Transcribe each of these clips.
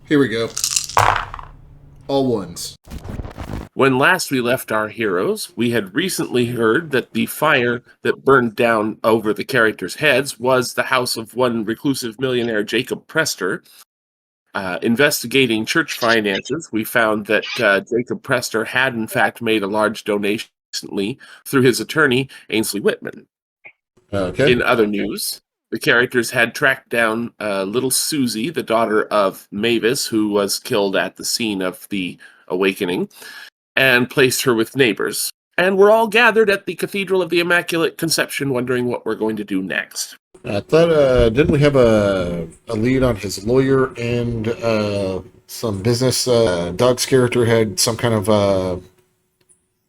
Here we go. All ones. When last we left our heroes, we had recently heard that the fire that burned down over the characters' heads was the house of one reclusive millionaire, Jacob Prester. Investigating church finances, we found that Jacob Prester had in fact made a large donation recently through his attorney, Ainsley Whitman. Okay. In other news, the characters had tracked down little Susie, the daughter of Mavis, who was killed at the scene of the awakening, and placed her with neighbors. And we're all gathered at the Cathedral of the Immaculate Conception wondering what we're going to do next. I thought, didn't we have a lead on his lawyer and some business? Doug's character had some kind of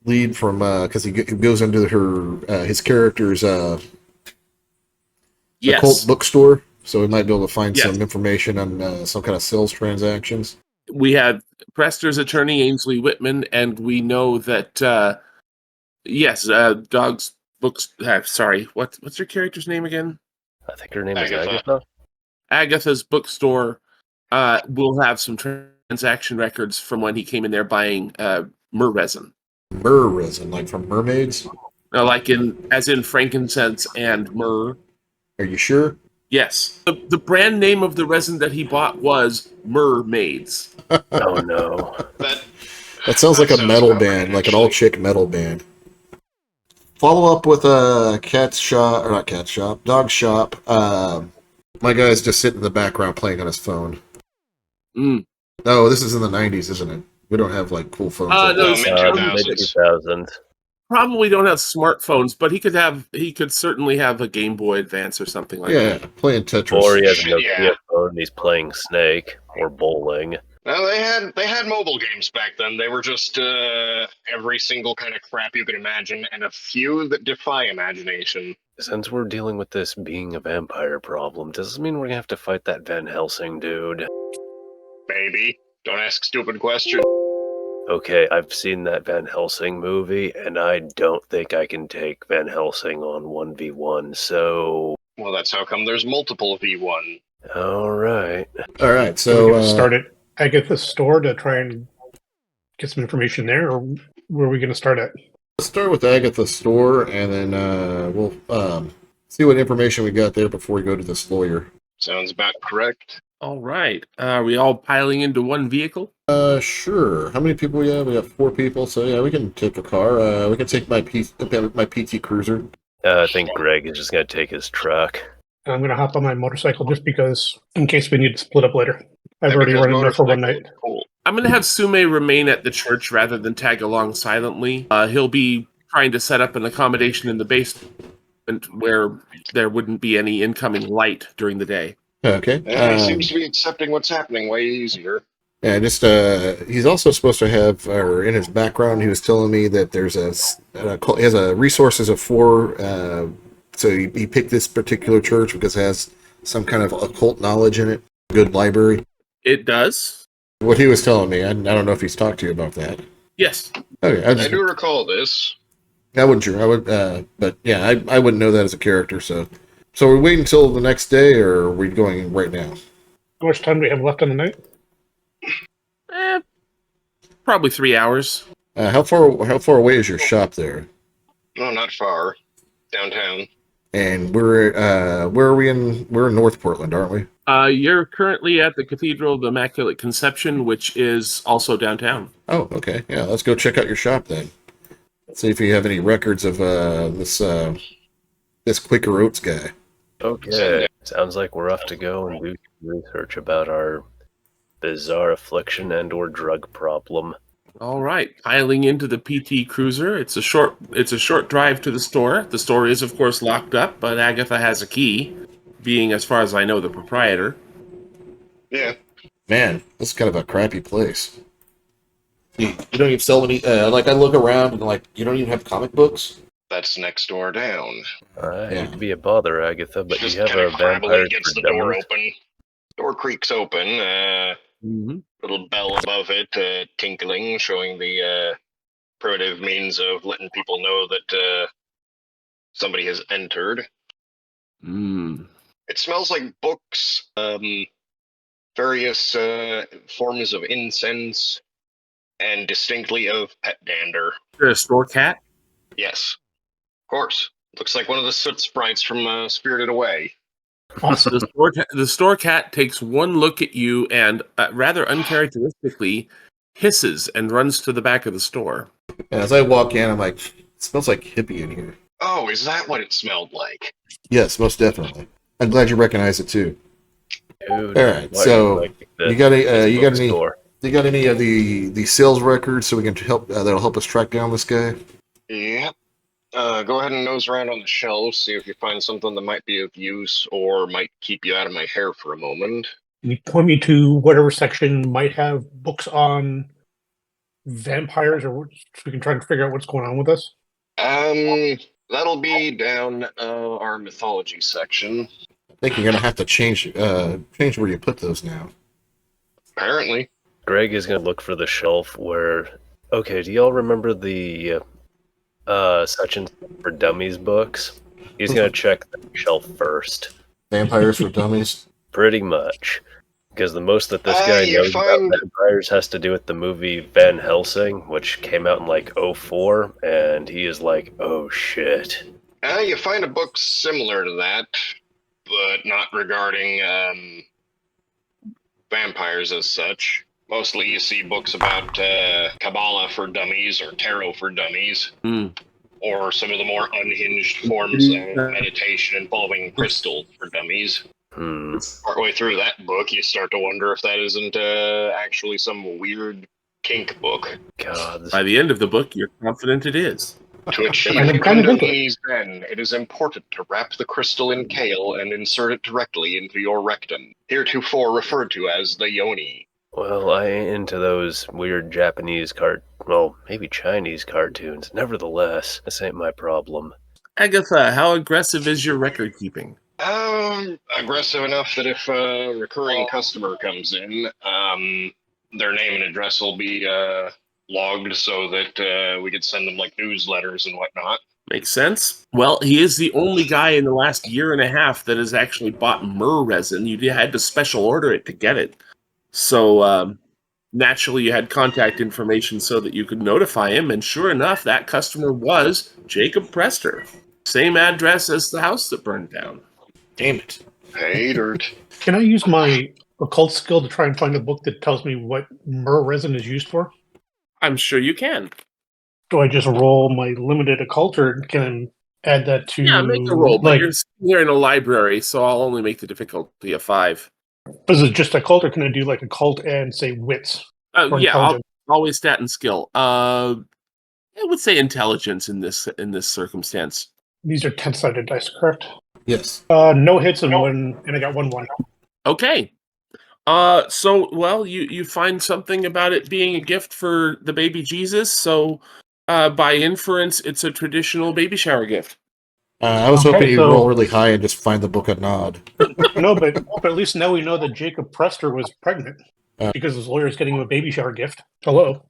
lead from, because he goes into his character's occult Yes. bookstore, so we might be able to find Yes. some information on some kind of sales transactions. We had Prester's attorney, Ainsley Whitman, and we know that, yes, Dog's books. Sorry, what's your character's name again? I think her name is Agatha. Agatha. Agatha's bookstore will have some transaction records from when he came in there buying myrrh resin. Myrrh resin, like from mermaids? Like as in frankincense and myrrh. Are you sure? Yes. The brand name of the resin that he bought was Mermaids. Oh no. That sounds like a sounds metal about band, right, like an actually. all-chick metal band. Follow up with a cat's shop, or not cat's shop, dog shop. My guy's just sitting in the background playing on his phone. Mm. No, this is in the 90s, isn't it? We don't have, like, cool phones. like No, that. mid-2000s. probably don't have smartphones, but he could certainly have a Game Boy Advance or something like Yeah, that. playing Tetris. Or he has a Nokia Yeah. phone and he's playing Snake or bowling. No, they had mobile games back then. They were just every single kind of crap you could imagine, and a few that defy imagination. Since we're dealing with this being a vampire problem, does this mean we're gonna have to fight that Van Helsing dude? Maybe. Don't ask stupid questions. Okay, I've seen that Van Helsing movie, and I don't think I can take Van Helsing on 1v1, so... Well, that's how come there's multiple V1. Alright. All right, So we're so going to start at Agatha's store to try and get some information there, or where are we going to start at? let's start with Agatha's store, and then we'll see what information we got there before we go to this lawyer. Sounds about correct. All right. Are we all piling into one vehicle? Sure. How many people we have? We have 4 people, so yeah, we can take a car. We can take my PT Cruiser. I think Greg is just gonna take his truck. And I'm going to hop on my motorcycle just because, in case we need to split up later. I've Yeah, already because run in there for one motorcycle night. is Cool. I'm going to have Sume remain at the church rather than tag along silently. He'll be trying to set up an accommodation in the basement where there wouldn't be any incoming light during the day. Okay. Yeah, he seems to be accepting what's happening way easier. Yeah, just he's also supposed to have, or in his background, he was telling me that there's he has a resources of 4. So he picked this particular church because it has some kind of occult knowledge in it. Good library. It does? What he was telling me, I don't know if he's talked to you about that. Yes. Okay, I do recall this. I wouldn't sure. I would, but yeah, I wouldn't know that as a character. So we're waiting until the next day, or are we going right now? How much time do we have left on the night? Probably 3 hours. How far away is your shop there? No, not far. Downtown. And where are we in? We're in North Portland, aren't we? You're currently at the Cathedral of the Immaculate Conception, which is also downtown. Oh, okay. Yeah, let's go check out your shop then. See if you have any records of this Quaker Oats guy. Okay. Sounds like we're off to go and do some research about our bizarre affliction and or drug problem. All right, piling into the PT Cruiser. It's a short drive to the store. The store is, of course, locked up, but Agatha has a key, being, as far as I know, the proprietor. Yeah. Man, this is kind of a crappy place. You don't even sell any. Like I look around and like you don't even have comic books. That's next door down. I Yeah. hate to be a bother, Agatha, but Just you have kind a of crabbily vampire gets the for door dummies? open. Door creaks open. Mm-hmm. Little bell above it tinkling, showing the primitive means of letting people know that somebody has entered. Mm. It smells like books, various forms of incense, and distinctly of pet dander. You're a store cat? Yes, of course. Looks like one of the soot sprites from Spirited Away. Awesome. The store cat takes one look at you and, rather uncharacteristically, hisses and runs to the back of the store. And as I walk in, I'm like, it smells like hippie in here. Oh, is that what it smelled like? Yes, most definitely. I'm glad you recognize it too. Dude, All right, why so do you like you got any? You got any? bookstore? You got any of the sales records so we can help? That'll help us track down this guy. Yep. Go ahead and nose around on the shelves, see if you find something that might be of use or might keep you out of my hair for a moment. Can you point me to whatever section might have books on vampires, or so we can try to figure out what's going on with us? That'll be down our mythology section. I think you're gonna have to change where you put those now. Apparently. Greg is going to look for the shelf where... Okay, do y'all remember the section for dummies books? He's going to check the shelf first. Vampires for Dummies. Pretty much. Because the most that this guy you knows find- about vampires has to do with the movie Van Helsing, which came out in like 2004, and he is like, oh shit. You find a book similar to that, but not regarding vampires as such. Mostly you see books about Kabbalah for dummies or Tarot for dummies, or some of the more unhinged forms of meditation involving crystal for dummies. Partway through that book, you start to wonder if that isn't actually some weird kink book. God. By the end of the book, you're confident it is. To achieve And I'm kind of into it. Kundalini's Zen, it is important to wrap the crystal in kale and insert it directly into your rectum, heretofore referred to as the yoni. Well, I ain't into those weird Japanese maybe Chinese cartoons. Nevertheless, this ain't my problem. Agatha, how aggressive is your record keeping? Aggressive enough that if a recurring customer comes in, their name and address will be logged so that we could send them like newsletters and whatnot. Makes sense. Well, he is the only guy in the last year and a half that has actually bought myrrh resin. You had to special order it to get it. So naturally you had contact information so that you could notify him, and sure enough, that customer was Jacob Prester. Same address as the house that burned down. Damn it. Hey, dirt. Can I use my occult skill to try and find a book that tells me what myrrh resin is used for? I'm sure you can. Do I just roll my limited occult, or can I add that to... Yeah, make a roll, but like, you're in a library, so I'll only make the difficulty a 5. is it just occult, or can I do like occult and say wits? Or Yeah, intelligence? always stat and skill. I would say intelligence in this circumstance. These are 10-sided dice, correct? Yes. No hits and one, and I got 1-1. Okay. So you find something about it being a gift for the baby Jesus. So by inference, it's a traditional baby shower gift. I was Okay, hoping you'd so- roll really high and just find the book a nod. No, but at least now we know that Jacob Prester was pregnant Uh. because his lawyer is getting him a baby shower gift. Hello.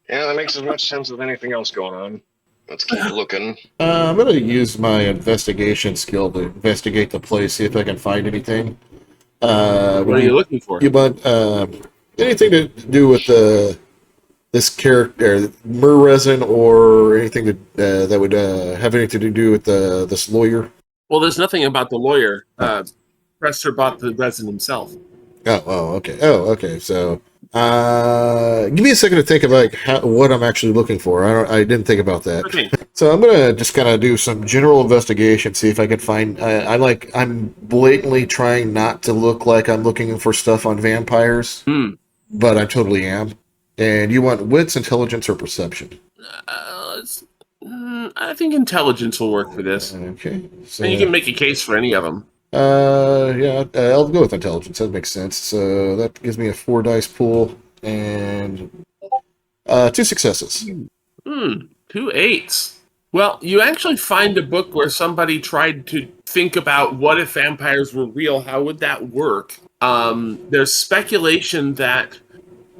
Yeah, that makes as much sense as anything else going on. Let's keep looking. I'm going to use my investigation skill to investigate the place, see if I can find anything. What are you looking for? You want anything to do with this character, myrrh resin, or anything that would have anything to do with this lawyer? Well, there's nothing about the lawyer. Prester bought the resin himself. Okay. So, give me a second to think about what I'm actually looking for. I didn't think about that. Okay. So I'm gonna just kind of do some general investigation, see if I can find. I'm blatantly trying not to look like I'm looking for stuff on vampires, but I totally am. And you want wits, intelligence, or perception? I think intelligence will work for this. Okay. So, And you can make a case for any of them. I'll go with intelligence. That makes sense. So that gives me a 4 dice pool and 2 successes. 2 8s. Well, you actually find a book where somebody tried to think about what if vampires were real, how would that work? There's speculation that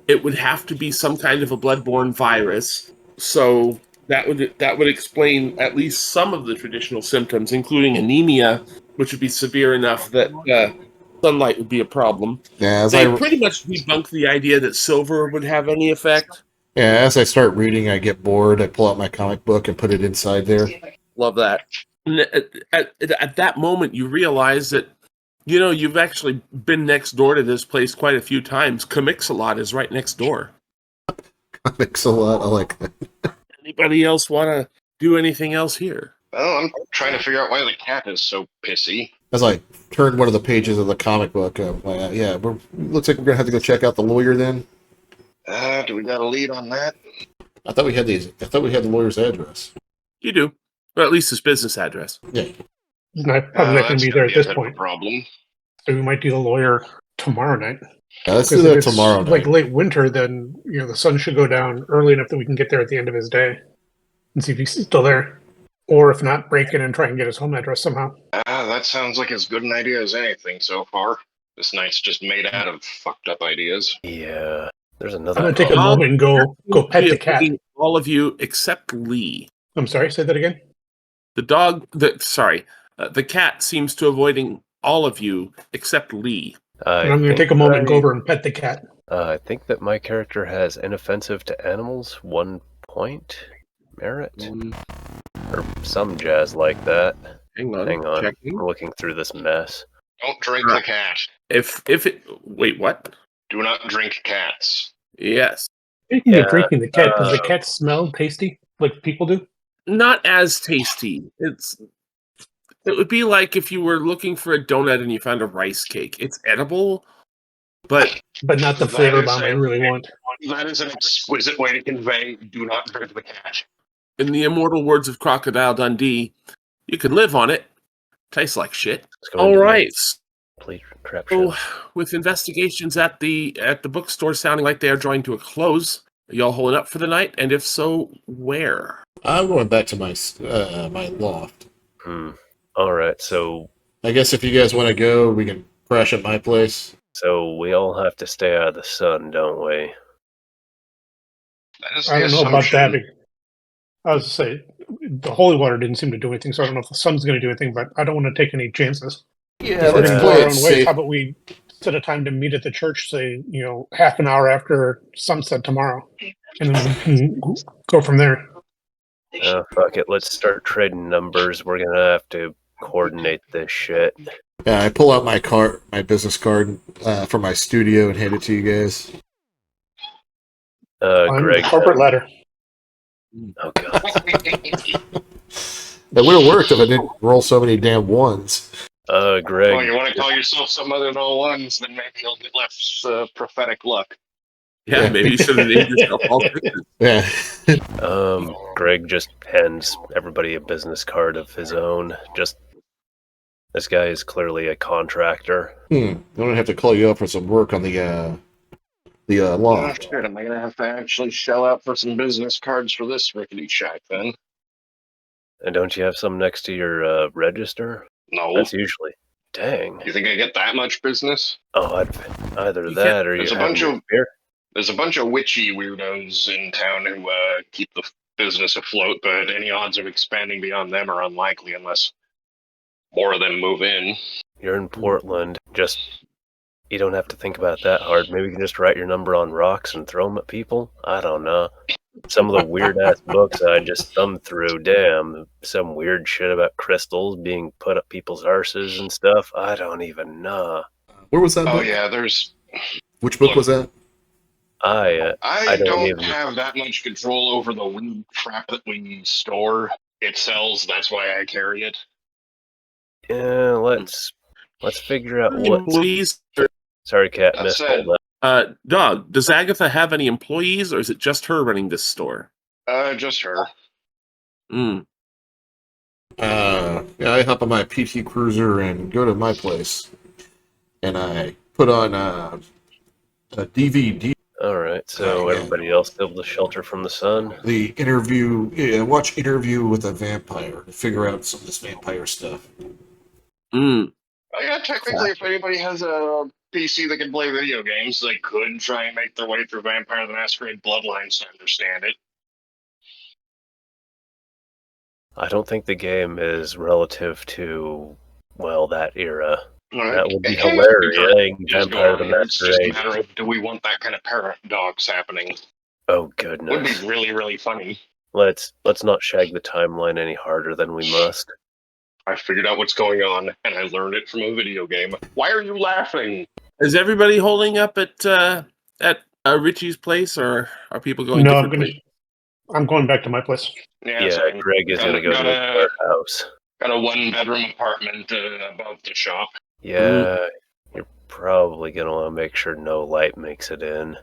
it would have to be some kind of a bloodborne virus. So that would explain at least some of the traditional symptoms, including anemia, which would be severe enough that sunlight would be a problem. Yeah, They pretty much debunked the idea that silver would have any effect. as I start reading, I get bored. I pull out my comic book and put it inside there. Love that. And at that moment, you realize that, you know, you've actually been next door to this place quite a few times. Comics-a-Lot is right next door. Comics-a-Lot, I like that. Anybody else want to do anything else here? Well, I'm trying to figure out why the cat is so pissy. As I turned one of the pages of the comic book, yeah, looks like we're gonna have to go check out the lawyer then. Do we got a lead on that? I thought we had the lawyer's address. You do. Or at least his business address. Yeah. He's probably not going to That's be gonna there at this a bit of a point. problem. So we might do the lawyer tomorrow night. Let's do Because that if it's tomorrow night. like late winter, then the sun should go down early enough that we can get there at the end of his day and see if he's still there. Or if not, break in and try and get his home address somehow. That sounds like as good an idea as anything so far. This night's just made out of fucked up ideas. Yeah. There's another. I'm going to take a moment and go pet the cat. All of you except Lee. I'm sorry, say that again? The cat seems to avoiding all of you except Lee. And I'm going to take a moment and go over and pet the cat. I think that my character has inoffensive to animals, 1 point merit, or some jazz like that. Hang on. Checking. I'm looking through this mess. Don't drink the cat. Wait, what? Do not drink cats. Yes. Speaking of drinking the cat, does the cat smell tasty like people do? Not as tasty. It would be like if you were looking for a donut and you found a rice cake. It's edible, but not the flavor bomb I really want. That is an exquisite way to convey do not drink the cat. In the immortal words of Crocodile Dundee, you can live on it. Tastes like shit. All right. Complete crap So, show. with investigations at the bookstore sounding like they are drawing to a close, are y'all holding up for the night? And if so, where? I'm going back to my my loft. All right, so I guess if you guys want to go, we can crash at my place. So we all have to stay out of the sun, don't we? That is I don't know about that. I was to say, the holy water didn't seem to do anything, so I don't know if the sun's going to do anything, but I don't want to take any chances. Yeah, We're let's going to go play our it own way. safe. How about we set a time to meet at the church, say, half an hour after sunset tomorrow, and then we can go from there. Fuck it, let's start trading numbers. We're gonna have to coordinate this shit. Yeah, I pull out my business card from my studio and hand it to you guys. Greg. Corporate ladder. Oh god. That would have worked if I didn't roll so many damn ones. Greg. Well, you want to call yourself some other than all ones, then maybe you'll get less prophetic luck. Yeah, maybe you should have named yourself all sixes. Yeah. Greg just hands everybody a business card of his own. This guy is clearly a contractor. I'm gonna have to call you up for some work on the loft. Shit, am I gonna have to actually shell out for some business cards for this rickety shack then? And don't you have some next to your register? No. That's usually. Dang. You think I get that much business? Oh, either that or There's you a have bunch of beer. There's a bunch of witchy weirdos in town who keep the business afloat, but any odds of expanding beyond them are unlikely unless more of them move in. You're in Portland. You don't have to think about it that hard. Maybe you can just write your number on rocks and throw them at people. I don't know. Some of the weird ass books I just thumbed through. Damn, some weird shit about crystals being put up people's arses and stuff. I don't even know. Where was that Oh book? yeah, Which book was that? I don't even have that much control over the weird crap that we store. It sells, that's why I carry it. Yeah, let's figure out what. Employees? Sorry, Cat, That missed said- all that. Dog, does Agatha have any employees, or is it just her running this store? Just her. Yeah, I hop on my PT Cruiser and go to my place, and I put on a DVD. All right, so Yeah. everybody else able to shelter from the sun. The interview. Yeah, watch Interview with a Vampire to figure out some of this vampire stuff. Oh, yeah, technically, if anybody has a PC that can play video games, they could try and make their way through Vampire the Masquerade Bloodlines to understand it. I don't think the game is relative to, well, that era. That would be It hilarious. just go Vampire the on here. It's just a Masquerade. matter of, do we want that kind of paradox happening? Oh Would be goodness. really, really funny. Let's not shag the timeline any harder than we must. I figured out what's going on, and I learned it from a video game. Why are you laughing? Is everybody holding up at Richie's place, or are people going No, different places? I'm going back to my place. Yeah, same. Greg is going to go to his house. Got a one-bedroom apartment above the shop. Yeah, you're probably going to want to make sure no light makes it in.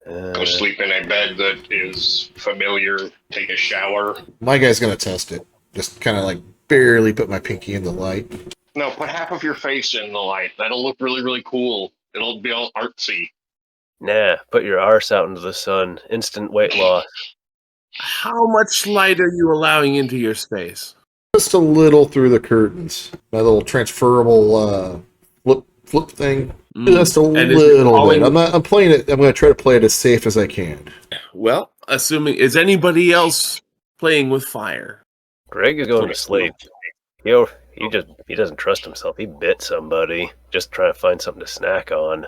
Go sleep in a bed that is familiar. Take a shower. My guy's gonna test it. Just kind of like barely put my pinky in the light. No, put half of your face in the light. That'll look really, really cool. It'll be all artsy. Nah, put your arse out into the sun. Instant weight loss. How much light are you allowing into your space? Just a little through the curtains. My little transferable flip thing. Just a And is it little falling- bit. I'm playing it. I'm going to try to play it as safe as I can. Well, assuming, is anybody else playing with fire? Greg is going to sleep. He doesn't trust himself. He bit somebody. Just trying to find something to snack on.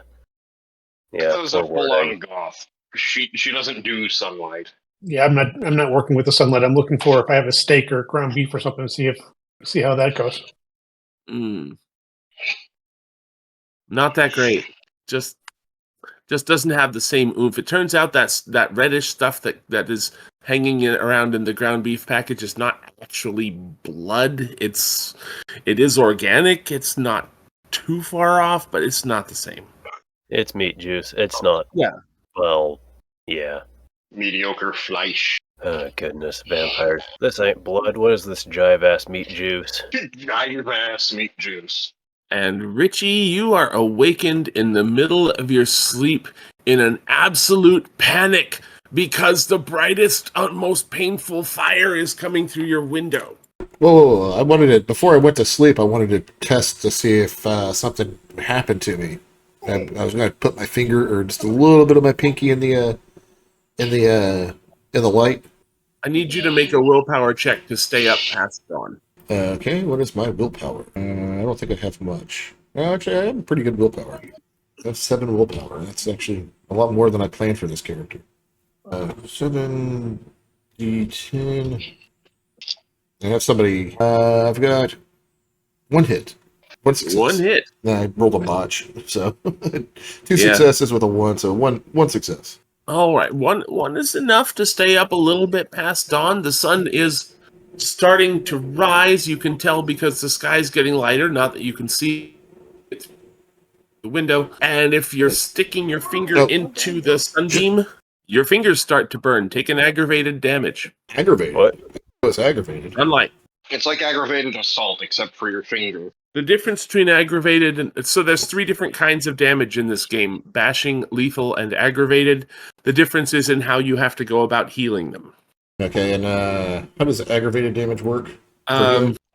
Yeah, That was a poor full-on Greg. goth. She doesn't do sunlight. Yeah, I'm not working with the sunlight. I'm looking for if I have a steak or ground beef or something. See how that goes. Not that great. Just doesn't have the same oomph. It turns out that reddish stuff that is hanging around in the ground beef package is not actually blood. It is organic. It's not too far off, but it's not the same. It's meat juice. It's not. Yeah. Well, yeah. Mediocre flesh. Oh, goodness, vampires. This ain't blood. What is this jive-ass meat juice? Giant ass meat juice. And Richie, you are awakened in the middle of your sleep in an absolute panic because the brightest, most painful fire is coming through your window. Whoa. I wanted to, before I went to sleep, I wanted to test to see if something happened to me. I was going to put my finger or just a little bit of my pinky in the light. I need you to make a willpower check to stay up past dawn. Okay, what is my willpower? I don't think I have much. Actually, I have a pretty good willpower. I have 7 willpower. That's actually a lot more than I planned for this character. 7 D10. I have somebody. I've got 1 hit. 1 success. 1 hit. I rolled a botch, so 2 successes with a 1, so one success. All right, one is enough to stay up a little bit past dawn. The sun is starting to rise. You can tell because the sky's getting lighter. Not that you can see it through the window. And if you're sticking your finger into the sunbeam, your fingers start to burn. Take an aggravated damage. Aggravated? What? Oh, it's aggravated. Unlike It's like aggravated assault, except for your finger. the difference between aggravated and so there's 3 different kinds of damage in this game: bashing, lethal, and aggravated. The difference is in how you have to go about healing them. Okay, and how does aggravated damage work?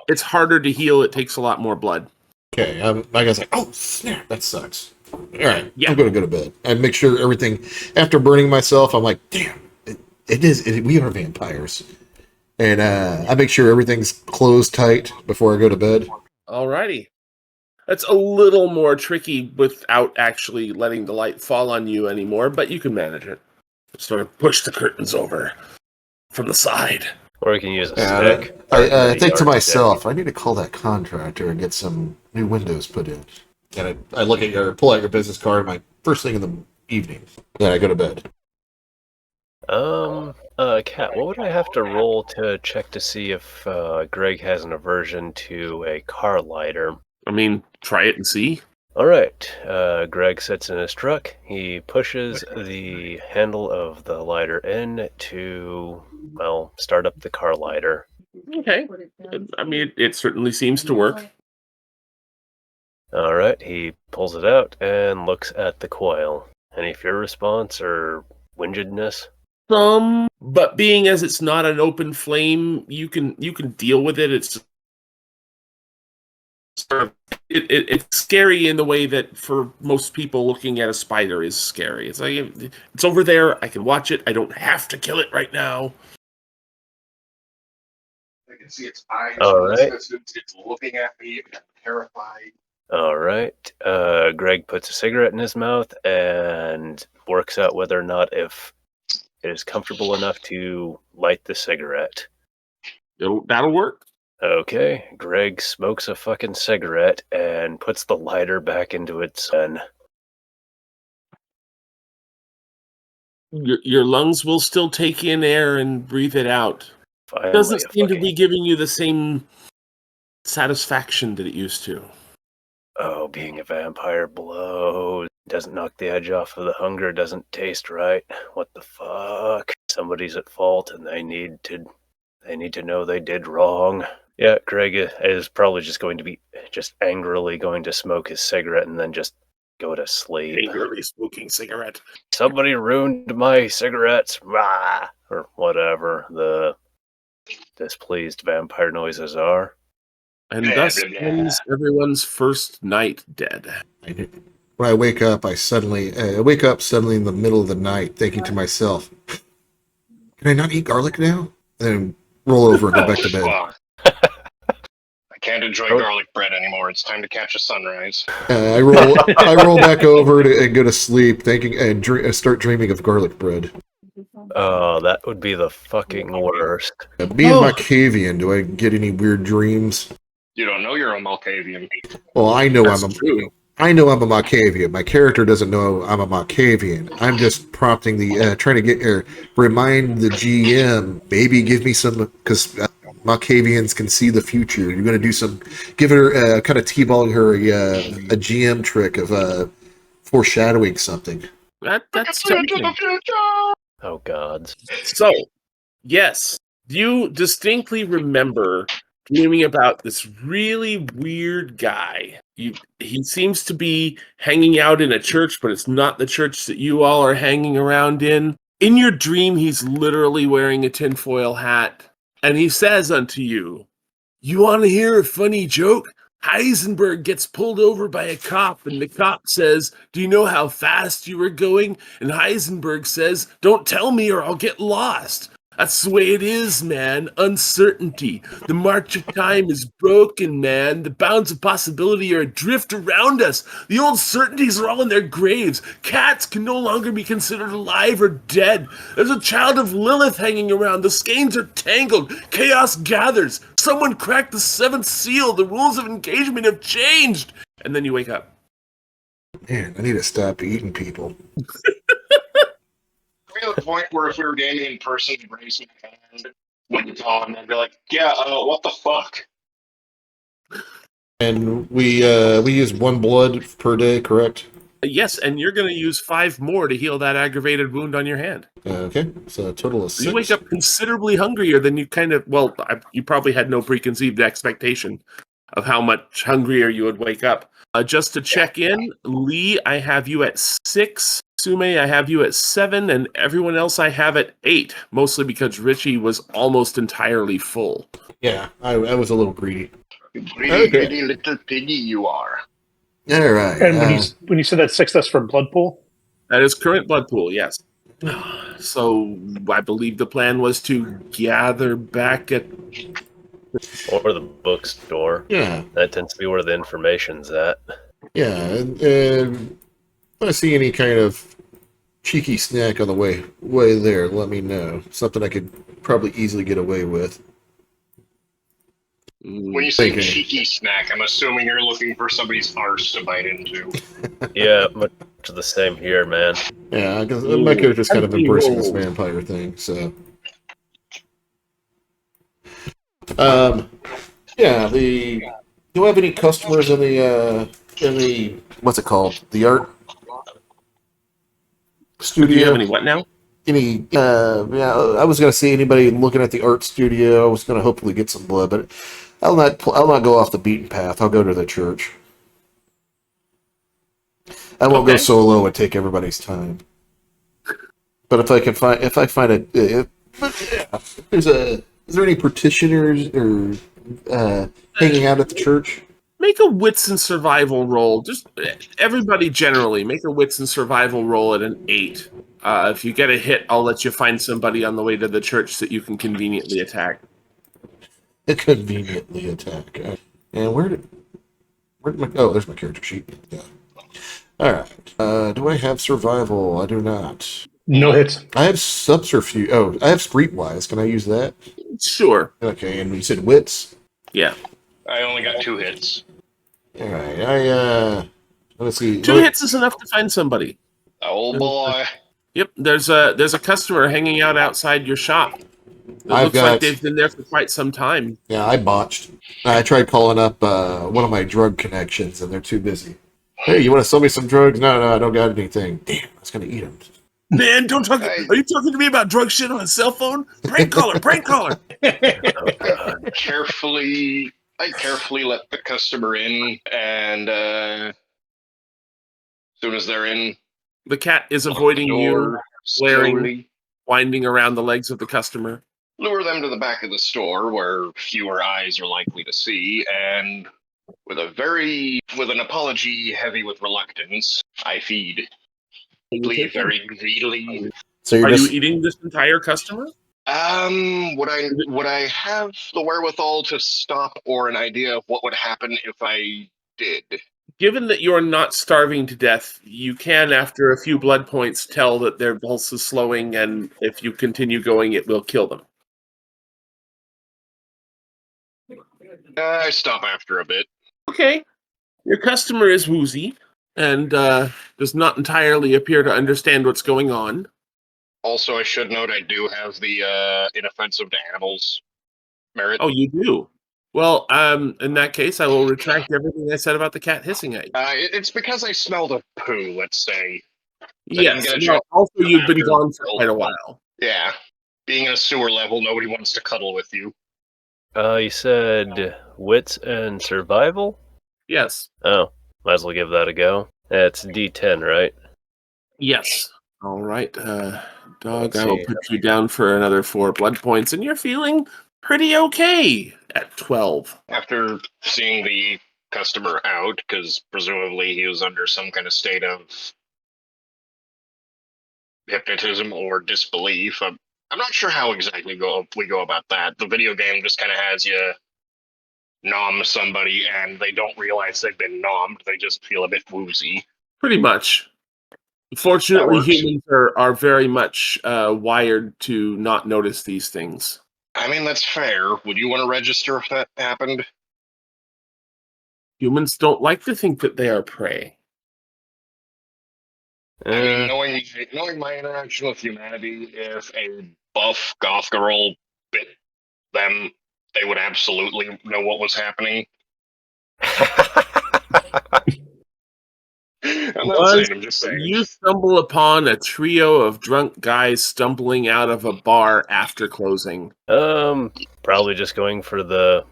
It's harder to heal. It takes a lot more blood. Okay, my guy's like, oh, snap, that sucks. All right, Yeah. I'm going to go to bed. I make sure everything, after burning myself, I'm like, damn, we are vampires. And I make sure everything's closed tight before I go to bed. Alrighty. That's a little more tricky without actually letting the light fall on you anymore, but you can manage it. Sort of push the curtains over from the side. Or you can use a stick. I think to myself, I need to call that contractor and get some new windows put in. And I look at pull out your business card, my first thing in the evening. Then I go to bed. Kat, what would I have to roll to check to see if Greg has an aversion to a car lighter? I mean, try it and see. All right. Greg sits in his truck. He pushes the handle of the lighter in to, well, start up the car lighter. Okay. I mean, it certainly seems to work. All right. He pulls it out and looks at the coil. Any fear response or whingedness? But being as it's not an open flame, you can deal with it. It's it's scary in the way that for most people looking at a spider is scary. It's like it's over there. I can watch it. I don't have to kill it right now. I can see its eyes. All right. It's looking at me. I'm terrified. All right. Greg puts a cigarette in his mouth and works out whether or not if it is comfortable enough to light the cigarette. That'll work. Okay, Greg smokes a fucking cigarette and puts the lighter back into its gun. Your lungs will still take in air and breathe it out. Finally, It doesn't a seem to fucking- be giving you the same satisfaction that it used to. Oh, being a vampire blows. Doesn't knock the edge off of the hunger, doesn't taste right. What the fuck? Somebody's at fault and they need to know they did wrong. Yeah, Greg is probably just going to be just angrily going to smoke his cigarette and then just go to sleep. Angrily smoking cigarette. Somebody ruined my cigarettes, rah, or whatever the displeased vampire noises are. And Blah, thus blah, blah. ends everyone's first night dead. When I wake up, I wake up suddenly in the middle of the night, thinking to myself, "Can I not eat garlic now?" And then roll over and go back to bed. Fuck. I can't enjoy garlic bread anymore. It's time to catch a sunrise. I roll back over and go to sleep, thinking and start dreaming of garlic bread. Oh, that would be the fucking worst. Being Malkavian, do I get any weird dreams? You don't know you're a Malkavian. Well, I know That's I'm true. a Malkavian. My character doesn't know I'm a Malkavian. I'm just prompting trying to remind the GM, maybe give me some, because Malkavians can see the future. You're going to do give her, kind of t-balling her a GM trick of foreshadowing something. That's tempting. Oh, gods. So, yes, you distinctly remember dreaming about this really weird guy. He seems to be hanging out in a church, but it's not the church that you all are hanging around in. In your dream, he's literally wearing a tinfoil hat, and he says unto you, "You want to hear a funny joke? Heisenberg gets pulled over by a cop, and the cop says, 'Do you know how fast you were going?' And Heisenberg says, 'Don't tell me or I'll get lost.' That's the way it is, man. Uncertainty. The march of time is broken, man. The bounds of possibility are adrift around us. The old certainties are all in their graves. Cats can no longer be considered alive or dead. There's a child of Lilith hanging around. The skeins are tangled. Chaos gathers. Someone cracked the seventh seal. The rules of engagement have changed." And then you wake up. Man, I need to stop eating people. We're at the point where if we were gaming in person, you'd raise my hand when you call and they'd be like, "Yeah, what the fuck?" And we use 1 blood per day, correct? Yes, and you're going to use 5 more to heal that aggravated wound on your hand. Okay, so a total of 6. You wake up considerably hungrier than you you probably had no preconceived expectation of how much hungrier you would wake up. Just to check in, Lee, I have you at 6. Sume, I have you at 7, and everyone else I have at 8, mostly because Richie was almost entirely full. Yeah, I was a little greedy. Greedy, greedy little piggy you are. All right. And when you said that 6, that's for blood pool? That is current blood pool, yes. So I believe the plan was to gather back at... Or the bookstore. Yeah, That tends to be where the information's at. yeah. And if I see any kind of cheeky snack on the way there, let me know. Something I could probably easily get away with. When you say Okay. cheeky snack, I'm assuming you're looking for somebody's arse to bite into. Yeah, much of the same here, man. Yeah, because my character's kind of Empty embracing this roll. vampire thing, so. Yeah, do you have any customers in the what's it called? The art studio? Do you have any what now? Yeah, I was gonna say anybody looking at the art studio. I was gonna hopefully get some blood, but I'll not go off the beaten path. I'll go to the church. I won't go Okay. solo and take everybody's time. But if I find is there any petitioners or hanging out at the church? Make a wits and survival roll. Just everybody generally, make a wits and survival roll at an 8. If you get a hit, I'll let you find somebody on the way to the church that you can conveniently attack. Conveniently attack. And where did? There's my character sheet. Yeah. All right. Do I have survival? I do not. No hits. I have subterfuge. Oh, I have streetwise. Can I use that? Sure. Okay, and you said wits. Yeah. I only got 2 hits. All right. Let's see. 2 hits is enough to find somebody. Oh boy. Yep. There's a customer hanging out outside your shop. It looks like they've been there for quite some time. Yeah, I botched. I tried calling up one of my drug connections, and they're too busy. Hey, you want to sell me some drugs? No, I don't got anything. Damn, I was gonna eat them. Man, don't talk. Are you talking to me about drug shit on a cell phone? Prank caller, prank caller. Oh, I carefully let the customer in, and as soon as they're in, The cat is avoiding you, door, glaring, slowly winding around the legs of the customer. lure them to the back of the store where fewer eyes are likely to see, and with an apology heavy with reluctance, I feed. Bleed very greedily. So Are you eating this entire customer? Would I have the wherewithal to stop or an idea of what would happen if I did? Given that you're not starving to death, you can, after a few blood points, tell that their pulse is slowing, and if you continue going, it will kill them. I stop after a bit. Okay. Your customer is woozy and does not entirely appear to understand what's going on. Also, I should note I do have the inoffensive to animals merit. Oh, you do? Well, in that case, I will retract everything I said about the cat hissing at you. It's because I smelled a poo, let's say. Yes. No, also, you've been gone for quite a while. Yeah. Being in a sewer level, nobody wants to cuddle with you. You said wits and survival? Yes. Oh, might as well give that a go. It's D10, right? Yes. All right, dog. Let's I will see. put you down for another 4 blood points, and you're feeling pretty okay at 12. After seeing the customer out, because presumably he was under some kind of state of hypnotism or disbelief. I'm not sure how exactly we go about that. The video game just kind of has you nom somebody and they don't realize they've been nommed. They just feel a bit woozy. Pretty much. Fortunately, humans are very much wired to not notice these things. I mean, that's fair. Would you want to register if that happened? Humans don't like to think that they are prey. I mean, knowing my interaction with humanity, if a buff goth girl bit them, they would absolutely know what was happening. I'm just saying. You stumble upon a trio of drunk guys stumbling out of a bar after closing. Probably just going for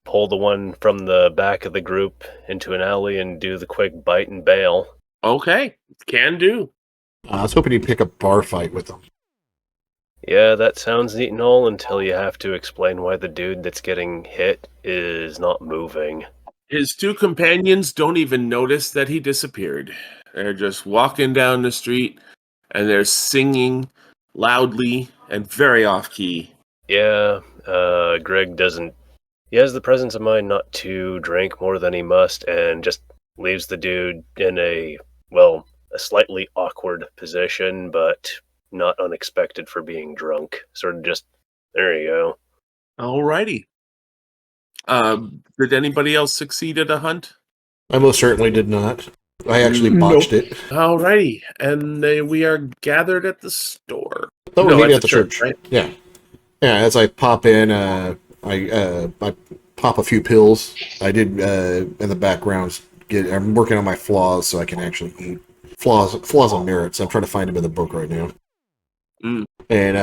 pull the one from the back of the group into an alley and do the quick bite and bail. Okay, can do. I was hoping you'd pick a bar fight with them. Yeah, that sounds neat and all until you have to explain why the dude that's getting hit is not moving. His 2 companions don't even notice that he disappeared. They're just walking down the street, and they're singing loudly and very off-key. Yeah, Greg doesn't... He has the presence of mind not to drink more than he must, and just leaves the dude in a slightly awkward position, but not unexpected for being drunk. Sort of just, there you go. Alrighty. Did anybody else succeed at a hunt? I most certainly did not. I actually botched it. Alrighty, and we are gathered at the store. Oh, we're meeting at the church. Right? Yeah. As I pop in, I pop a few pills. I did in the background. I'm working on my flaws so I can actually eat flaws and merits. I'm trying to find them in the book right now. Mm. And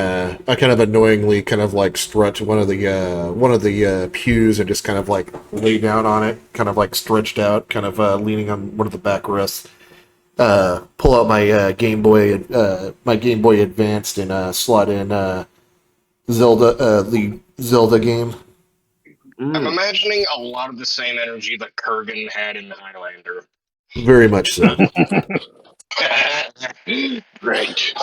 I kind of annoyingly kind of like strut to one of the pews and just kind of like lay down on it, kind of like stretched out, kind of leaning on one of the backrests. Pull out my Game Boy Advanced and slot in Zelda, the Zelda game. I'm imagining a lot of the same energy that Kurgan had in Highlander. Very much so. Great.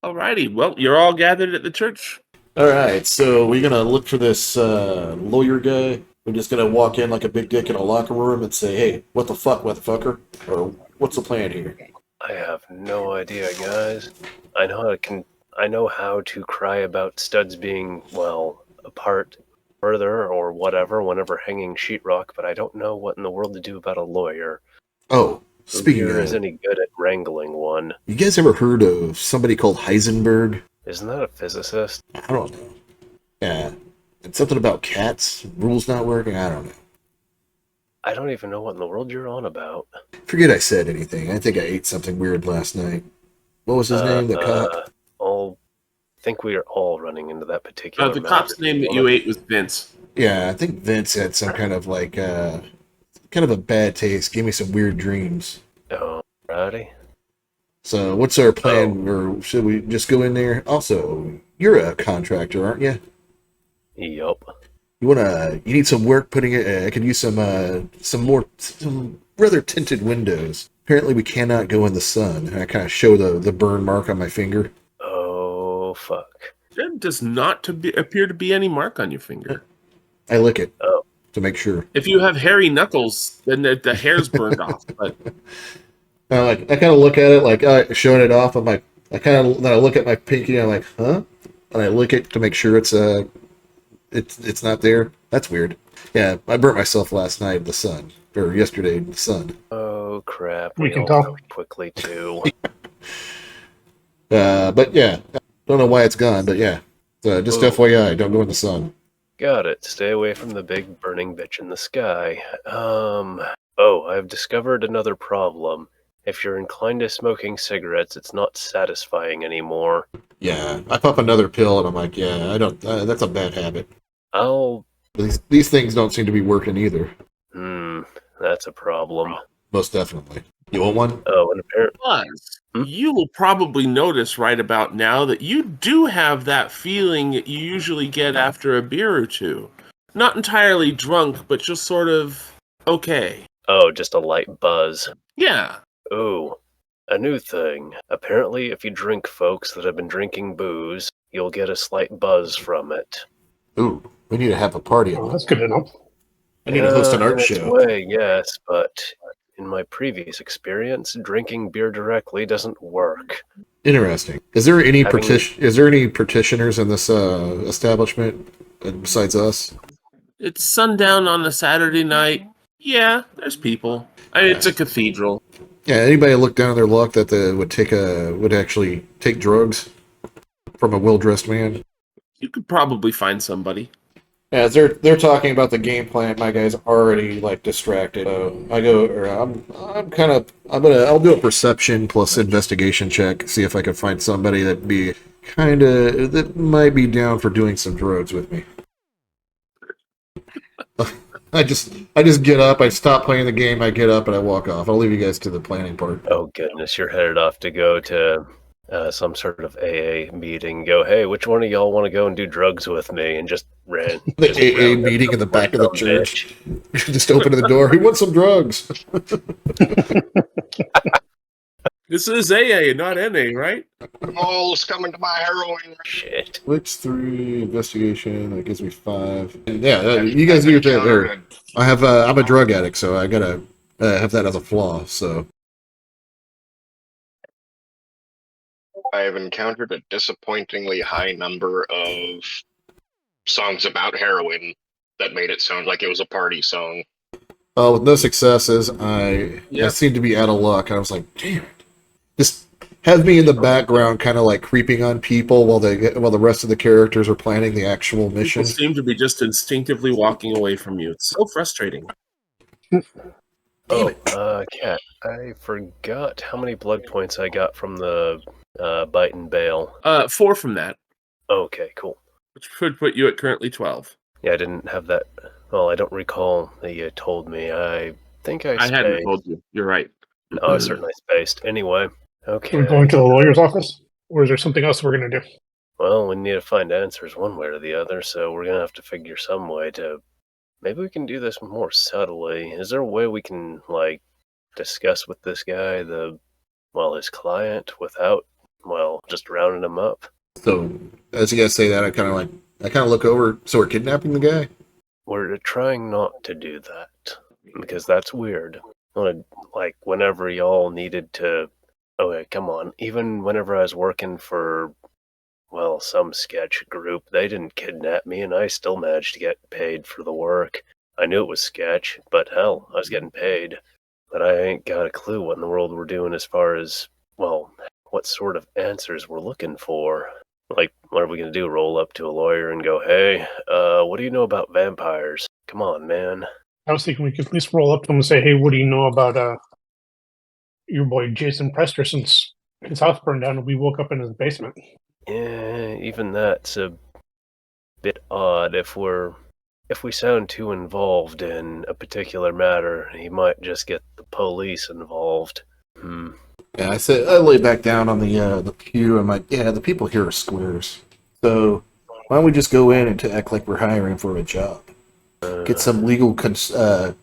Alrighty, well, you're all gathered at the church. All right, so we're gonna look for this lawyer guy. We're just gonna walk in like a big dick in a locker room and say, "Hey, what the fuck, motherfucker?" Or what's the plan here? I have no idea, guys. I know how to cry about studs being, well, apart further or whatever whenever hanging sheetrock, but I don't know what in the world to do about a lawyer. Oh, speaking Neither is of, any good at wrangling one. you guys ever heard of somebody called Heisenberg? Isn't that a physicist? I don't know. Yeah, and something about cats, rules not working. I don't know. I don't even know what in the world you're on about. Forget I said anything. I think I ate something weird last night. What was his name? The cop? I think we are all running into that particular The matter. cop's name that you ate was Vince. Yeah, I think Vince had some kind of like, kind of a bad taste. Gave me some weird dreams. Alrighty. So what's our plan? Or should we just go in there? Also, you're a contractor, aren't you? Yup. You need some work putting it. I could use some rather tinted windows. Apparently, we cannot go in the sun. And I kind of show the burn mark on my finger. Oh, fuck. There does not appear to be any mark on your finger. I lick it Oh. to make sure. If you have hairy knuckles, then the hair's burned off. But I kind of look at it like showing it off. I'm like, then I look at my pinky. And I'm like, huh? And I lick it to make sure it's not there. That's weird. Yeah, I burnt myself last night in the sun, or yesterday in the sun. Oh, crap. We can all tell. know quickly, too. But yeah, don't know why it's gone. But yeah, just Ooh. FYI, don't go in the sun. Got it. Stay away from the big burning bitch in the sky. I've discovered another problem. If you're inclined to smoking cigarettes, it's not satisfying anymore. Yeah, I pop another pill and I'm like, yeah, I don't. That's a bad habit. These things don't seem to be working either. That's a problem. Most definitely. You want one? Oh, and apparently... Plus, you will probably notice right about now that you do have that feeling that you usually get after a beer or two. Not entirely drunk, but just sort of okay. Oh, just a light buzz. Yeah. Ooh, a new thing. Apparently, if you drink folks that have been drinking booze, you'll get a slight buzz from it. Ooh, we need to have a party. Oh, that's good to know. I need to host an art in its show. way, yes, but in my previous experience, drinking beer directly doesn't work. Interesting. Is there any Having- Is there any practitioners in this establishment besides us? It's sundown on a Saturday night. Yeah, there's people. I mean, it's a cathedral. Yeah, anybody look down on their luck that would actually take drugs from a well-dressed man? You could probably find somebody. Yeah, as they're talking about the game plan, my guy's already like distracted. I'll do a perception plus investigation check, see if I can find somebody that might be down for doing some drugs with me. I just get up, I stop playing the game, I get up and I walk off. I'll leave you guys to the planning part. Oh goodness, you're headed off to go to some sort of AA meeting. Go, hey, which one of y'all want to go and do drugs with me? And just ran. The just AA round up meeting in the back of the some church. bitch. Just open the door. Who wants some drugs? This is AA, not NA, right? All's coming to my heroin. Shit. What's 3 investigation? That gives me 5. And yeah, you guys do your thing there. I'm a drug addict, so I gotta have that as a flaw. So I have encountered a disappointingly high number of songs about heroin that made it sound like it was a party song. with no successes, I Yep. seem to be out of luck. I was like, damn it. Just have me in the background, kind of like creeping on people while the rest of the characters are planning the actual mission. People seem to be just instinctively walking away from you. It's so frustrating. Cat, I forgot how many blood points I got from the bite and bail. 4 from that, Okay, cool. which could put you at currently 12. Yeah, I didn't have that. Well, I don't recall that you told me. I think I I hadn't spaced. told you. You're right. Oh, I certainly spaced. Anyway, okay. Are we going to the lawyer's office? Or is there something else we're going to do? Well, we need to find answers one way or the other, so we're going to have to figure some way to... Maybe we can do this more subtly. Is there a way we can, like, discuss with this guy, his client, without, just rounding him up? So as you guys say that, I kind of look over. So we're kidnapping the guy. We're trying not to do that, because that's weird. Like, whenever y'all needed to... Okay, come on. Even whenever I was working for, well, some sketch group, they didn't kidnap me, and I still managed to get paid for the work. I knew it was sketch, but hell, I was getting paid. But I ain't got a clue what in the world we're doing as far as, well, what sort of answers we're looking for. Like, what are we going to do? Roll up to a lawyer and go, hey, what do you know about vampires? Come on, man. I was thinking we could at least roll up to him and say, hey, what do you know about your boy Jason Prester, since his house burned down and we woke up in his basement? Yeah, even that's a bit odd. If we sound too involved in a particular matter, he might just get the police involved. Yeah, I lay back down on the pew. I'm like, yeah, the people here are squares. So why don't we just go in and to act like we're hiring for a job? Get some legal consult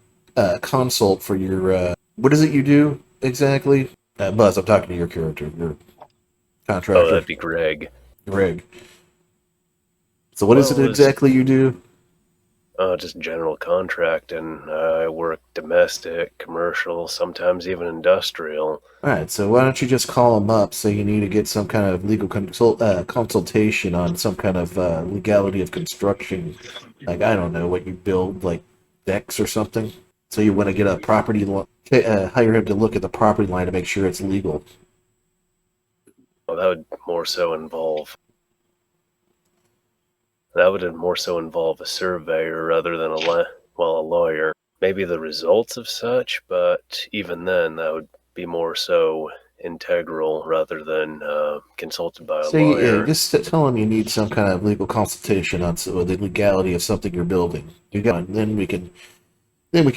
for your what is it you do exactly? Buzz, I'm talking to your character, your contractor. Oh, that'd be Greg. Greg. So what is it exactly you do? Just general contracting. I work domestic, commercial, sometimes even industrial. Alright, so why don't you just call them up, say you need to get some kind of legal consultation on some kind of legality of construction. Like, I don't know, what you build, like decks or something. So you want to get a property hire him to look at the property line to make sure it's legal. Well, that would more so involve a surveyor rather than a lawyer. Maybe the results of such, but even then, that would be more so integral rather than consulted by a lawyer. Yeah, just tell him you need some kind of legal consultation on the legality of something you're building. Then we can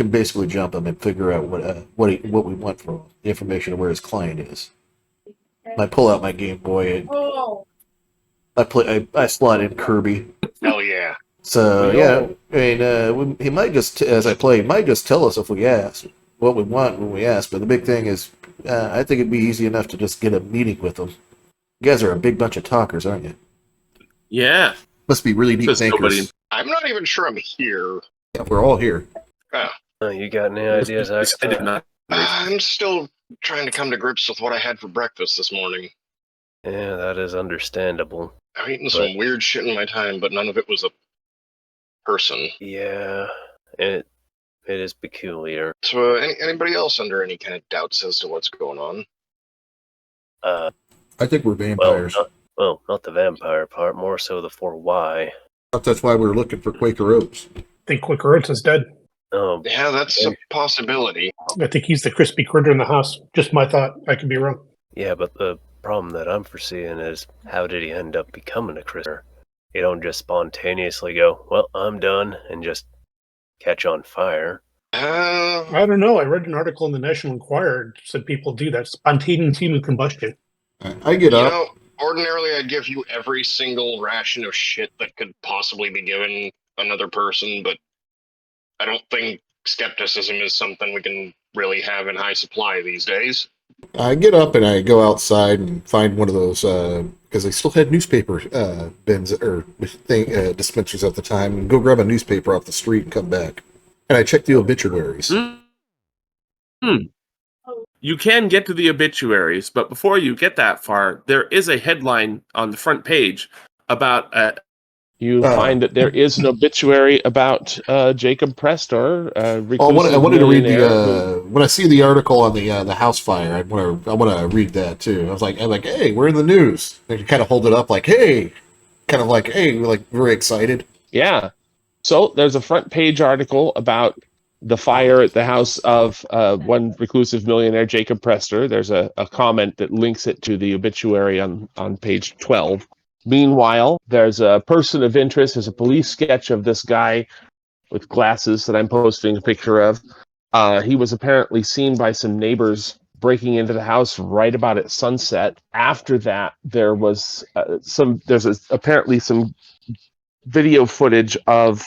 basically jump him and figure out what we want from him, the information of where his client is. I pull out my Game Boy and I slot in Kirby. Hell yeah. So yeah, I mean, he might just, as I play, he might just tell us if we ask what we want when we ask. But the big thing is, I think it'd be easy enough to just get a meeting with him. You guys are a big bunch of talkers, aren't you? Yeah. Must be really neat thinkers. I'm not even sure I'm here. Yeah, we're all here. Oh. You got any ideas? I did not. I'm still trying to come to grips with what I had for breakfast this morning. Yeah, that is understandable. I've eaten some weird shit in my time, but none of it was a person. Yeah, it is peculiar. So, anybody else under any kind of doubts as to what's going on? I think we're vampires. Not the vampire part, more so the 4Y. That's why we're looking for Quaker Oats. I think Quaker Oats is dead. Oh, yeah, that's a possibility. I think he's the crispy critter in the house. Just my thought. I could be wrong. Yeah, but the problem that I'm foreseeing is, how did he end up becoming a critter? You don't just spontaneously go, well, I'm done, and just catch on fire. I don't know. I read an article in the National Enquirer that said people do that. Spontaneous human combustion. I get up. Know, ordinarily I'd give you every single ration of shit that could possibly be given another person, but I don't think skepticism is something we can really have in high supply these days. I get up and I go outside and find one of those, because they still had newspaper bins or dispensers at the time, and go grab a newspaper off the street and come back. And I check the obituaries. You can get to the obituaries, but before you get that far, there is a headline on the front page about... You find that there is an obituary about Jacob Prestor, I wanted to read when I see the article on the house fire. I want to read that too. I'm like, hey, we're in the news. And you kind of hold it up, like, hey, like very excited. Yeah. So there's a front page article about the fire at the house of one reclusive millionaire, Jacob Prestor. There's a comment that links it to the obituary on page 12. Meanwhile, there's a person of interest. There's a police sketch of this guy with glasses that I'm posting a picture of. He was apparently seen by some neighbors breaking into the house right about at sunset. After that, there was apparently some video footage of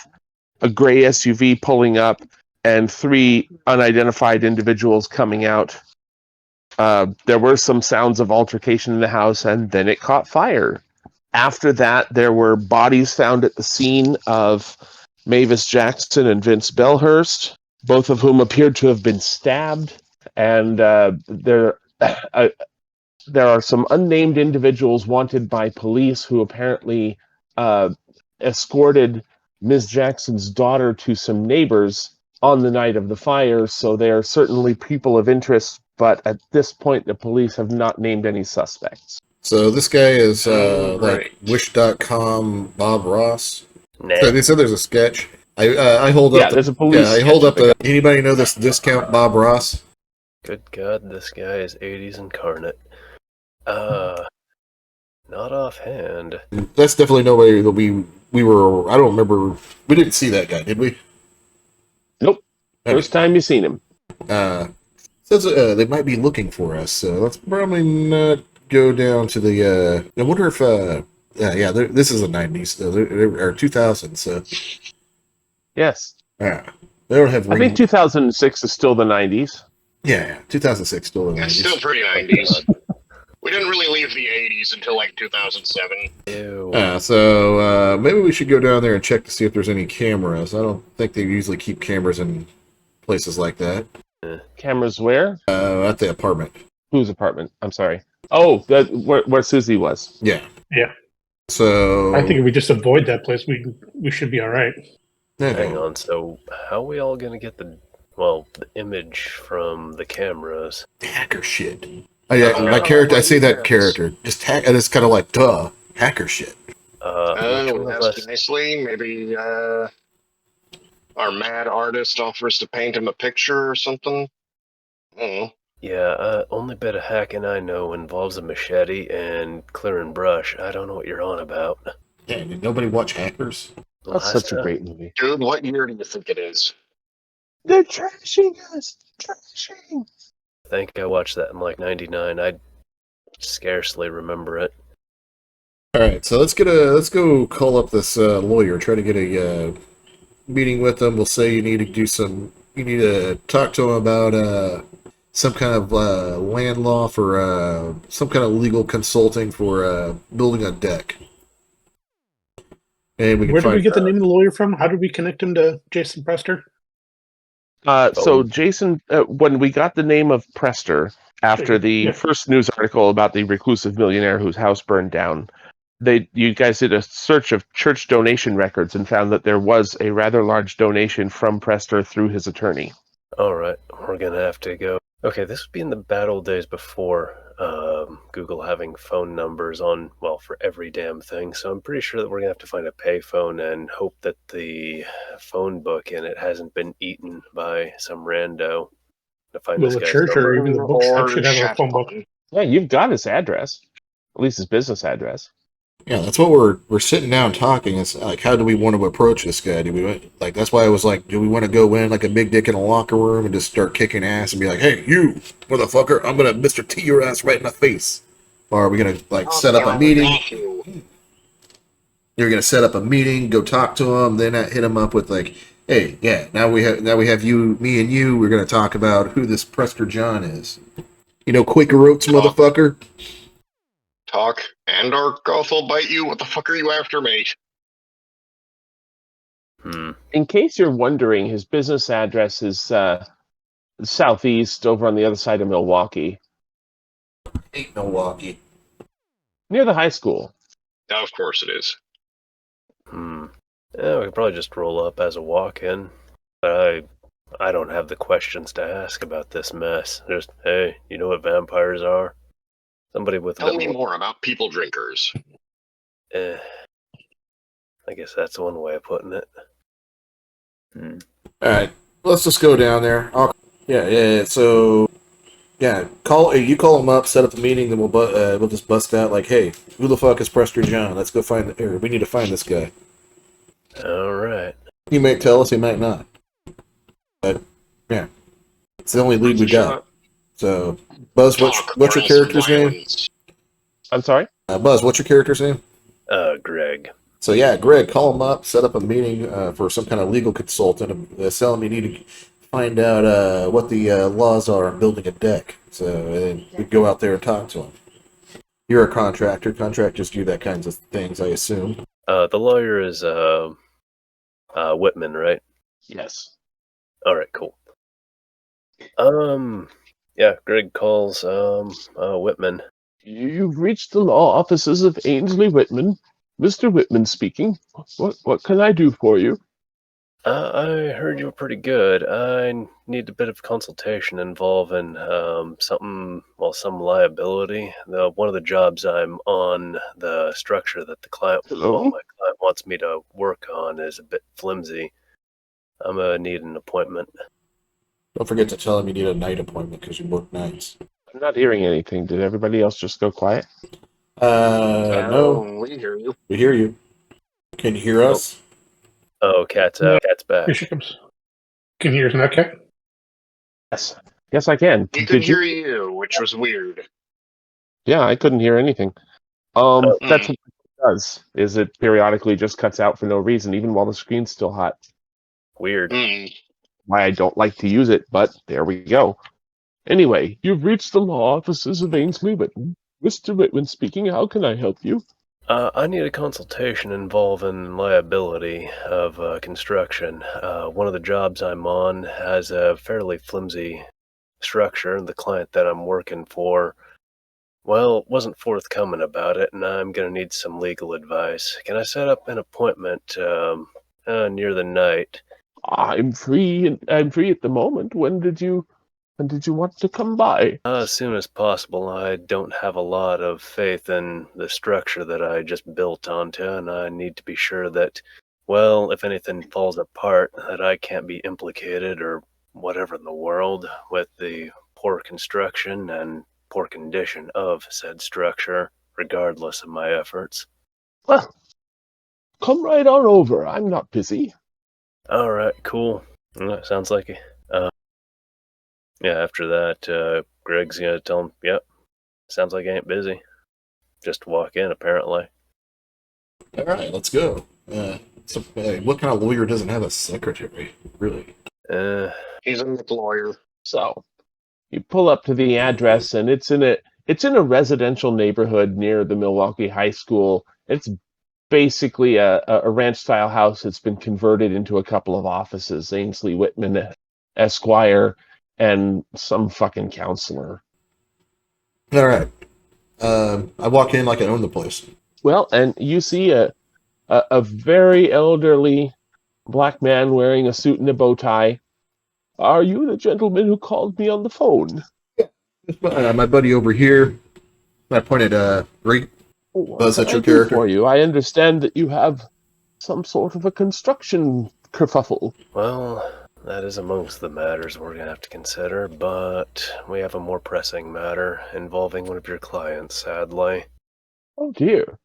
a gray SUV pulling up and 3 unidentified individuals coming out. There were some sounds of altercation in the house, and then it caught fire. After that, there were bodies found at the scene of Mavis Jackson and Vince Bellhurst, both of whom appeared to have been stabbed. And there are some unnamed individuals wanted by police who apparently escorted Ms. Jackson's daughter to some neighbors on the night of the fire, so they are certainly people of interest, but at this point the police have not named any suspects. So this guy is Right. like Wish.com Bob Ross. Nah. So they said there's a sketch. I hold up. There's a police. I hold up sketch. anybody know this discount Bob Ross? Good God, this guy is 80s incarnate. Not offhand. That's definitely nobody that we were. I don't remember. We didn't see that guy, did we? Nope. Okay. First time you seen him. Says they might be looking for us, so let's probably not go down to the. I wonder if. This is the 90s, or 2000s. So Yes. they don't have. I think 2006 is still the 90s. Yeah, 2006 still the 90s. That's still pretty 90s. We didn't really leave the 80s until like 2007. Ew. So maybe we should go down there and check to see if there's any cameras. I don't think they usually keep cameras in places like that. Cameras where? At the apartment. Whose apartment? I'm sorry. Oh, where Susie was. Yeah. Yeah. So I think if we just avoid that place, we should be all right. Hang on, so how are we all gonna get the image from the cameras? Hacker shit. My character. I say that character. Just hack. And it's kind of like hacker shit. Which one of us- Nicely, maybe our mad artist offers to paint him a picture or something. I don't know. Yeah, only bit of hacking I know involves a machete and clearing brush. I don't know what you're on about. Yeah. Did nobody watch Hackers? That's Last such a time- great movie. Dude, what year do you think it is? They're trashing us. Trashing. I think I watched that in like 99. I scarcely remember it. All right. So let's go call up this lawyer. Try to get a meeting with them. We'll say you need to talk to him about some kind of land law for some kind of legal consulting for building a deck. And we can Where did find we get the name of the lawyer from? How did we connect him to Jason Prester? So Jason, when we got the name of Prester after the first news article about the reclusive millionaire whose house burned down, you guys did a search of church donation records and found that there was a rather large donation from Prester through his attorney. Alright, we're gonna have to go. Okay, this would be in the bad old days before Google having phone numbers on, for every damn thing. So I'm pretty sure that we're gonna have to find a payphone and hope that the phone book in it hasn't been eaten by some rando to find Well, this the guy's church number. or even the bookshop should have a phone book. Yeah, you've got his address, at least his business address. Yeah, that's what we're sitting down talking. It's like, how do we want to approach this guy? That's why I was like, do we want to go in like a big dick in a locker room and just start kicking ass and be like, hey, you motherfucker, I'm gonna Mr. T your ass right in the face? Or are we gonna set up a meeting? You're gonna set up a meeting, go talk to him, then hit him up with like, hey, yeah, now we have me and you. We're gonna talk about who this Prester John is. Quaker Oats, motherfucker. Talk, and or Goth will bite you. What the fuck are you after, mate? In case you're wondering, his business address is southeast over on the other side of Milwaukee, Ain't Milwaukee. near the high school. Of course it is. Yeah, we could probably just roll up as a walk-in. But I don't have the questions to ask about this mess. Just, hey, you know what vampires are? Somebody with Tell me more about people drinkers. I guess that's one way of putting it. All right, let's just go down there. So, you call him up, set up a meeting, then we'll just bust out like, hey, who the fuck is Prester John? Let's go we need to find this guy. All right. He might tell us, he might not. But yeah, it's the only lead we got. So, Buzz, what's your character's name? I'm sorry? Buzz, what's your character's name? Greg. So yeah, Greg, call him up, set up a meeting for some kind of legal consultant. Tell him you need to find out what the laws are on building a deck. So then we go out there and talk to him. You're a contractor. Contractors do that kinds of things, I assume. The lawyer is Whitman, right? Yes. All right, cool. Yeah, Greg calls, Whitman. You've reached the law offices of Ainsley Whitman. Mr. Whitman speaking. What can I do for you? I heard you were pretty good. I need a bit of consultation involving some liability. One of the jobs I'm on, the structure that my Hello? client wants me to work on is a bit flimsy. I'm gonna need an appointment. Don't forget to tell him you need a night appointment because you work nights. I'm not hearing anything. Did everybody else just go quiet? No, we hear you. we hear you. Can you hear us? Oh, cat's No. out. Cat's back. Here she comes. Can you hear us now, Cat? Yes. Yes, I can. We could Did you? hear you, which was weird. Yeah, I couldn't hear anything. That's what it does, is it periodically just cuts out for no reason, even while the screen's still hot. Weird. Why I don't like to use it, but there we go. Anyway, you've reached the law offices of Ainsley Whitman. Mr. Whitman speaking. How can I help you? I need a consultation involving liability of construction. One of the jobs I'm on has a fairly flimsy structure, and the client that I'm working for, well, wasn't forthcoming about it, and I'm going to need some legal advice. Can I set up an appointment near the night? I'm free. I'm free at the moment. When did you want to come by? As soon as possible. I don't have a lot of faith in the structure that I just built onto, and I need to be sure that, well, if anything falls apart, that I can't be implicated or whatever in the world with the poor construction and poor condition of said structure, regardless of my efforts. Well, come right on over. I'm not busy. All right, cool. Sounds like it. Yeah, after that, Greg's gonna tell him, yep, sounds like I ain't busy. Just walk in, apparently. All right, let's go. What kind of lawyer doesn't have a secretary? Really? He's a lawyer. So, you pull up to the address, and it's in a residential neighborhood near the Milwaukee High School. It's basically a ranch-style house that's been converted into a couple of offices. Ainsley Whitman, Esquire, and some fucking counselor. All right. I walk in like I own the place. Well, and you see a very elderly black man wearing a suit and a bow tie. Are you the gentleman who called me on the phone? My buddy over here. I pointed, right? Was that your character? For you? I understand that you have some sort of a construction kerfuffle. Well, that is amongst the matters we're going to have to consider, but we have a more pressing matter involving one of your clients, sadly. Oh dear.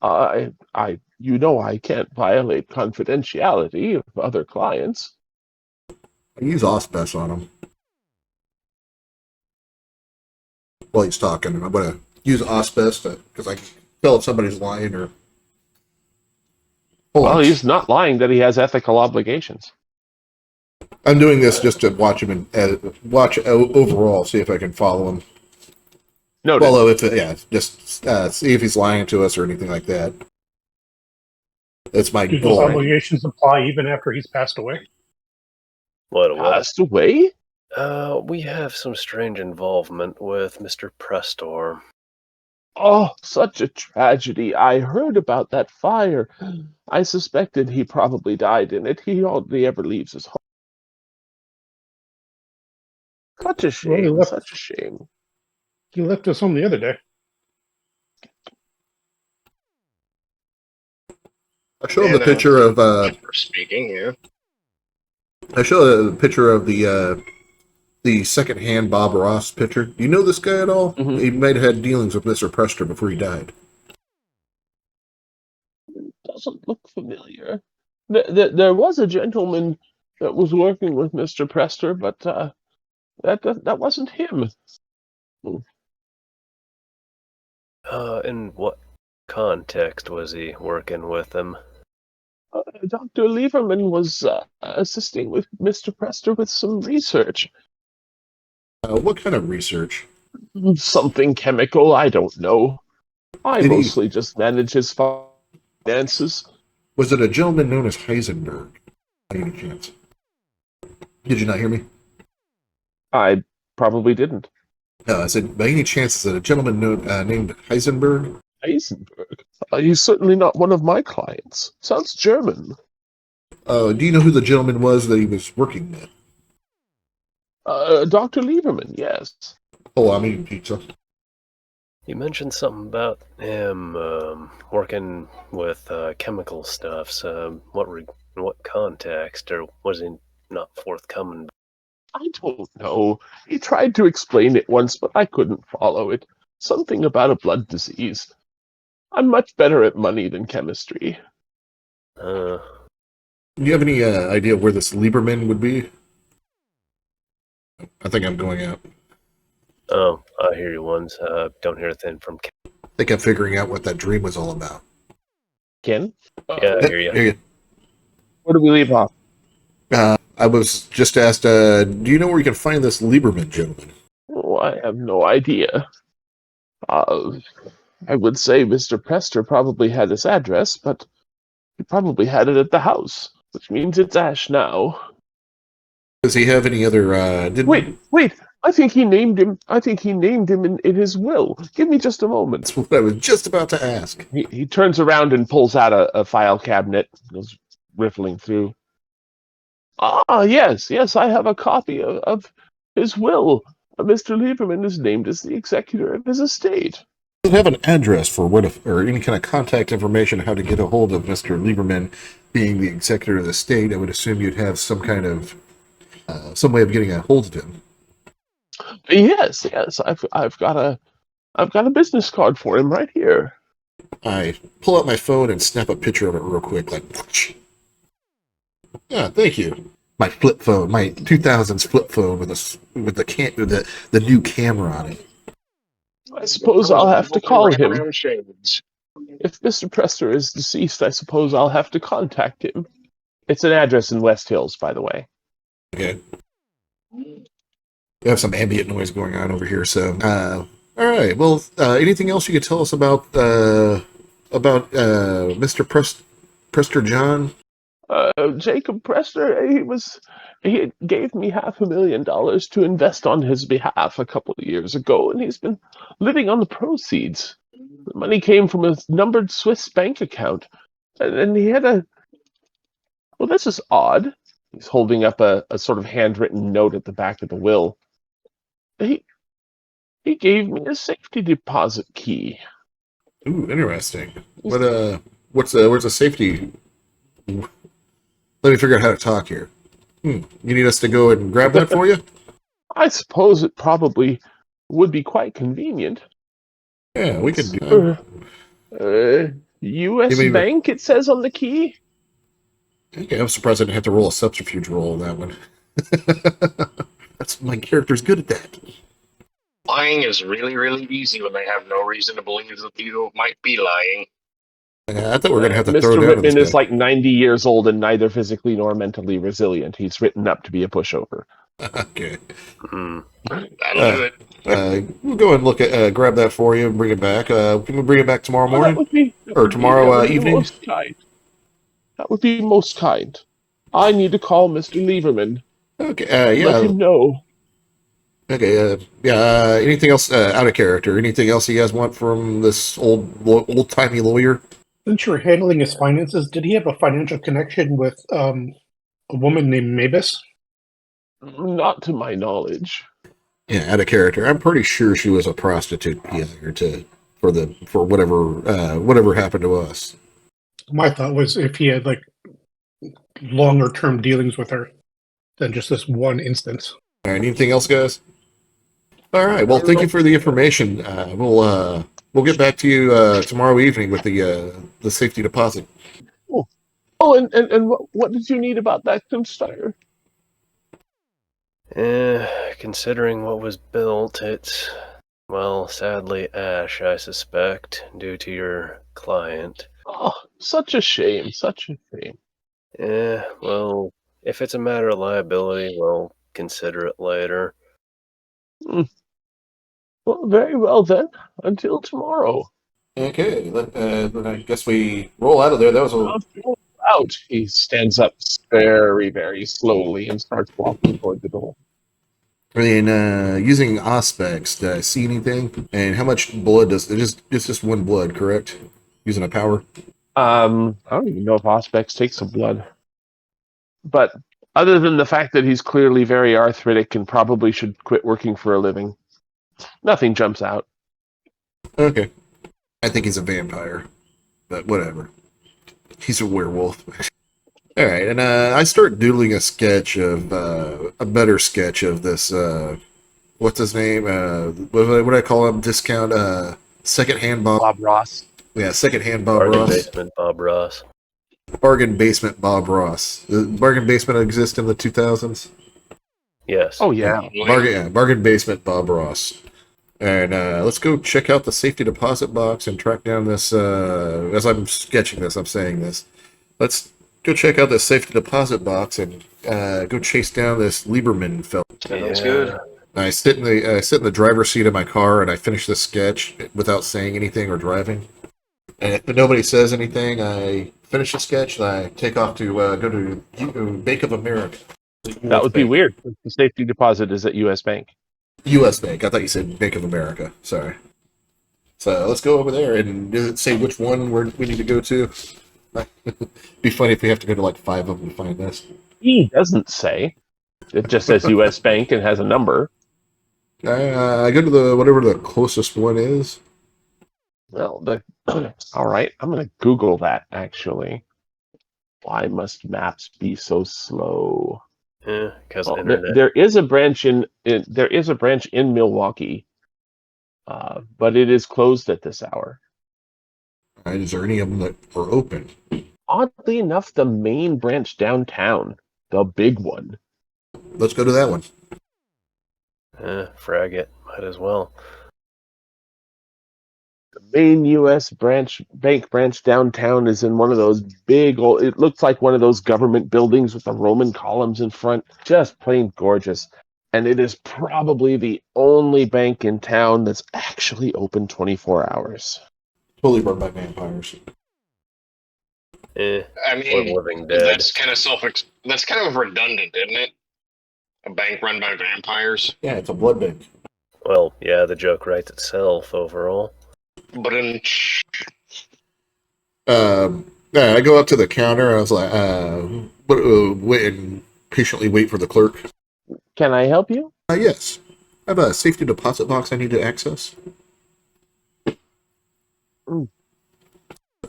I can't violate confidentiality of other clients. I use Osbest on him. While he's talking, I'm going to use Osbest because I can tell if somebody's lying or... Well, he's not lying that he has ethical obligations. I'm doing this just to watch him and watch overall, see if I can follow him. No, Follow just see if he's lying to us or anything like that. That's my Do those goal. obligations apply even after he's passed away? What? Passed away? We have some strange involvement with Mr. Prestor. Oh, such a tragedy. I heard about that fire. I suspected he probably died in it. He hardly ever leaves his home. Such a shame, such a shame. He left us home the other day. I show him the picture of speaking, yeah. I show a picture of the second-hand Bob Ross picture. Do you know this guy at all? Mm-hmm. He might have had dealings with Mr. Prester before he died. Doesn't look familiar. There was a gentleman that was working with Mr. Prester, but that wasn't him. In what context was he working with him? Dr. Lieberman was assisting with Mr. Prester with some research. What kind of research? Something chemical, I don't know. I mostly just manage his finances. Was it a gentleman known as Heisenberg? By any chance? Did you not hear me? I probably didn't. I said, by any chance, is it a gentleman named Heisenberg? Heisenberg? He's certainly not one of my clients. Sounds German. Do you know who the gentleman was that he was working with? Dr. Lieberman, yes. Oh, I mean pizza. You mentioned something about him working with chemical stuffs. What context, or was he not forthcoming? I don't know. He tried to explain it once, but I couldn't follow it. Something about a blood disease. I'm much better at money than chemistry. Do you have any idea where this Lieberman would be? I think I'm going out. Oh, I hear you once. Don't hear a thing from Ken. I think I'm figuring out what that dream was all about. Ken? Yeah, I hear you. Where do we leave off? I was just asked, do you know where you can find this Lieberman gentleman? Oh, I have no idea. I would say Mr. Prester probably had his address, but he probably had it at the house, which means it's Ash now. Does he have any other, Wait! I think he named him in his will. Give me just a moment. That's what I was just about to ask. He turns around and pulls out a file cabinet, goes riffling through. Ah, yes, I have a copy of his will. Mr. Lieberman is named as the executor of his estate. Does it have an address for or any kind of contact information how to get a hold of Mr. Lieberman being the executor of the estate? I would assume you'd have some kind of, some way of getting a hold of him. Yes, I've got a business card for him right here. I pull out my phone and snap a picture of it real quick, like, yeah, thank you. My flip phone, my 2000s flip phone with the new camera on it. I suppose I'll have to call him. If Mr. Prester is deceased, I suppose I'll have to contact him. It's an address in West Hills, by the way. Okay. We have some ambient noise going on over here, so all right. Well, anything else you could tell us about Mr. Prester John? Jacob Prester, he gave me $500,000 to invest on his behalf a couple of years ago, and he's been living on the proceeds. The money came from a numbered Swiss bank account, and he had well, this is odd. He's holding up a sort of handwritten note at the back of the will. He gave me a safety deposit key. Ooh, interesting. Where's the safety? Let me figure out how to talk here. You need us to go and grab that for you? I suppose it probably would be quite convenient. Yeah, we could do that. U.S. Bank, it says on the key. Okay, I'm surprised I didn't have to roll a subterfuge roll on that one. That's my character's good at that. Lying is really, really easy when they have no reason to believe that you might be lying. I thought we were going to have to Mr. throw down Whitman this is guy. like 90 years old and neither physically nor mentally resilient. He's written up to be a pushover. Okay. That'll do it. We'll go and grab that for you and bring it back. Can we bring it back tomorrow morning? That Or would tomorrow be evening? most kind. That would be most kind. I need to call Mr. Lieberman. Okay, yeah. Let him know. Okay, anything else out of character? Anything else you guys want from this old-timey lawyer? Since you're handling his finances, did he have a financial connection with a woman named Mavis? Not to my knowledge. Yeah, out of character. I'm pretty sure she was a prostitute for whatever happened to us. My thought was if he had like longer-term dealings with her than just this one instance. All right, anything else, guys? All right. Well, thank you for the information. We'll get back to you tomorrow evening with the safety deposit. Oh, and what did you need about that Kunsteiger? Considering what was built, it's, well, sadly Ash, I suspect, due to your client. Oh, such a shame, such a shame. Well, if it's a matter of liability, well, consider it later. Well, very well then. Until tomorrow. Okay. Then I guess we roll out of there. That was a out. He stands up very, very slowly and starts walking toward the door. And using Auspex, did I see anything? And how much blood does it's just one blood, correct? Using a power. I don't even know if Auspex takes some blood. But other than the fact that he's clearly very arthritic and probably should quit working for a living, nothing jumps out. Okay. I think he's a vampire, but whatever. He's a werewolf. All right, and I start doodling a sketch of a better sketch of this. What's his name? What do I call him? Discount secondhand Bob. Bob Ross. Yeah, secondhand Bob Bargain Ross. basement Bob Ross. Bargain basement Bob Ross. The bargain basement exist in the 2000s. Yes. Oh yeah. Bargain basement Bob Ross. And let's go check out the safety deposit box and track down this. As I'm sketching this, I'm saying this. Let's go check out the safety deposit box and go chase down this Lieberman fella. Sounds good. I sit in the driver's seat of my car and I finish the sketch without saying anything or driving. And if nobody says anything, I finish the sketch and I take off to go to Bank of America. That would be weird. The safety deposit is at U.S. Bank. U.S. Bank. I thought you said Bank of America. Sorry. So let's go over there and say which one we need to go to. Be funny if we have to go to like 5 of them to find this. He doesn't say. It just says U.S. Bank and has a number. I go to whatever the closest one is. Well, all right. I'm going to Google that, actually. Why must maps be so slow? Because Well, internet. there is a branch in Milwaukee, but it is closed at this hour. All right, is there any of them that are open? Oddly enough, the main branch downtown, the big one. Let's go to that one. Frag it. Might as well. The main U.S. bank branch downtown is in one of those big old. It looks like one of those government buildings with the Roman columns in front. Just plain gorgeous. And it is probably the only bank in town that's actually open 24 hours. Totally run by vampires. I Or mean, Living Dead. that's kind of redundant, isn't it? A bank run by vampires. Yeah, it's a blood bank. Well, yeah, the joke writes itself overall. But Yeah, I go up to the counter. I was like, wait and patiently wait for the clerk. Can I help you? Yes. I have a safety deposit box I need to access.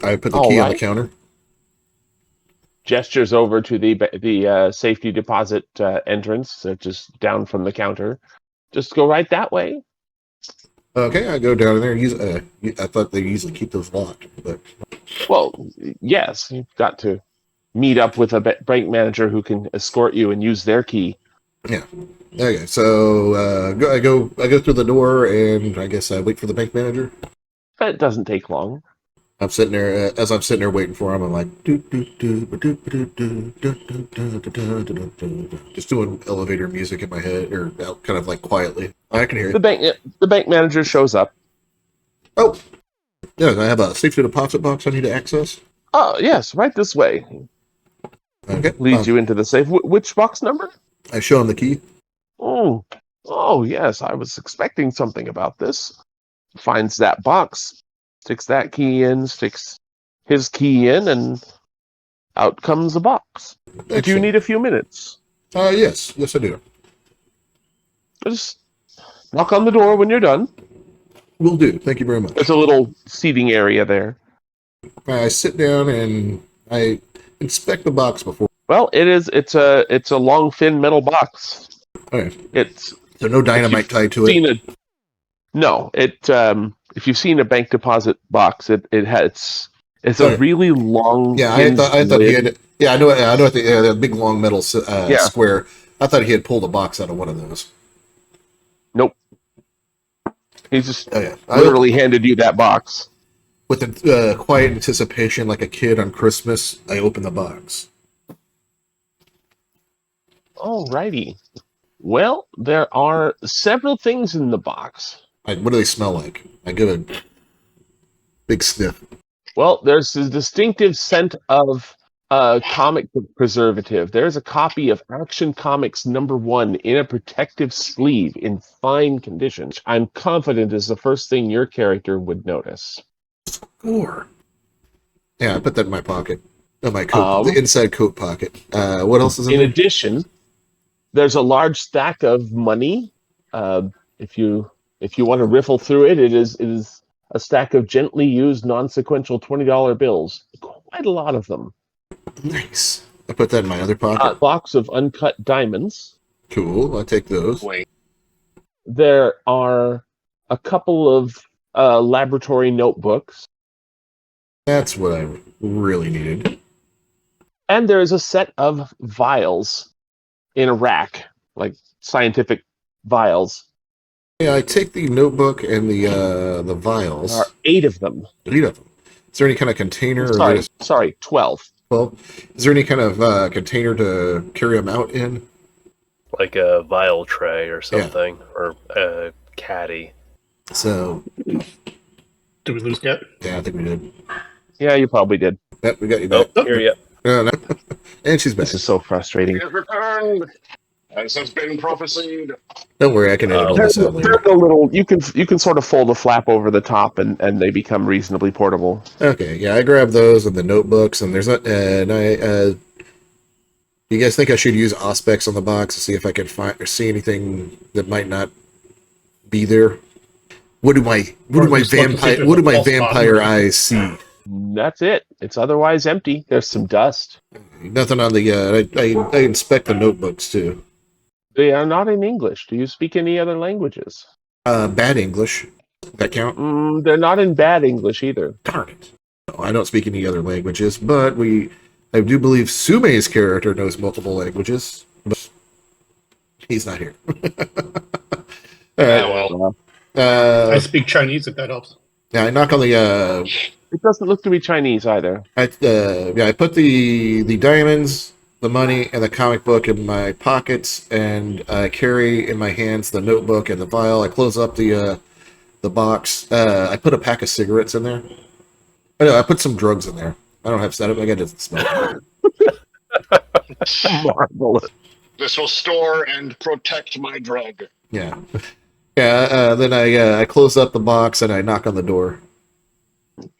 I put the key on the counter. Gestures over to the safety deposit entrance, just down from the counter. Just go right that way. Okay, I go down there and use. I thought they usually keep those locked, but Well, yes, you've got to meet up with a bank manager who can escort you and use their key. yeah. Okay, so I go through the door and I guess I wait for the bank manager. It doesn't take long. I'm sitting there as I'm sitting there waiting for him. I'm like, just doing elevator music in my head, or kind of like quietly. I can hear it. The bank manager shows up. Oh, yeah. I have a safety deposit box I need to access. Oh yes, right this way. Okay, Leads you into the safe. Which box number? I show him the key. Oh yes, I was expecting something about this. Finds that box, sticks that key in, sticks his key in, and out comes a box. Do you need a few minutes? Yes, I do. Just knock on the door when you're done. Will do. Thank you very much. There's a little seating area there. I sit down and I inspect the box before. Well, it's a long, thin metal box. Okay. It's So no dynamite tied to it. If you've seen a bank deposit box, it's a really long. Yeah, thin I thought he lid. had. Yeah, I know. The big long metal square. I thought he had pulled a box out of one of those. Nope. He just Oh yeah, literally handed you that box. with a quiet anticipation, like a kid on Christmas. I open the box. Alrighty. Well, there are several things in the box. What do they smell like? I give a big sniff. Well, there's a distinctive scent of comic book preservative. There's a copy of Action Comics #1 in a protective sleeve in fine condition. I'm confident is the first thing your character would notice. Or yeah, I put that in my pocket. In my coat, the inside coat pocket. What else is in In there? addition, there's a large stack of money. If you want to riffle through it, it is a stack of gently used, non-sequential $20 bills. Quite a lot of them. Nice. I put that in my other A pocket. box of uncut diamonds. Cool. I'll take those. Wait. There are a couple of laboratory notebooks. That's what I really needed. And there's a set of vials in a rack, like scientific vials. Yeah, I take the notebook and the vials. There are 8 of them. 8 of them. Is there any kind of container? Sorry, 12. 12. Is there any kind of container to carry them out in? Like a vial tray or something, or a caddy. So, Do we lose Cat? yeah, I think we did. Yeah, you probably did. Yep, we got you back. Oh, here you. No. And she's back. This is so frustrating. He has returned, as has been prophesied. Don't worry, I can edit all this out later. There's a little. You can sort of fold a flap over the top, and they become reasonably portable. Okay, yeah, I grabbed those and the notebooks, and there's not. And I. You guys think I should use Auspex on the box to see if I can find or see anything that might not be there? What do my vampire eyes see? That's it. It's otherwise empty. There's some dust. Nothing on the. I inspect the notebooks too. They are not in English. Do you speak any other languages? Bad English. That count? They're not in bad English either. Darn it. No, I don't speak any other languages, but I do believe Sume's character knows multiple languages, but he's not here. All right. Well, I speak Chinese, if that helps. Yeah, I knock on the. It doesn't look to be Chinese either. I put the diamonds, the money, and the comic book in my pockets, and I carry in my hands the notebook and the vial. I close up the box. I put a pack of cigarettes in there. Oh, no, I put some drugs in there. I don't have setup. I got to smell it. Marvelous. this will store and protect my drug. Yeah. Yeah, then I close up the box and I knock on the door.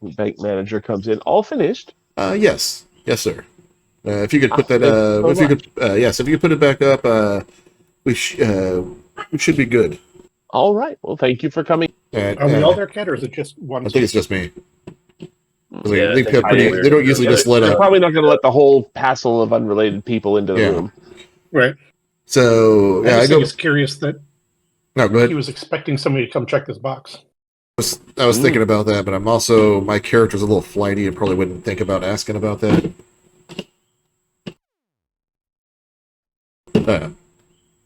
The bank manager comes in. All finished. Yes, sir. If you could put that, if you could put it back up, we should be good. All right. Well, thank you for coming. Are we all there, Cat, or is it just one? I think it's just me. Yeah, They don't usually just let They're up. probably not going to let the whole passel of unrelated people into the room. Right. So I I go. was curious that No, go ahead. he was expecting somebody to come check this box. I was thinking about that, but I'm also my character's a little flighty and probably wouldn't think about asking about that.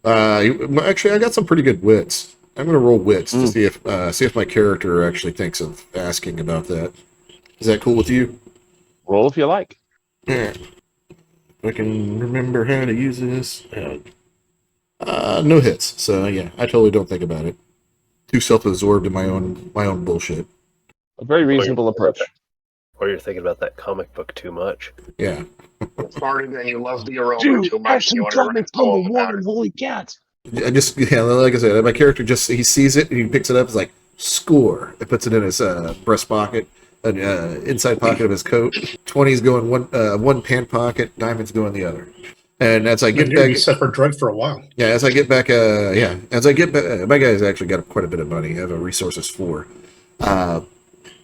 Actually, I got some pretty good wits. I'm gonna roll wits to see if my character actually thinks of asking about that. Is that cool with you? Roll if you like. Yeah. I can remember how to use this. No hits. So yeah, I totally don't think about it. Too self-absorbed in my own bullshit. A very reasonable approach. Or you're thinking about that comic book too much. Yeah. Started and you love the aroma too much. You want to write a poem about it. Holy cats. I just like I said, my character he sees it and he picks it up. It's like score. It puts it in his breast pocket, inside pocket of his coat. 20's going one pant pocket, diamonds go in the other. And as I get back, separate drug for a while. Yeah, as I get back, as I get back, my guy's actually got quite a bit of money. I have a resources for. So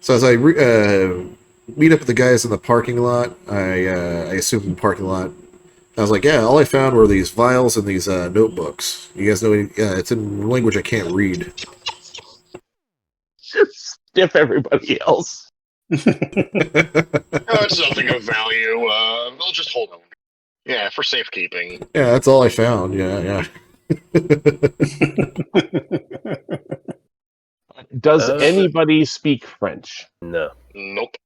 as I meet up with the guys in the parking lot, I assume the parking lot. I was like, yeah, all I found were these vials and these notebooks. You guys know it's in language I can't read. Just stiff everybody else. It's something of value. We'll just hold on. Yeah, for safekeeping. Yeah, that's all I found. Yeah. Does anybody speak French? No. Nope.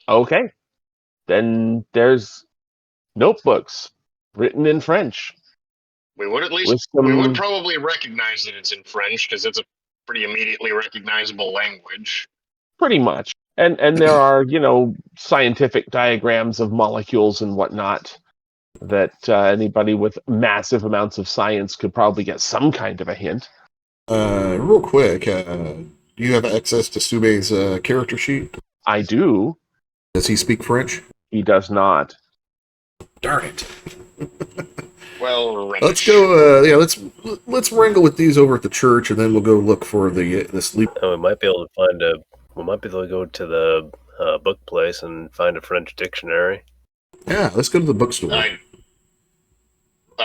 Okay. Then there's notebooks written in French. We would at least With some- we would probably recognize that it's in French because it's a pretty immediately recognizable language. Pretty much. And there are, scientific diagrams of molecules and whatnot that anybody with massive amounts of science could probably get some kind of a hint. Real quick, do you have access to Sube's character sheet? I do. Does he speak French? He does not. Darn it. Well, Let's go. Let's wrangle with these over at the church, and then we'll go look for the sleep. We might be able to find we might be able to go to the book place and find a French dictionary. Yeah, let's go to the bookstore. I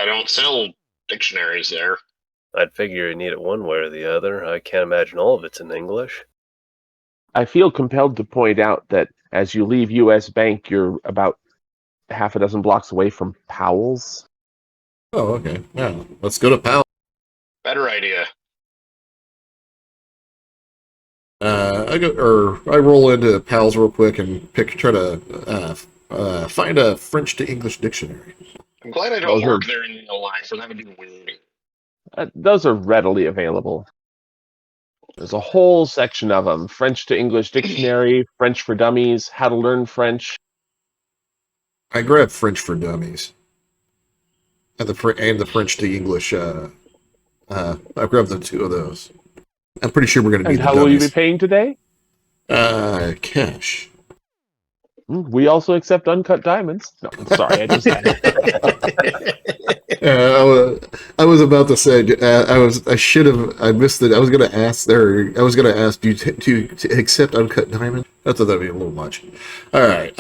don't sell dictionaries there. I'd figure you need it one way or the other. I can't imagine all of it's in English. I feel compelled to point out that as you leave U.S. Bank, you're about half a dozen blocks away from Powell's. Oh, okay. Yeah, let's go to Powell. Better idea. I roll into Powell's real quick and try to find a French to English dictionary. I'm glad I don't work there in real life, or that would be weird. Those are readily available. There's a whole section of them: French to English dictionary, French for dummies, how to learn French. I grabbed French for dummies, and the French to English. I grabbed the two of those. I'm pretty sure we're going to need And the how dummies. will you be paying today? Cash. We also accept uncut diamonds. No, sorry, I just had it. I was about to say I missed it. I was going to ask do you to accept uncut diamond? I thought that'd be a little much. All right.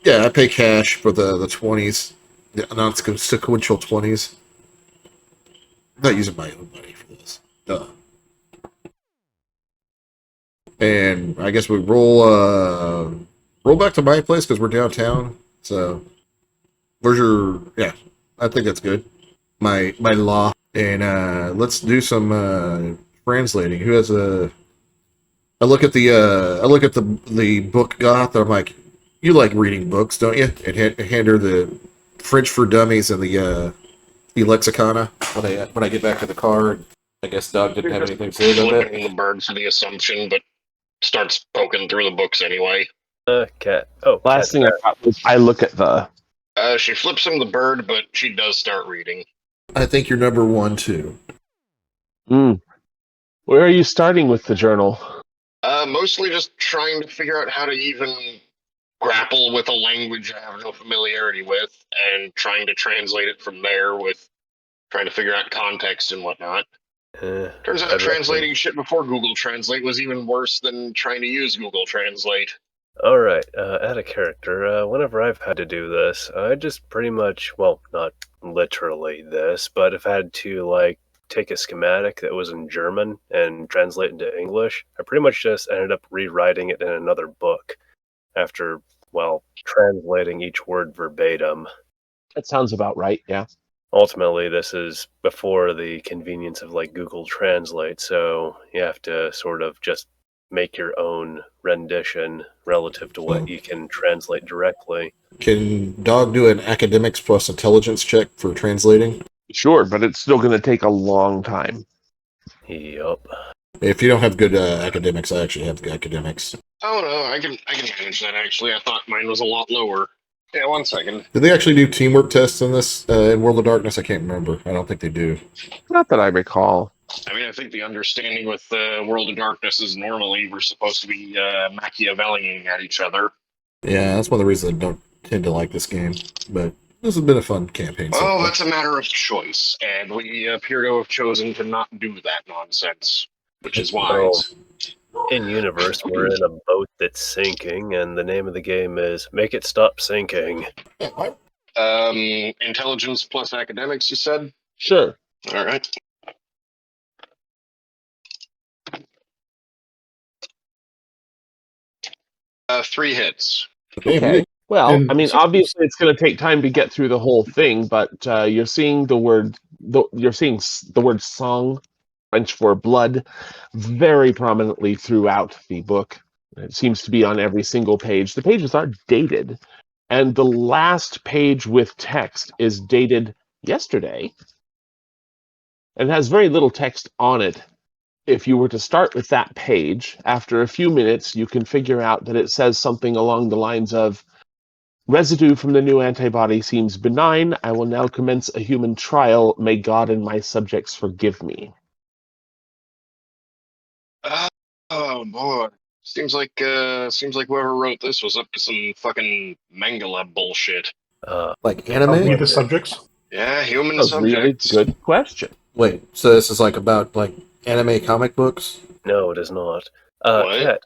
Yeah, I pay cash for the 20s. The non-sequential 20s. I'm not using my own money for this. Duh. And I guess we roll back to my place because we're downtown. So where's your? Yeah, I think that's good. My law, and let's do some translating. Who has a? I look at the book goth. And I'm like, you like reading books, don't you? And hand her the French for Dummies and the lexicona when I get back to the car. I guess Doug didn't have anything to say about that. Flipping the bird for the assumption, but starts poking through the books anyway. Cat. Oh, Last thing I got was I look at the. She flips him the bird, but she does start reading. I think you're number 1 too. Where are you starting with the journal? Mostly just trying to figure out how to even grapple with a language I have no familiarity with, and trying to translate it from there with trying to figure out context and whatnot. Turns out translating shit before Google Translate was even worse than trying to use Google Translate. Alright, add a character. Whenever I've had to do this, I just pretty much, well, not literally this, but I've had to, take a schematic that was in German and translate into English. I pretty much just ended up rewriting it in another book after, translating each word verbatim. That sounds about right, yeah. Ultimately, this is before the convenience of Google Translate, so you have to sort of just make your own rendition relative to what you can translate directly. Can Dog do an academics plus intelligence check for translating? Sure, but it's still going to take a long time. Yup. If you don't have good academics, I actually have academics. Oh no, I can manage that actually. I thought mine was a lot lower. Yeah, 1 second. Did they actually do teamwork tests in this in World of Darkness? I can't remember. I don't think they do. Not that I recall. I mean, I think the understanding with World of Darkness is normally we're supposed to be Machiavelliing at each other. Yeah, that's one of the reasons I don't tend to like this game. But this has been a fun campaign. Well, that's a matter of choice, and we appear to have chosen to not do that nonsense, which is wise. In universe, we're in a boat that's sinking, and the name of the game is Make It Stop Sinking. Intelligence plus academics, you said? Sure. All right. Three hits. Okay. Well, And- I mean, obviously, it's going to take time to get through the whole thing, but you're seeing the word "song," French for blood, very prominently throughout the book. It seems to be on every single page. The pages are dated, and the last page with text is dated yesterday, and has very little text on it if you were to start with that page, after a few minutes, you can figure out that it says something along the lines of, residue from the new antibody seems benign. I will now commence a human trial. May God and my subjects forgive me. Oh boy. Seems like whoever wrote this was up to some fucking Mangala bullshit. Like Are we anime? the subjects? Yeah, human A really subjects. good question. Wait, so this is like about like anime comic books? No, it is not. What? Kat,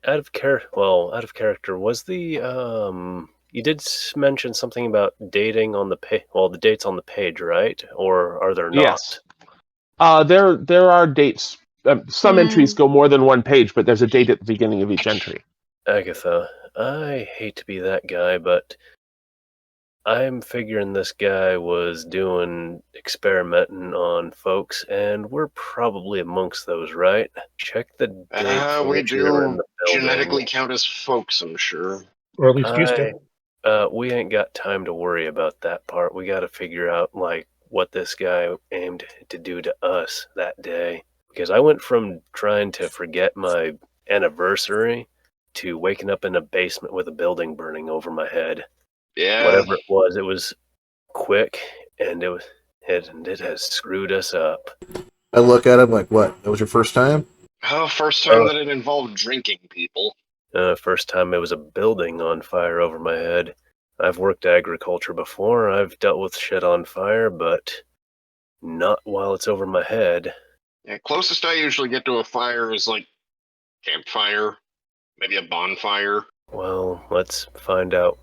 out of character, was the you did mention something about dating on the the dates on the page, right? Or are there not? Yes. There are dates. Some entries go more than one page, but there's a date at the beginning of each entry. Agatha, I hate to be that guy, but I'm figuring this guy was doing experimenting on folks, and we're probably amongst those, right? Check the dates in We which we were in do the building. genetically count as folks, I'm sure. Or at least used to. We ain't got time to worry about that part. We got to figure out like what this guy aimed to do to us that day. Because I went from trying to forget my anniversary to waking up in a basement with a building burning over my head. Yeah. Whatever it was quick, and it has screwed us up. I look at him like, what? That was your first time? Oh, first time that it involved drinking people. First time it was a building on fire over my head. I've worked agriculture before. I've dealt with shit on fire, but not while it's over my head. Yeah, closest I usually get to a fire is like campfire, maybe a bonfire. Well, let's find out,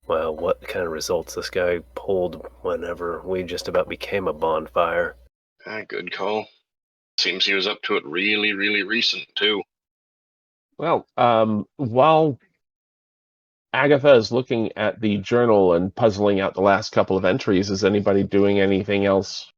what kind of results this guy pulled whenever we just about became a bonfire. Good call. Seems he was up to it really, really recent, too. Well, while Agatha is looking at the journal and puzzling out the last couple of entries, is anybody doing anything else?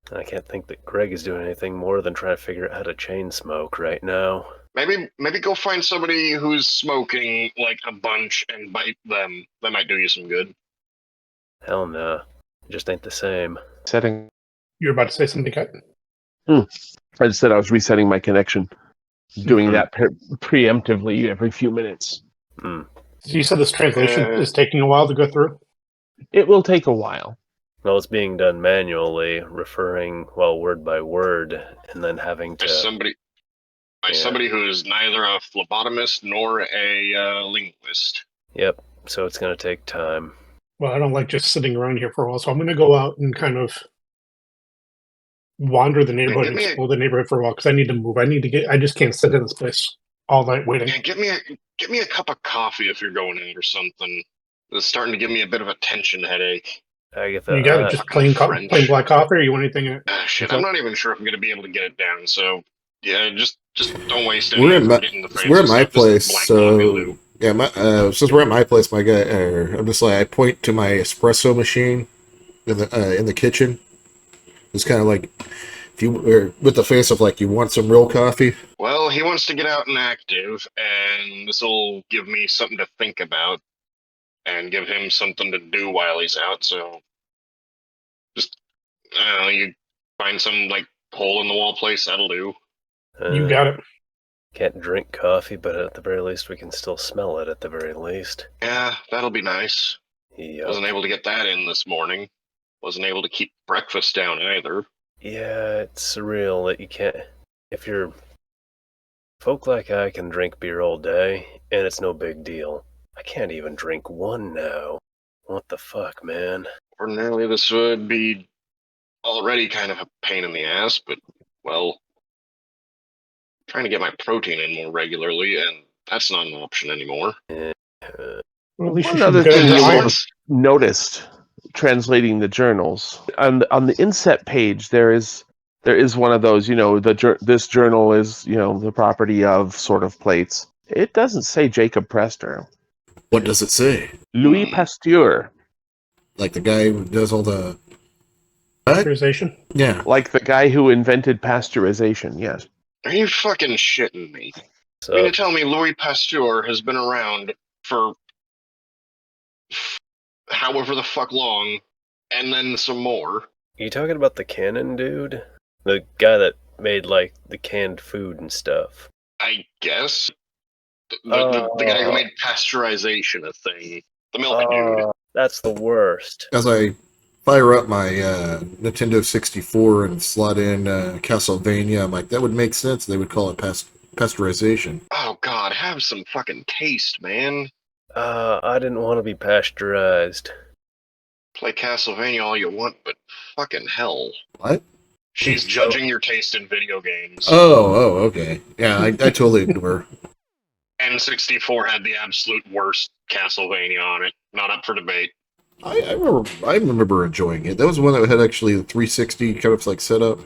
I can't think that Greg is doing anything more than trying to figure out how to chain smoke right now. Maybe go find somebody who's smoking like a bunch and bite them. That might do you some good. Hell no. It just ain't the same. Setting. You're about to say something, Kat? I just said I was resetting my connection. Doing that preemptively every few minutes. So you said this translation is taking a while to go through? It will take a while. Well, it's being done manually, referring, word by word, and then having to... Somebody who is neither a phlebotomist nor a linguist. Yep, so it's going to take time. Well, I don't like just sitting around here for a while, so I'm going to go out and kind of wander the neighborhood and explore the neighborhood for a while, because I need to move. I just can't sit in this place all night waiting. Yeah, get me a cup of coffee if you're going in or something. It's starting to give me a bit of a tension headache. Agatha, You got just plain black coffee, or you want anything? Shit, I'm not even sure if I'm going to be able to get it down, so yeah, just don't waste any effort getting the fancy we're at my stuff. place, so yeah. Since we're at my place, my guy, I'm just like I point to my espresso machine in the kitchen. It's kind of like if you were with the face of like you want some real coffee. Well, he wants to get out and active, and this will give me something to think about, and give him something to do while he's out. So, just you find some like hole in the wall place that'll do. You got it. Can't drink coffee, but at the very least, we can still smell it. At the very least. Yeah, that'll be nice. Yep. Wasn't able to get that in this morning. Wasn't able to keep breakfast down either. Yeah, it's surreal that you can't. If you're folk like I can drink beer all day, and it's no big deal. I can't even drink one now. What the fuck, man? Ordinarily, this would be already kind of a pain in the ass, but well, trying to get my protein in more regularly, and that's not an option anymore. Well, at least One you other should thing get you an will iron. have noticed translating the journals on the inset page, there is one of those, this journal is the property of sort of plates. It doesn't say Jacob Prester. What does it say? Louis Pasteur. Like the guy who does all the Pasteurization? Yeah. Like the guy who invented pasteurization, yes. Are you fucking shitting me? So, You mean to tell me Louis Pasteur has been around for however the fuck long, and then some more? you talking about the cannon dude? The guy that made like the canned food and stuff. I guess. The guy who made pasteurization a thing. The milk dude. That's the worst. As I fire up my Nintendo 64 and slot in Castlevania, I'm like, that would make sense. They would call it pasteurization. Oh god, have some fucking taste, man. I didn't want to be pasteurized. Play Castlevania all you want, but fucking hell. What? She's judging your taste in video games. Oh, okay. Yeah, I totally ignore. N64 had the absolute worst Castlevania on it. Not up for debate. I remember enjoying it. That was the one that had actually the 360 kind of like setup.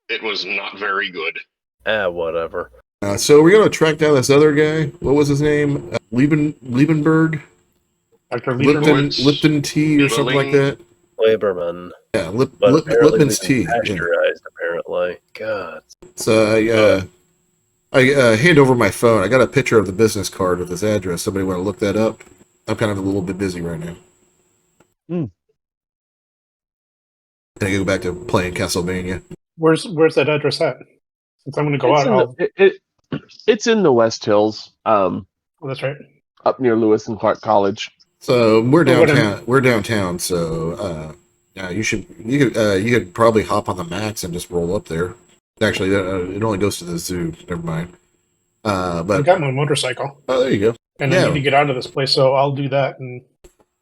It was not very good. Whatever. So we're gonna track down this other guy. What was his name? Liebenberg? Dr. Lieberman. Lipton tea or something like that. Lieberman. Yeah, But apparently Lipton's they've been tea. Yeah. pasteurized, apparently. God. So I hand over my phone. I got a picture of the business card with his address. Somebody want to look that up? I'm kind of a little bit busy right now. And I go back to playing Castlevania. Where's that address at? Since I'm going to go out, it's in the West Hills, oh, that's right. up near Lewis and Clark College. So we're downtown. We're downtown. So yeah, you could probably hop on the Max and just roll up there. Actually, it only goes to the zoo. Never mind. But I got my motorcycle, oh, there you go. and I need to get out of this place, so I'll do that and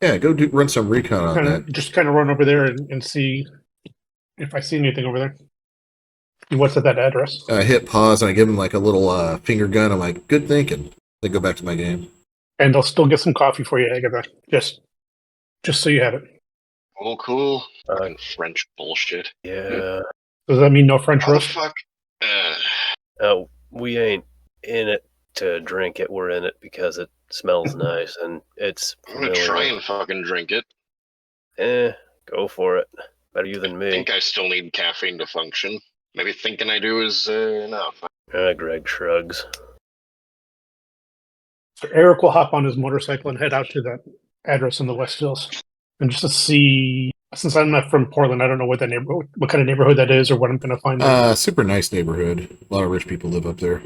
Yeah, go run some recon on that. kind of run over there and see if I see anything over there. See what's at that address. I hit pause and I give him like a little finger gun. I'm like, good thinking. Then go back to my game. And I'll still get some coffee for you. I gotta just so you have it. Oh, cool. Fucking French bullshit. Yeah. Does that mean no French How the roast? fuck? We ain't in it to drink it. We're in it because it smells nice and it's I'm gonna try and fucking drink it. Go for it. Better you than I me. think I still need caffeine to function. Maybe thinking I do is enough. Greg shrugs. So Eric will hop on his motorcycle and head out to that address in the West Hills, and just to see. Since I'm not from Portland, I don't know what kind of neighborhood that is, or what I'm going to find. Super nice neighborhood. A lot of rich people live up there.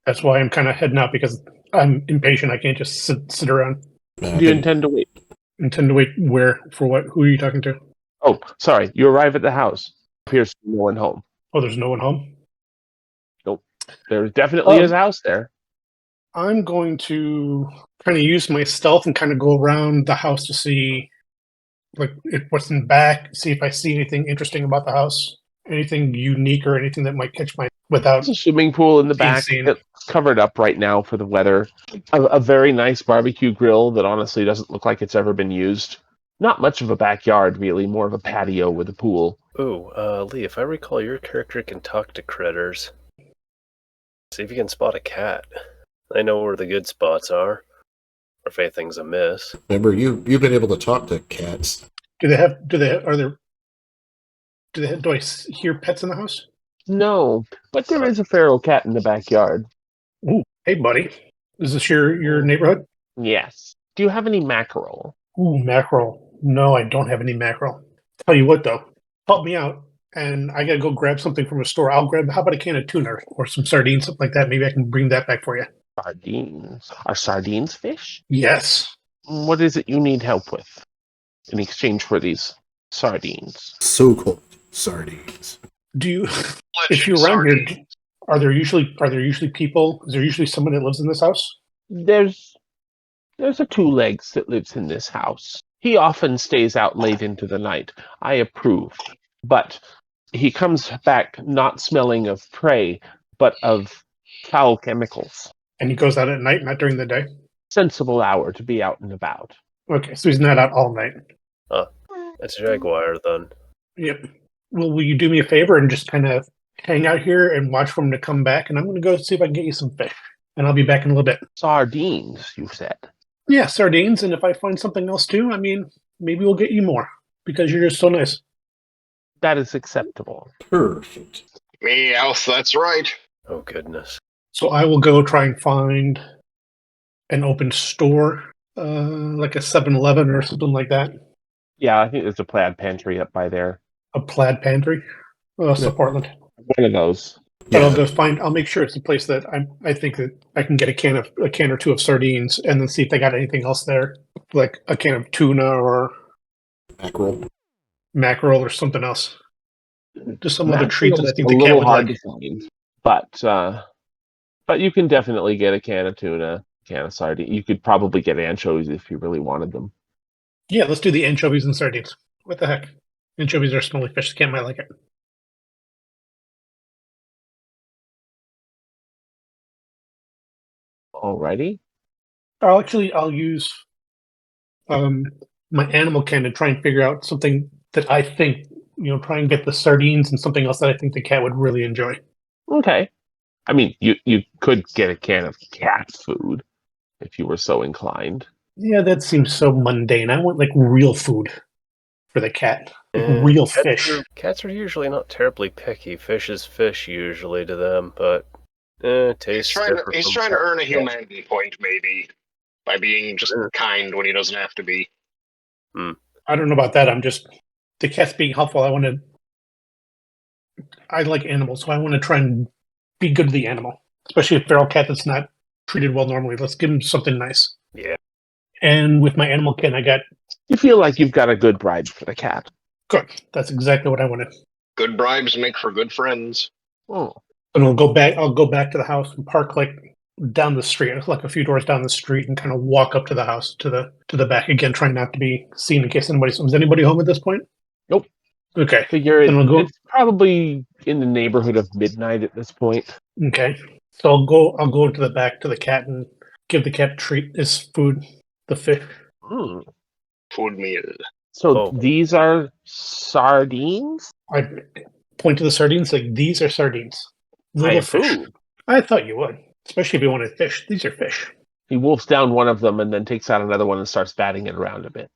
That's why I'm kind of heading out, because I'm impatient. I can't just sit around. Do you intend to wait? Intend to wait where? For what? Who are you talking to? Oh, sorry. You arrive at the house. Appears to be no one home. Oh, there's no one home? Nope. There definitely is a house there. I'm going to kind of use my stealth and kind of go around the house to see what's in the back, see if I see anything interesting about the house, anything unique or anything that might catch my without. There's a swimming pool in the back. seen. It's covered up right now for the weather. A very nice barbecue grill that honestly doesn't look like it's ever been used. Not much of a backyard, really. More of a patio with a pool. Ooh, Lee, if I recall, your character can talk to critters. See if you can spot a cat. I know where the good spots are. Or if anything's amiss. Remember, you've been able to talk to cats. Do I hear pets in the house? No, but there is a feral cat in the backyard. Ooh, hey buddy. Is this your neighborhood? Yes. Do you have any mackerel? Ooh, mackerel. No, I don't have any mackerel. Tell you what though, help me out. And I gotta go grab something from a store. How about a can of tuna or some sardines, something like that. Maybe I can bring that back for you. Sardines. Are sardines fish? Yes. What is it you need help with in exchange for these sardines? So-called sardines. Do you, if you're around here, are there usually people? Is there usually someone that lives in this house? There's a two-legs that lives in this house. He often stays out late into the night. I approve. But he comes back not smelling of prey, but of foul chemicals. And he goes out at night, not during the day? Sensible hour to be out and about. Okay, so he's not out all night. It's Jaguar, then. Yep. Well, will you do me a favor and just kind of hang out here and watch for him to come back? And I'm going to go see if I can get you some fish. And I'll be back in a little bit. Sardines, you said? Yeah, sardines. And if I find something else too, I mean, maybe we'll get you more. Because you're just so nice. That is acceptable. Perfect. Meowth, that's right. Oh, goodness. So I will go try and find an open store, like a 7-Eleven or something like that. Yeah, I think there's a plaid pantry up by there. A plaid pantry? Oh, so Portland. One of those. But Yeah, I'll go find. I'll make sure it's a place that I think that I can get a can or two of sardines, and then see if they got anything else there, like a can of tuna or mackerel. mackerel or something else. Just some other treat that I Mackerel's think a the cat little would hard like. to find, but you can definitely get a can of tuna, can of sardine. You could probably get anchovies if you really wanted them. Yeah, let's do the anchovies and sardines. What the heck? Anchovies are smelly fish. The cat might like it. Alrighty. I'll use my animal can to try and figure out something that I think, try and get the sardines and something else that I think the cat would really enjoy. Okay. I mean, you could get a can of cat food if you were so inclined. Yeah, that seems so mundane. I want like real food for the cat, like real fish. Cats are usually not terribly picky. Fish is fish usually to them, but He's tastes trying differ to from earn cat a to cat. humanity point, maybe, by being just kind when he doesn't have to be. I don't know about that. The cat's being helpful. I like animals, so I want to try and be good to the animal, especially a feral cat that's not treated well normally. Let's give him something nice. Yeah. And with my animal can, I got You feel like you've got a good bribe for the cat. good. That's exactly what I wanted. Good bribes make for good friends. Oh. And I'll go back to the house and park like down the street, like a few doors down the street, and kind of walk up to the house to the back again, trying not to be seen in case is anybody home at this point? Nope. Okay. Figure Then we'll go. it's probably in the neighborhood of midnight at this point. Okay. So I'll go to the back to the cat and give the cat a treat, his food, the fish. Mm. Food meal. So these are sardines? I point to the sardines like these are sardines. Little fish. Food. I thought you would, especially if you wanted fish. These are fish. He wolfs down one of them and then takes out another one and starts batting it around a bit.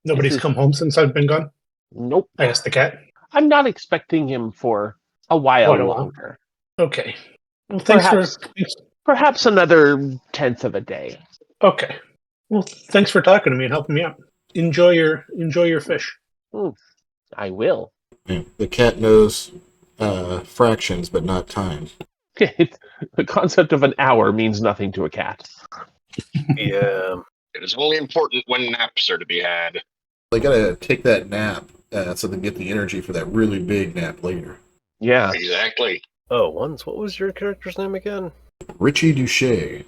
Nobody's come home since I've been gone? Nope. I asked the cat. I'm not expecting him for a while Quite a while. longer. Okay. Well, thanks. Perhaps another tenth of a day. Okay. Well, thanks for talking to me and helping me out. Enjoy your fish. I will. Yeah, the cat knows fractions, but not time. The concept of an hour means nothing to a cat. Yeah. It is only important when naps are to be had. They gotta take that nap so they can get the energy for that really big nap later. Yeah. Exactly. Oh, what was your character's name again? Richie Duche.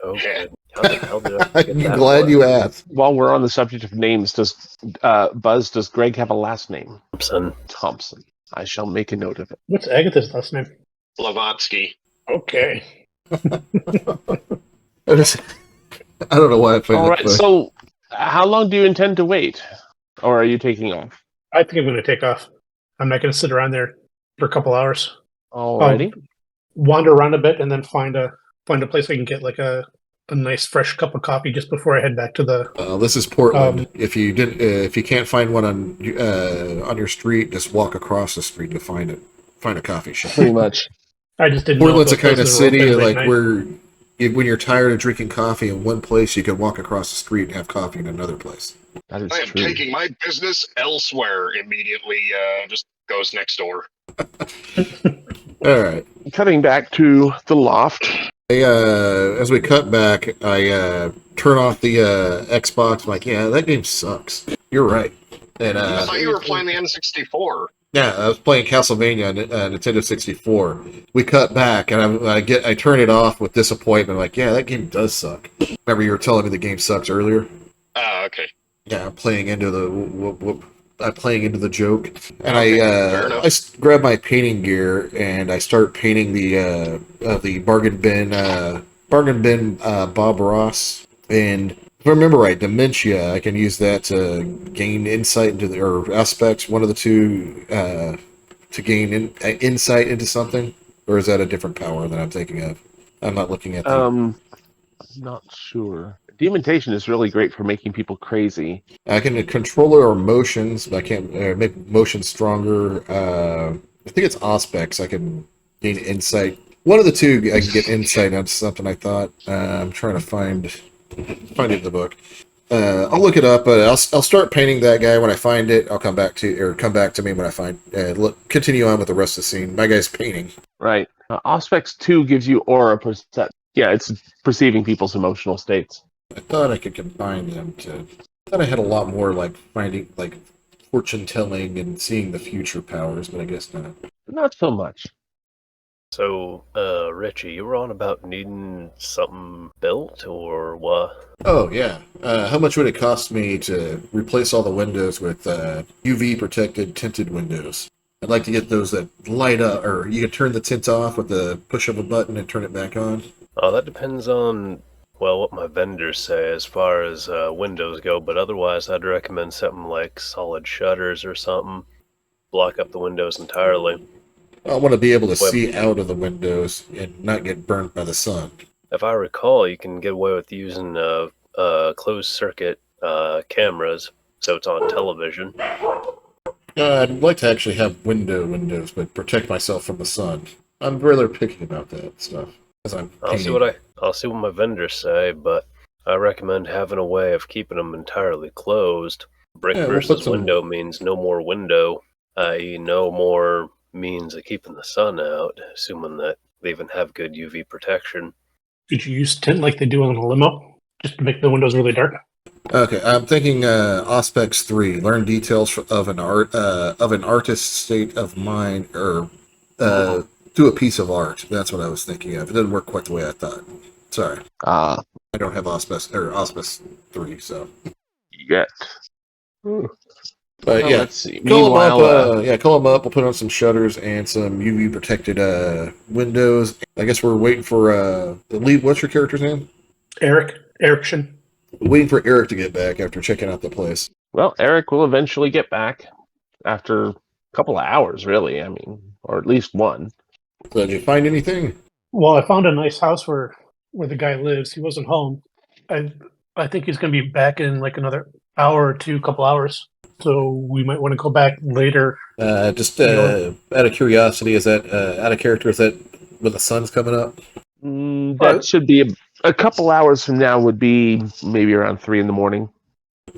Okay. How the hell did I forget I'm that glad one? you asked. While we're on the subject of names, does Greg have a last name? Thompson. I shall make a note of it. What's Agatha's last name? Blavatsky. Okay. I don't know why I played All that right. play. So, how long do you intend to wait, or are you taking off? I think I'm going to take off. I'm not going to sit around there for a couple hours. Alrighty. Wander around a bit and then find a place I can get like a nice fresh cup of coffee just before I head back to the. This is Portland. If you can't find one on your street, just walk across the street to find it. Find a coffee shop. Pretty much. I just didn't. Portland's know a if kind of those places were city open late like night. where when you're tired of drinking coffee in one place, you can walk across the street and have coffee in another place. That is I am true. taking my business elsewhere. Immediately, just goes next door. All right. Cutting back to the loft. As we cut back, I turn off the Xbox. I'm like, yeah, that game sucks. You're right. And I thought you were playing the N64. yeah, I was playing Castlevania on Nintendo 64. We cut back, and I turn it off with disappointment. Like, yeah, that game does suck. Remember you were telling me the game sucks earlier? Oh, okay. Yeah, I'm playing into the joke, and fair enough. I grab my painting gear and I start painting the bargain bin Bob Ross. And if I remember right, dementia, I can use that to gain insight into or aspects, one of the two, to gain insight into something, or is that a different power that I'm thinking of? I'm not looking at the. I'm not sure. Dementation is really great for making people crazy. I can control our emotions, but I can't make motions stronger. I think it's aspects. I can gain insight. One of the two, I can get insight on something. I thought I'm trying to find it in the book. I'll look it up, but I'll start painting that guy when I find it. I'll come back to me when I find. Continue on with the rest of the scene. My guy's painting. Right. Auspex 2 gives you aura perception. Yeah, it's perceiving people's emotional states. I thought I could combine them to. I thought I had a lot more like finding like fortune telling and seeing the future powers, but I guess not. Not so much. So, Richie, you were on about needing something built, or what? Oh yeah. How much would it cost me to replace all the windows with UV protected tinted windows? I'd like to get those that light up, or you can turn the tint off with the push of a button and turn it back on. Oh, that depends on, well, what my vendors say as far as windows go, but otherwise I'd recommend something like solid shutters or something. Block up the windows entirely. I want to be able to see out of the windows and not get burnt by the sun. If I recall, you can get away with using closed circuit cameras, so it's on television. I'd like to actually have windows, but protect myself from the sun. I'm rather picky about that stuff. As I'll see what my vendors say, but I recommend having a way of keeping them entirely closed. Brick versus window means no more window, i.e., no more means of keeping the sun out, assuming that they even have good UV protection. Could you use tint like they do on a limo, just to make the windows really dark? Okay, I'm thinking Auspex 3. Learn details of an artist's state of mind, or do a piece of art. That's what I was thinking of. It didn't work quite the way I thought. Sorry. I don't have Auspex 3, so. Yet. But yeah, let's see. Call them up. We'll put on some shutters and some UV protected windows. I guess we're waiting for the lead. What's your character's name? Erickson. Waiting for Eric to get back after checking out the place. Well, Eric will eventually get back after a couple of hours, really. I mean, or at least one. So did you find anything? Well, I found a nice house where the guy lives. He wasn't home. I think he's going to be back in like another hour or two, couple hours. So we might want to go back later. Just out of curiosity, is that out of character? Is that when the sun's coming up? That should be a couple hours from now. Would be maybe around 3 a.m.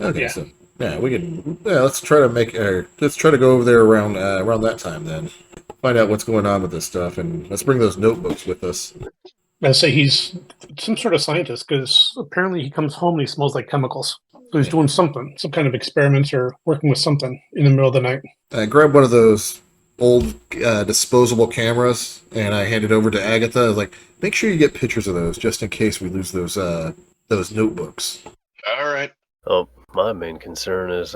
Okay, Yeah. so yeah, we can. Yeah, let's try to go over there around that time then. Find out what's going on with this stuff, and let's bring those notebooks with us. I say he's some sort of scientist because apparently he comes home and he smells like chemicals. So he's doing some kind of experiments or working with something in the middle of the night. Grab one of those old disposable cameras, and I hand it over to Agatha. I was like, make sure you get pictures of those, just in case we lose those notebooks. All right. Oh, my main concern is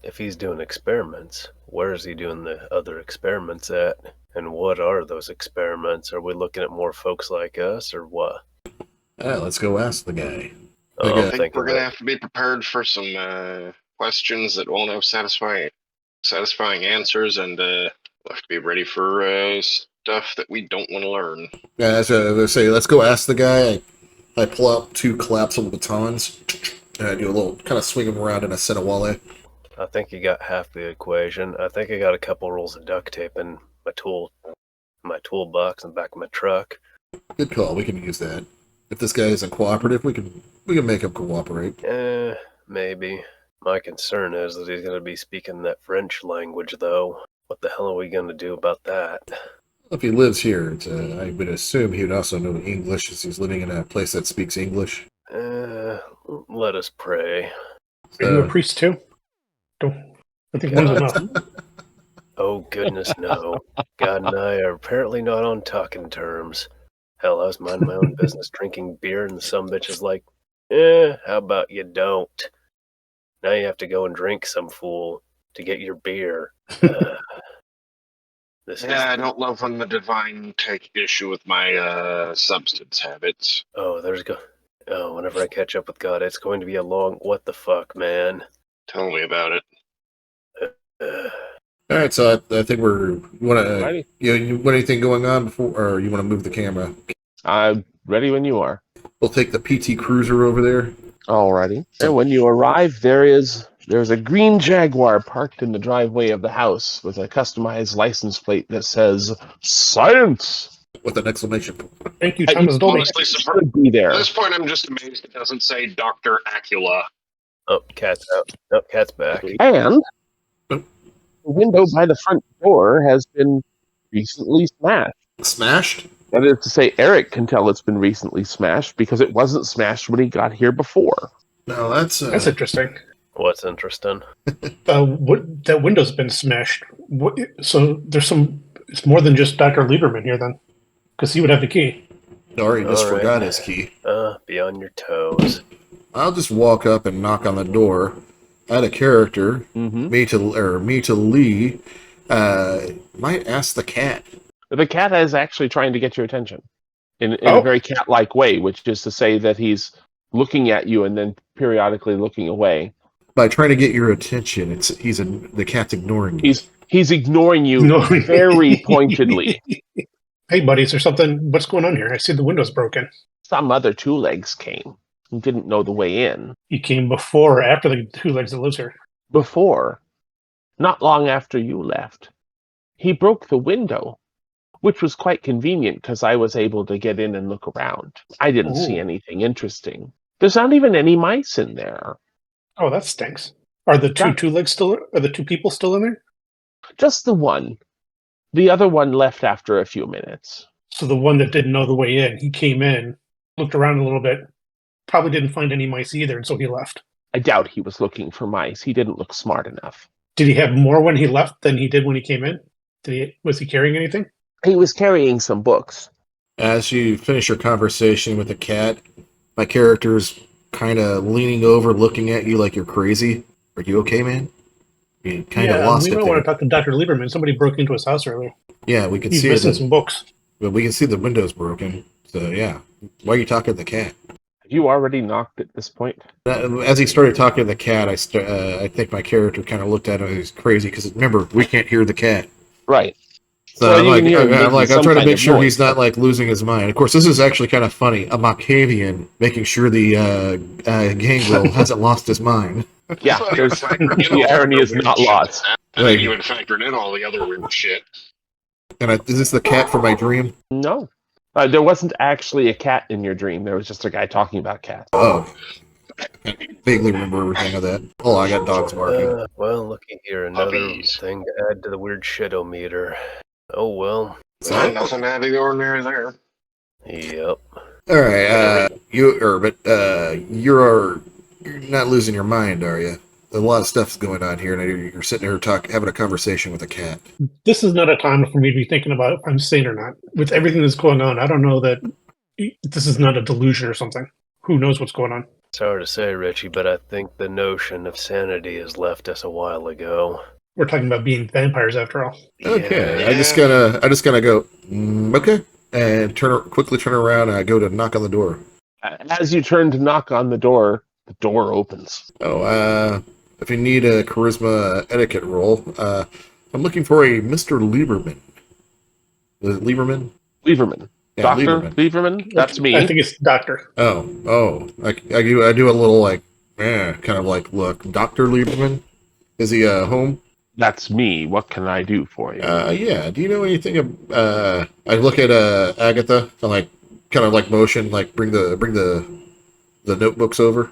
if he's doing experiments, where is he doing the other experiments at? And what are those experiments? Are we looking at more folks like us, or what? Let's go ask the guy. I think we're going to have to be prepared for some questions that won't have satisfying answers, and we'll have to be ready for stuff that we don't want to learn. Yeah, so they say, let's go ask the guy. I pull out 2 collapsible batons. I do a little kind of swing them around in a senawale. I think you got half the equation. I think I got a couple rolls of duct tape in my toolbox in the back of my truck. Good call. We can use that. If this guy isn't cooperative, we can make him cooperate. Maybe. My concern is that he's going to be speaking that French language, though. What the hell are we going to do about that? If he lives here, I would assume he would also know English, as he's living in a place that speaks English. Let us pray. Are you a priest too? I think one's enough. Oh, goodness, no. God and I are apparently not on talking terms. Hell, I was minding my own business drinking beer, and some bitch is like, how about you don't? Now you have to go and drink, some fool, to get your beer. I don't love when the divine take issue with my substance habits. Whenever I catch up with God, it's going to be a long what the fuck, man. Tell me about it. All right, so I think you want anything going on before, or you want to move the camera? I'm ready when you are. We'll take the PT Cruiser over there. Alrighty. And when you arrive, there's a green Jaguar parked in the driveway of the house with a customized license plate that says "Science" with an exclamation point. Thank you, Thomas Dolby. Honestly, should be there. At this point, I'm just amazed it doesn't say Dr. Acula. Oh, cat's out. Oh, cat's back. And the window by the front door has been recently smashed. Smashed? That is to say, Eric can tell it's been recently smashed because it wasn't smashed when he got here before. No, that's interesting. What's interesting? That window's been smashed. So there's some. It's more than just Dr. Lieberman here, then, because he would have the key. Or he just All right. forgot his key. Be on your toes. I'll just walk up and knock on the door. Add a character. Mm-hmm. Me to Lee. Might ask the cat. The cat is actually trying to get your attention in a very cat-like way, which is to say that he's looking at you and then periodically looking away. By trying to get your attention, the cat's ignoring you. He's ignoring you very pointedly. Hey, buddy, is there something? What's going on here? I see the window's broken. Some other two legs came and didn't know the way in. He came before or after the two legs that lives here? Before, not long after you left, he broke the window, which was quite convenient because I was able to get in and look around. I didn't see anything interesting. There's not even any mice in there. Oh, that stinks. Are the two legs still? Are the two people still in there? Just the one. The other one left after a few minutes. So the one that didn't know the way in, he came in, looked around a little bit, probably didn't find any mice either, and so he left. I doubt he was looking for mice. He didn't look smart enough. Did he have more when he left than he did when he came in? Was he carrying anything? He was carrying some books. As you finish your conversation with the cat, my character's kind of leaning over, looking at you like you're crazy. Are you okay, man? You kind of lost it we might there. want to talk to Dr. Lieberman. Somebody broke into his house earlier. Yeah, we can He's see missing it. some books. But we can see the window's broken. So, yeah. Why are you talking to the cat? Have you already knocked at this point? As he started talking to the cat, I think my character kind of looked at him as crazy because, remember, we can't hear the cat. Right. So Well, I'm you can hear him making I'm some trying to kind make of sure noise, he's not like losing his mind. Of course, this is actually kind of funny. A Macavian making sure the gangrel hasn't lost his mind. Yeah, the irony is not lost. I think you had factored in all the other weird shit. And is this the cat from my dream? No. There wasn't actually a cat in your dream. There was just a guy talking about cats. Oh. I vaguely remember everything of that. Oh, I got dogs barking. Well, looky here. Another Puppies. thing to add to the weird shit-o-meter. Oh, well. Nothing out of the ordinary there. Yep. All right, you're not losing your mind, are you? A lot of stuff's going on here, and you're sitting here having a conversation with a cat. This is not a time for me to be thinking about if I'm sane or not. With everything that's going on, I don't know that this is not a delusion or something. Who knows what's going on? It's hard to say, Richie, but I think the notion of sanity has left us a while ago. We're talking about being vampires after all. Okay, Yeah. I just gotta go. Okay, and quickly turn around, and I go to knock on the door. As you turn to knock on the door opens. Oh, if you need a charisma etiquette roll, I'm looking for a Mr. Lieberman. Was it Lieberman? Lieberman. Yeah, Dr. Lieberman? That's me. I think it's Doctor. Oh, I do a little like, kind of like, look, Dr. Lieberman? Is he home? That's me. What can I do for you? Yeah. Do you know anything of, I look at Agatha and like, kind of like motion, like bring the notebooks over.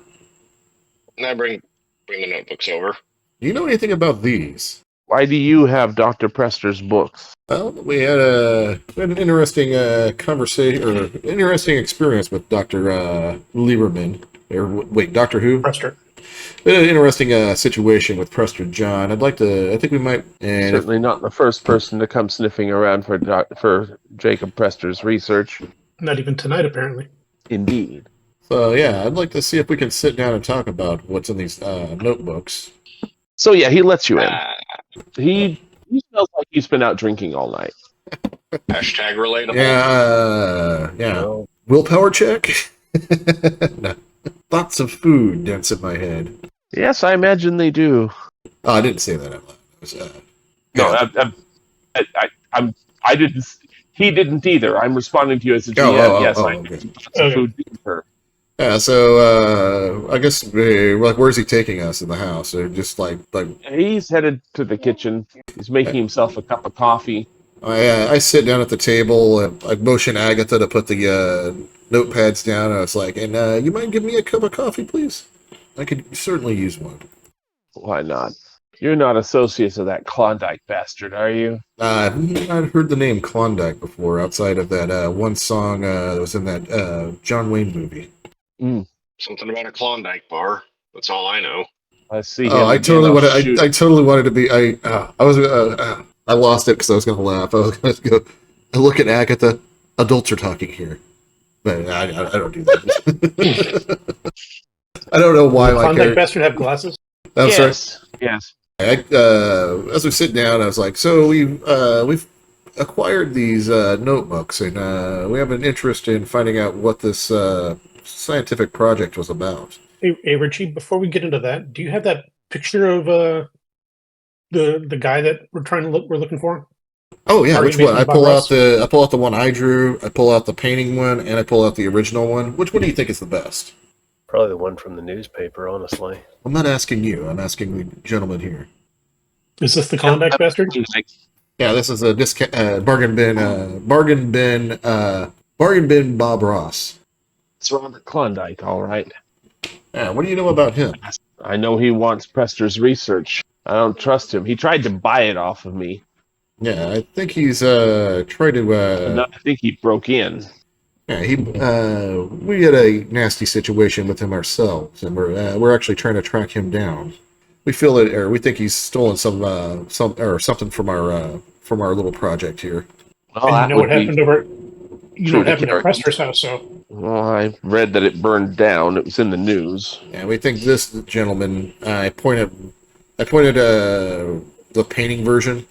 And I bring the notebooks over. Do you know anything about these? Why do you have Dr. Prester's books? Well, we had an interesting conversation, or interesting experience with Dr. Lieberman. Or wait, Doctor who? Prester. We had an interesting situation with Prester John. I think we might. And Certainly not the first person to come sniffing around for Jacob Prester's research. Not even tonight, apparently. Indeed. So yeah, I'd like to see if we can sit down and talk about what's in these notebooks. So yeah, he lets you in. He smells like he's been out drinking all night. Hashtag relatable. Yeah. No. Willpower check. No. Thoughts of food dance in my head. Yes, I imagine they do. Oh, I didn't say that out loud. It was, No, I didn't. He didn't either. I'm responding to you as a GM. Yes, I okay. some food deeper. Yeah, so I guess like where's he taking us in the house? Or just like He's headed to the kitchen. He's making himself a cup of coffee. I sit down at the table and I motion Agatha to put the notepads down. And I was like, and you mind giving me a cup of coffee, please? I could certainly use one. Why not? You're not associates of that Klondike bastard, are you? I've not heard the name Klondike before, outside of that one song that was in that John Wayne movie. Something about a Klondike bar. That's all I know. I see Oh, him again. I'll shoot I him. totally wanted to be. I lost it because I was going to laugh. I was going to go. I look at Agatha. Adults are talking here, but I don't do that. I don't know why Does the my Klondike character. bastard have glasses? I'm sorry. Yes. As we sit down, I was like, "So we've acquired these notebooks, and we have an interest in finding out what this scientific project was about." Hey, Richie, before we get into that, do you have that picture of the guy that we're looking for? Oh yeah, Party which one? Mason Bob Ross? I pull out the one I drew. I pull out the painting one, and I pull out the original one. Which one do you think is the best? Probably the one from the newspaper, honestly. I'm not asking you. I'm asking the gentleman here. Is this the Klondike bastard? Yeah, this is a bargain bin Bob Ross. It's Robert Klondike, all right. Yeah, what do you know about him? I know he wants Prester's research. I don't trust him. He tried to buy it off of me. Yeah, I think he's tried to. I think he broke in. Yeah, we had a nasty situation with him ourselves, and we're actually trying to track him down. We feel it, or we think he's stolen something from our little project here. Well, And that you know what would be happened over? You know what true happened to at Prester's house? So Well, I read that it burned down. It was in the news. And we think this gentleman. I pointed the painting version.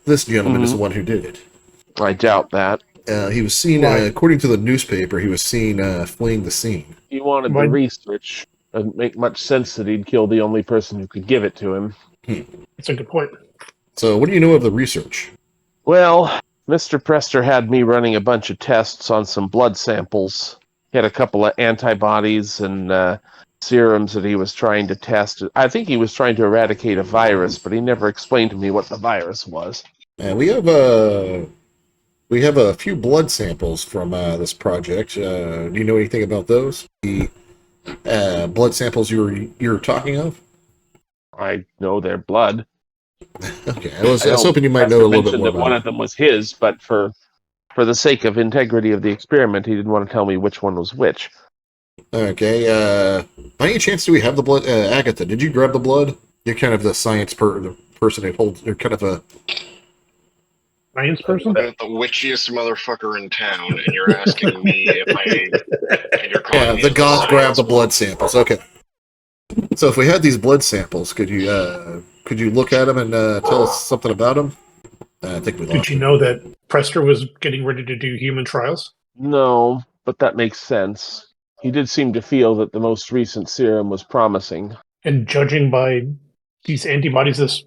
This gentleman is the one who did it. I doubt that. He was seen, according to the newspaper, he was seen fleeing the scene. He wanted the research. Doesn't make much sense that he'd kill the only person who could give it to him. that's a good point. So, what do you know of the research? Well, Mr. Prester had me running a bunch of tests on some blood samples. He had a couple of antibodies and serums that he was trying to test. I think he was trying to eradicate a virus, but he never explained to me what the virus was. We have a few blood samples from this project. Do you know anything about those? The blood samples you're talking of? I know their blood. Okay, I was hoping you might know a little bit more that about one it. of them was his, but for the sake of integrity of the experiment, he didn't want to tell me which one was which. Okay, by any chance do we have the blood? Agatha, did you grab the blood? You're kind of the science person who holds, you're kind of a... Science person? The witchiest motherfucker in town, and you're asking me if I... And you're calling Yeah, me the a goth science grabbed the blood samples. Okay. So if we had these blood samples, could you look at them and tell us something about them? I think we lost. Did you know that Prester was getting ready to do human trials? No, but that makes sense. He did seem to feel that the most recent serum was promising. And judging by these antibodies, this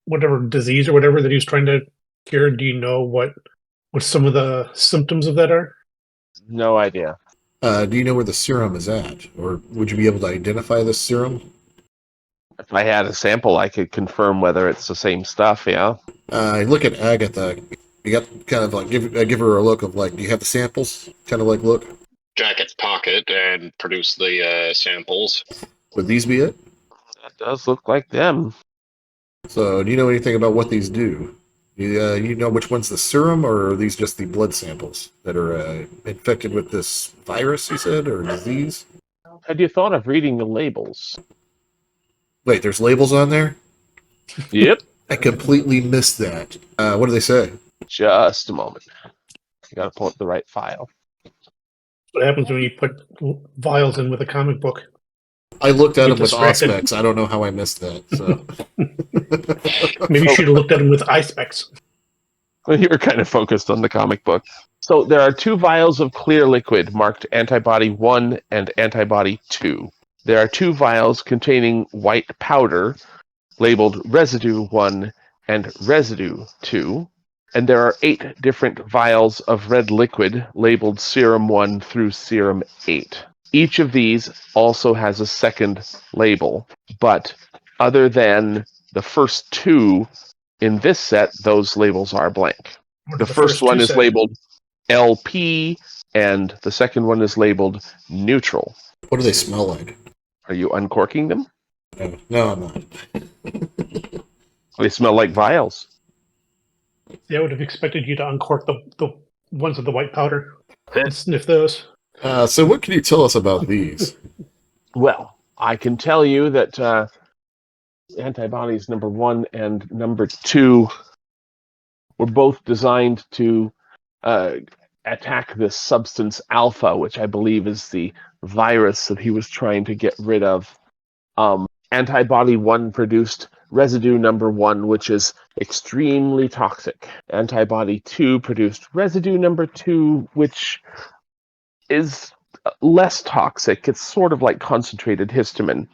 whatever disease or whatever that he was trying to cure, do you know what some of the symptoms of that are? No idea. Do you know where the serum is at? Or would you be able to identify this serum? If I had a sample, I could confirm whether it's the same stuff, yeah? I look at Agatha. You got kind of like, give her a look of like, do you have the samples? Kind of like look. Jacket's pocket and produce the samples. Would these be it? That does look like them. So do you know anything about what these do? You know which one's the serum, or are these just the blood samples that are infected with this virus, you said, or disease? Had you thought of reading the labels? Wait, there's labels on there? Yep. I completely missed that. What do they say? Just a moment. I gotta pull up the right file. What happens when you put vials in with a comic book? I looked at Get them with distracted. Auspex. I don't know how I missed that. So. Maybe you should have looked at them with eye specs. Well, you were kind of focused on the comic book. So there are 2 vials of clear liquid marked Antibody 1 and Antibody 2. There are 2 vials containing white powder labeled Residue 1 and Residue 2. And there are 8 different vials of red liquid labeled Serum 1 through Serum 8. Each of these also has a second label, but other than the first 2 in this set, those labels are blank. What The did first one two is say? labeled LP, and the second one is labeled Neutral. What do they smell like? Are you uncorking them? No, I'm not. They smell like vials. Yeah, I would have expected you to uncork the ones with the white powder and sniff those. So what can you tell us about these? Well, I can tell you that antibodies number 1 and number 2 were both designed to attack this substance alpha, which I believe is the virus that he was trying to get rid of. Antibody 1 produced residue number 1, which is extremely toxic. Antibody 2 produced residue number 2, which is less toxic. It's sort of like concentrated histamine.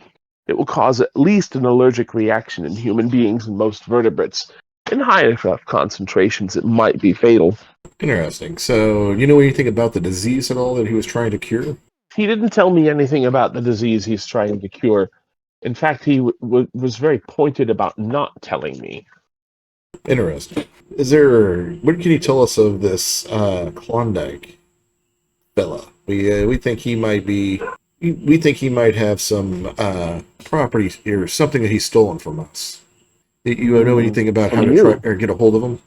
It will cause at least an allergic reaction in human beings and most vertebrates. In high enough concentrations, it might be fatal. Interesting. So, you know anything about the disease at all that he was trying to cure? He didn't tell me anything about the disease he's trying to cure. In fact, he was very pointed about not telling me. Interesting. What can you tell us of this Klondike fella? We think he might be. We think he might have some property or something that he's stolen from us. You know anything about how to try or get a hold of him?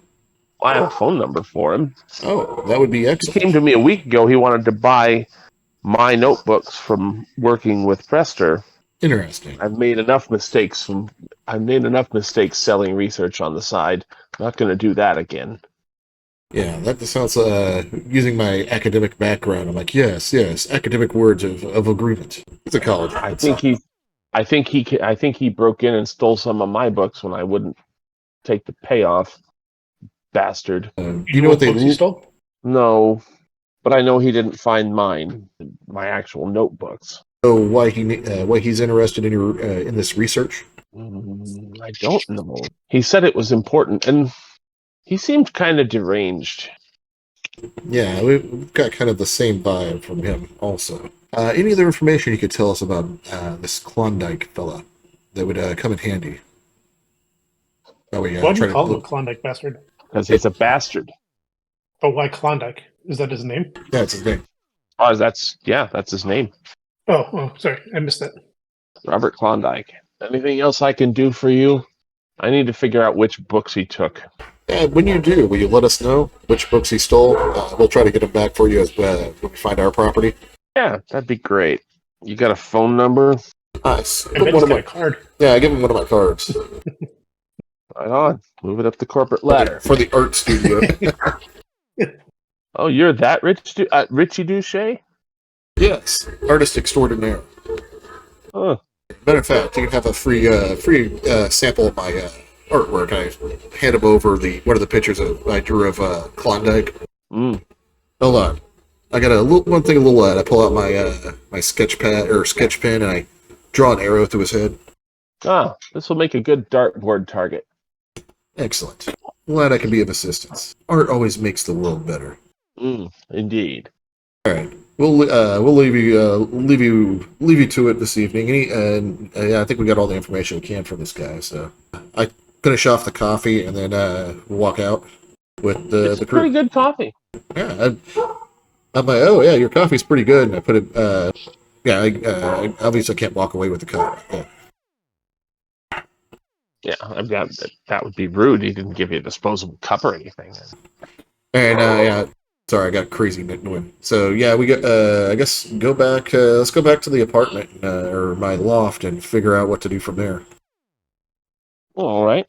I have a phone number for him. Oh, that would be He excellent. came to me a week ago. He wanted to buy my notebooks from working with Prester. Interesting. I've made enough mistakes selling research on the side. I'm not going to do that again. Yeah, that sounds. Using my academic background, I'm like, yes, academic words of agreement. It's a college. I think he broke in and stole some of my books when I wouldn't take the payoff. Bastard. Do you know what they books you stole? No, but I know he didn't find my actual notebooks. So why he's interested in your in this research? I don't know. He said it was important, and he seemed kind of deranged. Yeah, we've got kind of the same vibe from him also. Any other information you could tell us about this Klondike fella that would come in handy? Why do you call him a Klondike bastard? Because he's a bastard. But why Klondike? Is that his name? Yeah, that's his name. Oh, that's his name. Oh, sorry, I missed that. Robert Klondike. Anything else I can do for you? I need to figure out which books he took. When you do, will you let us know which books he stole? We'll try to get them back for you as when we find our property. Yeah, that'd be great. You got a phone number? Nice. I bet he's got a card. Yeah, I give him one of my cards. Right on. Move it up the corporate ladder. For the art studio. Oh, you're that Richie Duche? Yes, artist extraordinaire. Huh. Matter of fact, you can have a free sample of my artwork. I hand him over one of the pictures I drew of Klondike. Mm. Hold on, I got one thing a little I pull out my sketch pen and I draw an arrow through his head. Ah, this will make a good dartboard target. Excellent. Glad I can be of assistance. Art always makes the world better. Indeed. All right, we'll leave you to it this evening. I think we got all the information we can from this guy. So I finish off the coffee and then walk out with the crew. Pretty good coffee. Yeah, I'm like, oh yeah, your coffee's pretty good. And I put it. I obviously can't walk away with the cup. Yeah, that would be rude. He didn't give you a disposable cup or anything. And sorry, I got crazy wind. So yeah, we got. I guess go back. Let's go back to the apartment or my loft and figure out what to do from there. All right.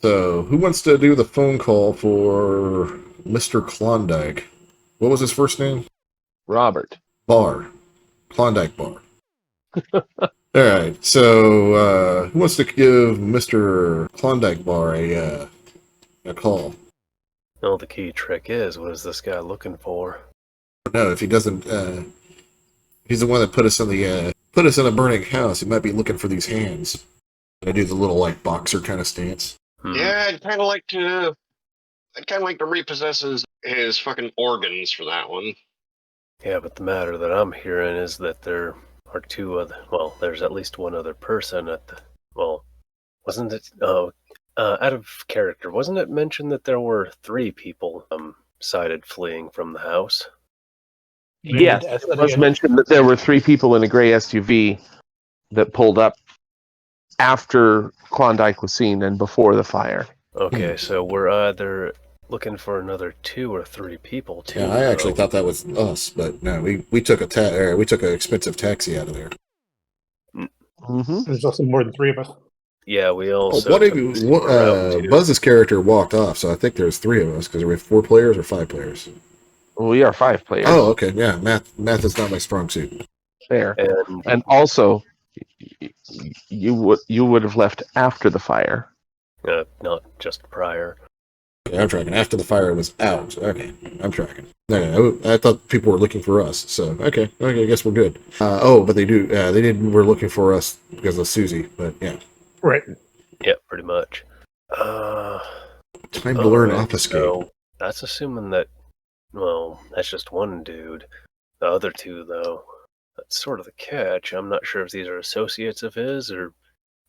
So who wants to do the phone call for Mr. Klondike? What was his first name? Robert. Klondike Bar. All right. So who wants to give Mr. Klondike Bar a call? No, the key trick is, what is this guy looking for? No, if he doesn't, he's the one that put us in a burning house. He might be looking for these hands. I do the little boxer kind of stance. Yeah, I'd kind of like to repossess his fucking organs for that one. Yeah, but the matter that I'm hearing is that there are there's at least one other person at wasn't it? Out of character, wasn't it mentioned that there were 3 people sighted fleeing from the house? Yes, it was mentioned that there were 3 people in a gray SUV. that pulled up after Klondike was seen and before the fire. Okay, so we're either looking for another 2 or 3 people too. Yeah, I actually thought that was us, but no, we took we took an expensive taxi out of there. Mm-hmm. There's also more than 3 of us. Yeah, we also. What if Buzz's character walked off? So I think there's 3 of us because we have 4 players or 5 players. Well, we are 5 players. Oh, okay, yeah. Math is not my strong suit. There. And And also, you would have left after the fire. not just prior. Okay, I'm tracking. After the fire was out. Okay, I'm tracking. No, I thought people were looking for us. So okay, I guess we're good. But they do. They didn't. Were looking for us because of Susie. But yeah, Right. Yeah, pretty much. time to learn Alright, obfuscate. So that's assuming that. Well, that's just one dude. The other 2, though, that's sort of the catch. I'm not sure if these are associates of his or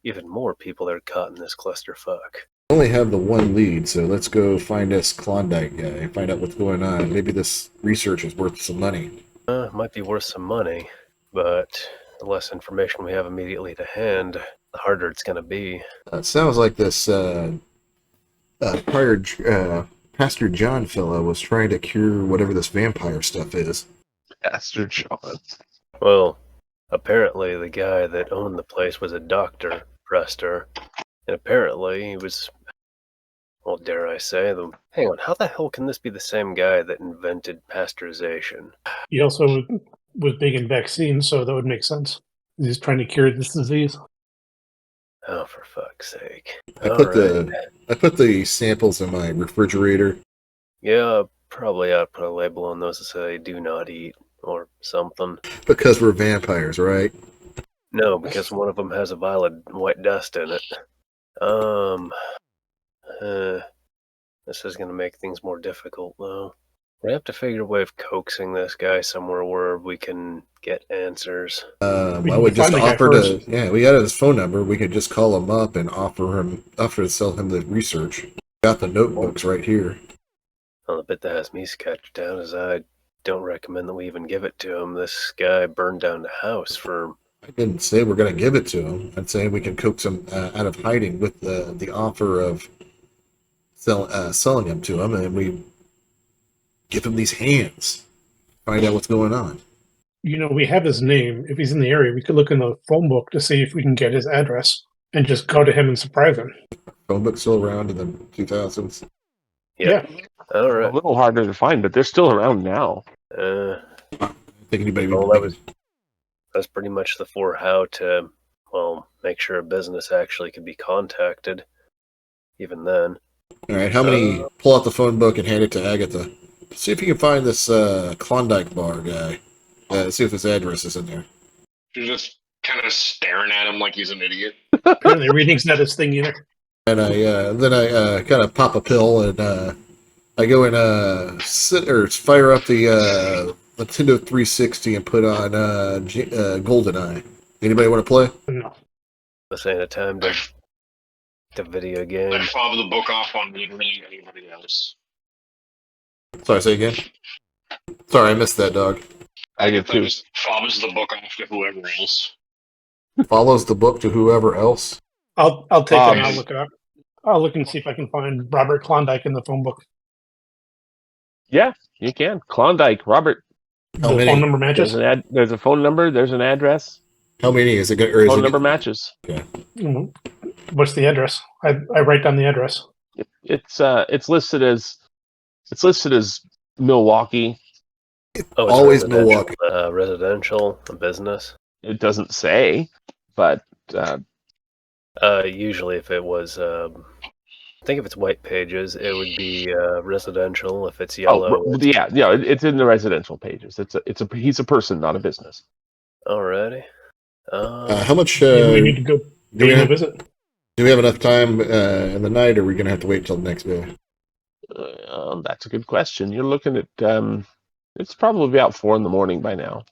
even more people that are caught in this clusterfuck. We only have the one lead, so let's go find this Klondike guy. Find out what's going on. Maybe this research is worth some money. Might be worth some money, but the less information we have immediately to hand, the harder it's going to be. It sounds like this prior Pastor John fella was trying to cure whatever this vampire stuff is. Pastor John. Well, apparently the guy that owned the place was a doctor, Prester, and apparently he was, well, dare I say, hang on, how the hell can this be the same guy that invented pasteurization? He also was big in vaccines, so that would make sense. He's trying to cure this disease. Oh, for fuck's sake. I put the samples in my refrigerator. Yeah, probably ought to put a label on those that say do not eat or something. Because we're vampires, right? No, because one of them has a violet white dust in it. This is going to make things more difficult, though. We have to figure a way of coaxing this guy somewhere where we can get answers. I can would just find the guy offer first. we got his phone number. We could just call him up and offer to sell him the research. Got the notebooks right here. Well, the bit that has me sketched down is I don't recommend that we even give it to him. This guy burned down the house for... I didn't say we're going to give it to him. I'd say we can coax him out of hiding with the offer of selling him to him, and we give him these hands. Find out what's going on. You know, we have his name. If he's in the area, we could look in the phone book to see if we can get his address and just go to him and surprise him. Phone book's still around in the 2000s. Yeah. All A right. little harder to find, but they're still around now. I think anybody Well, would that's pretty much the for how to, well, make sure a business actually can be contacted. Even then. All right, how many? Pull out the phone book and hand it to Agatha. See if you can find this Klondike bar guy. See if his address is in there. She's just kind of staring at him like he's an idiot. Apparently, reading's not his thing either. And I kind of pop a pill and I go and fire up the Nintendo 360 and put on GoldenEye. Anybody want to play? No. This ain't a time to video game. I fob the book off on literally anybody else. Sorry, say again. Sorry, I missed that, dog. I did too. Just fobs the book off to whoever else. Follows the book to whoever else. I'll take it and I'll look it up. I'll look and see if I can find Robert Klondike in the phone book. Yeah, you can. Klondike, Robert. The How many? phone number matches. There's a phone number. There's an address. How many is it? Or is Phone it number matches. Mhm. What's the address? I write down the address. It's listed as Milwaukee. Oh, it's always residential, Milwaukee? Residential, a business. It doesn't say, but Usually, if it was, I think if it's white pages, it would be residential. If it's yellow, it's in the residential pages. He's a person, not a business. Alrighty. How much? Maybe we need to go do we pay him a have- visit. Do we have enough time in the night, or are we going to have to wait until the next day? That's a good question. You're looking at it's probably about 4 a.m. by now.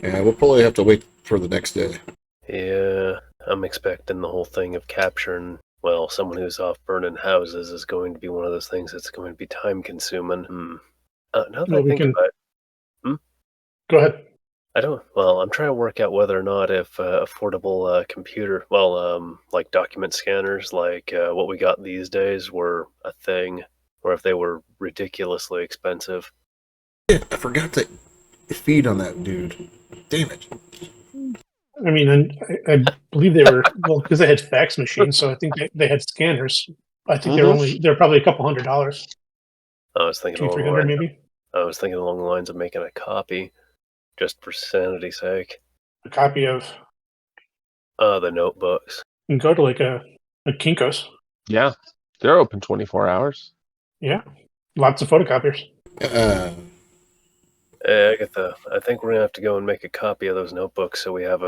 Yeah, we'll probably have to wait for the next day. Yeah, I'm expecting the whole thing of capturing, well, someone who's off burning houses is going to be one of those things that's going to be time consuming. Now that Well, I think about it, Go ahead. I'm trying to work out whether or not if affordable computer, like document scanners, like what we got these days, were a thing, or if they were ridiculously expensive. Yeah, I forgot to feed on that dude. Damn it. I mean, and I believe they were, well, because they had fax machines, so I think they had scanners. I think they're probably a couple $100, I was thinking along the 200-300 lines. maybe. I was thinking along the lines of making a copy, just for sanity's sake. A copy of, The notebooks. you can go to like a Kinko's. Yeah, they're open 24 hours. Yeah, lots of photocopiers. Agatha, I think we're gonna have to go and make a copy of those notebooks so we have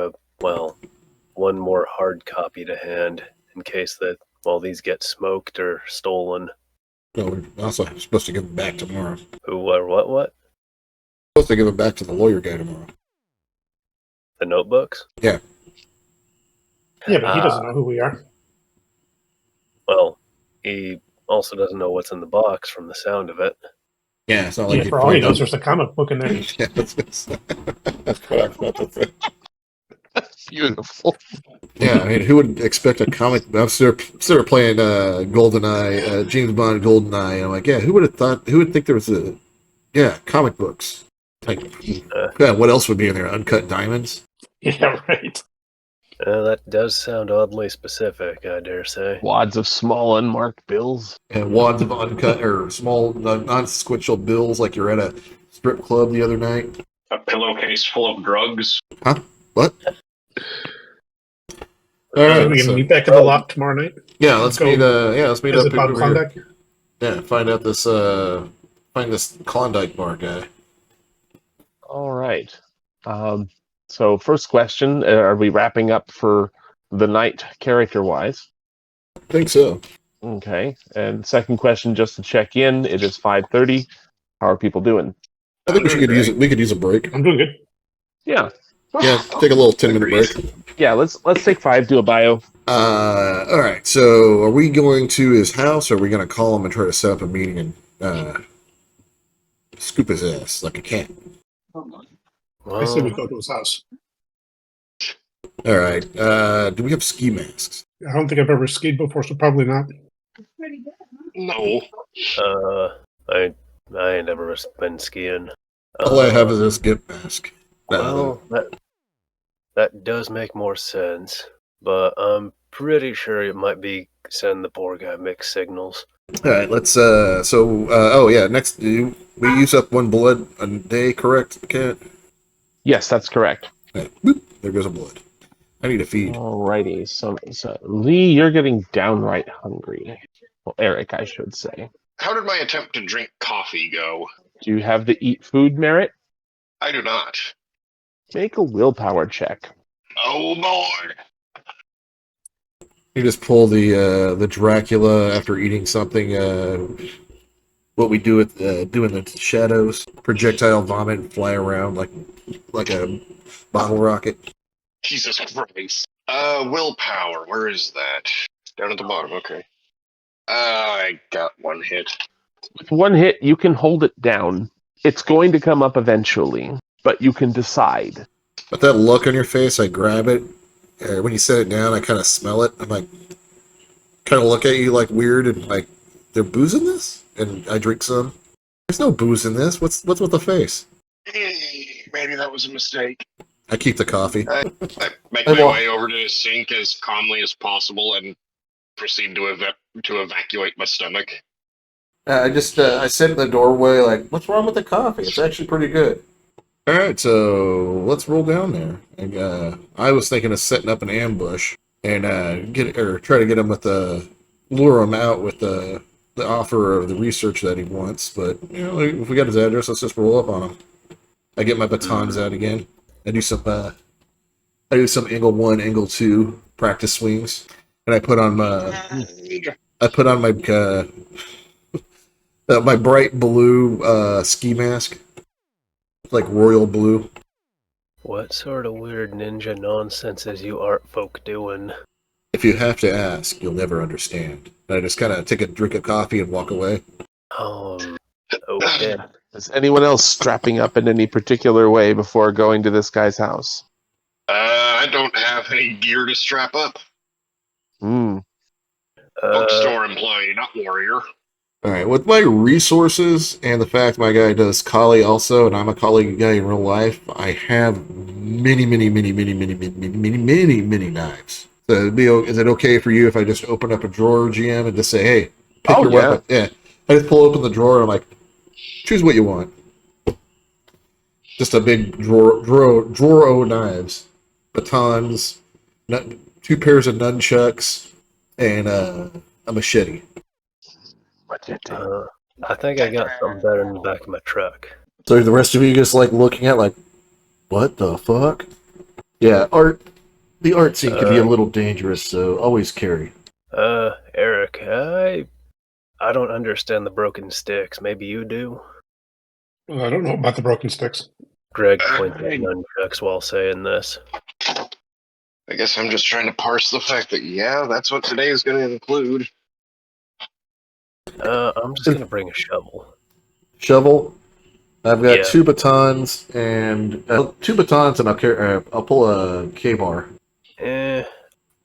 one more hard copy to hand in case that these get smoked or stolen. No, we're also supposed to give them back tomorrow. Who or what? Supposed to give them back to the lawyer guy tomorrow. The notebooks? Yeah. Yeah, but he doesn't know who we are. Well, he also doesn't know what's in the box from the sound of it. Yeah, it's not like For all he knows, there's a comic book in there. Yeah, that's what I'm about to say. Beautiful. Yeah, I mean, who would expect a comic? I'm still playing GoldenEye, James Bond GoldenEye, and I'm like, yeah, who would have thought? Who would think there was comic books? Like, yeah, what else would be in there? Uncut diamonds? Yeah, right. That does sound oddly specific, I dare say. Wads of small unmarked bills. And wads of uncut or small non-sequential bills, like you're at a strip club the other night. A pillowcase full of drugs. Huh? What? All right, We can so- meet back in the lot tomorrow night. Yeah, let's meet. Let's meet Is up it Bob over here. Klondike? Yeah, find out this. Find this Klondike bar guy. All right. So first question, are we wrapping up for the night character-wise? I think so. Okay. And second question, just to check in, it is 5:30. How are people doing? I think we could use it. We could use a break. I'm doing good. Yeah. Yeah, take a little 10-minute break. Yeah, let's take 5, do a bio. All right. So, are we going to his house, or are we going to call him and try to set up a meeting and scoop his ass like a cat? I said we go to his house. All right. Do we have ski masks? I don't think I've ever skied before, so probably not. No. I ain't never been skiing. All I have is this gift mask. Well, that does make more sense, but I'm pretty sure it might be send the poor guy mixed signals. All right. Let's. Next, we use up 1 blood a day, correct, Cat? Yes, that's correct. Right. Boop, there goes a blood. I need a feed. Alrighty. So Lee, you're getting downright hungry. Well, Eric, I should say. How did my attempt to drink coffee go? Do you have the eat food merit? I do not. Make a willpower check. Oh boy. You just pull the Dracula after eating something. What we do with doing the shadows, projectile vomit, and fly around like a bottle rocket. Jesus Christ. Willpower. Where is that? Down at the bottom. Okay. I got 1 hit. With 1 hit, you can hold it down. It's going to come up eventually, but you can decide. But that look on your face, I grab it. When you set it down, I kind of smell it. I'm like, kind of look at you like weird and like, there booze in this? And I drink some. There's no booze in this. What's with the face? Maybe that was a mistake. I keep the coffee. I make my way over to the sink as calmly as possible and proceed to evacuate my stomach. I sit in the doorway like, what's wrong with the coffee? It's actually pretty good. All right, so let's roll down there. And I was thinking of setting up an ambush and try to get him lure him out with the offer of the research that he wants. But if we got his address, let's just roll up on him. I get my batons out again. I do some angle 1, angle 2 practice swings, and I put on my my bright blue ski mask, like royal blue. What sort of weird ninja nonsense is you art folk doing? If you have to ask, you'll never understand. And I just kind of take a drink of coffee and walk away. Okay. Is anyone else strapping up in any particular way before going to this guy's house? I don't have any gear to strap up. Hmm. Bookstore employee, not warrior. All right, with my resources and the fact my guy does collie also, and I'm a collie guy in real life, I have many knives. So is it okay for you if I just open up a drawer, GM, and just say, "Hey, pick Oh, your yeah. weapon"? Yeah, I just pull open the drawer and I'm like, "Choose what you want." Just a big drawer of knives, batons, two pairs of nunchucks, and a machete. I think I got something better in the back of my truck. So the rest of you just like looking at like, what the fuck? Yeah, the art scene can be a little dangerous, so always carry. Eric, I don't understand the broken sticks. Maybe you do? I don't know about the broken sticks. Greg pointed at nunchucks while saying this. I guess I'm just trying to parse the fact that, yeah, that's what today is going to include. I'm just gonna bring a shovel. Shovel. I've got Yeah. two batons and I'll pull a K-bar. I'm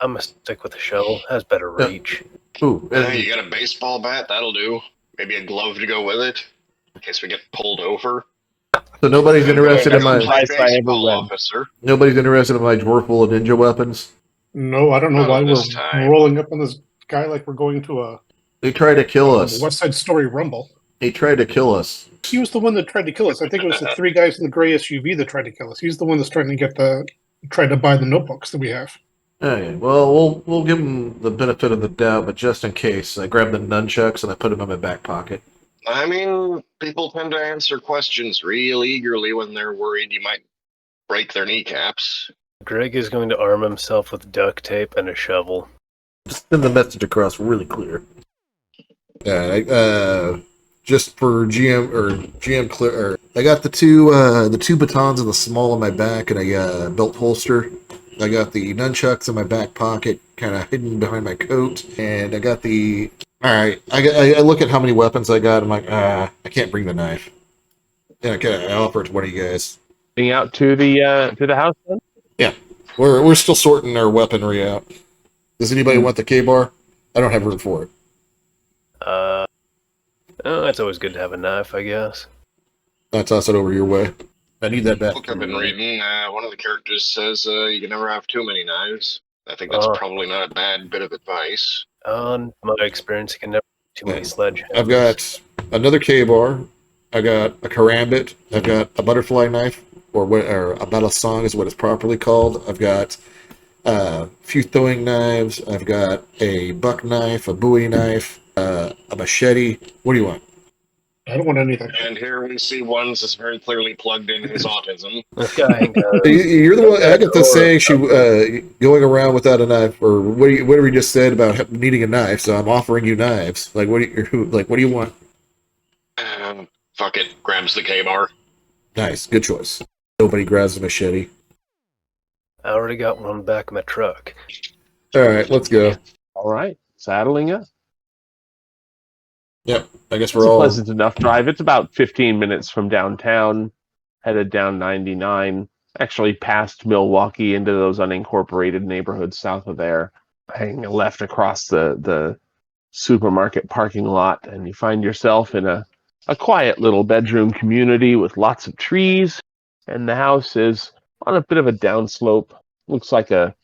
gonna stick with the shovel. Has better reach. Ooh, You got a baseball bat? That'll do. Maybe a glove to go with it, in case we get pulled over. so nobody's interested in my Advice I ever baseball read. officer. nobody's interested in my drawer full of ninja weapons. No, I don't know Not why this we're time. rolling up on this guy like we're going to a They tried to kill us. West Side Story Rumble. They tried to kill us. He was the one that tried to kill us. I think it was the three guys in the gray SUV that tried to kill us. He's the one that's trying to buy the notebooks that we have. Okay, well, we'll give them the benefit of the doubt, but just in case, I grabbed the nunchucks and I put them in my back pocket. I mean, people tend to answer questions real eagerly when they're worried you might break their kneecaps. Greg is going to arm himself with duct tape and a shovel. Just send the message across really clear. Just for GM clear, I got the two batons in the small of my back and a belt holster. I got the nunchucks in my back pocket, kind of hidden behind my coat, and I got the. All right, I look at how many weapons I got. I'm like, I can't bring the knife. Yeah, okay, I offer it to one of you guys. Heading out to the house then? Yeah, we're still sorting our weaponry out. Does anybody want the K-bar? I don't have room for it. It's always good to have a knife, I guess. I'll toss it over your way. I need that back. Book I've been reading, one of the characters says you can never have too many knives. I think that's probably not a bad bit of advice. On my experience, you can never have too many sledgehammers. I've got another K-bar. I got a karambit. I've got a butterfly knife, or a balasong is what it's properly called. I've got a few throwing knives. I've got a buck knife, a Bowie knife, a machete. What do you want? I don't want anything. And here we see one that's very clearly plugged in his autism. This guy ain't got You're the one. I get to say she going around without a knife, or whatever you just said about needing a knife. So I'm offering you knives. Like what do you want? Fuck it. Grabs the K-bar. Nice, good choice. Nobody grabs a machete. I already got one on the back of my truck. All right, let's go. All right, saddling up. Yep, I guess It's we're a all. pleasant enough drive. It's about 15 minutes from downtown, headed down 99, actually past Milwaukee into those unincorporated neighborhoods south of there, hanging left across the supermarket parking lot, and you find yourself in a quiet little bedroom community with lots of trees, and the house is on a bit of a downslope. Looks like a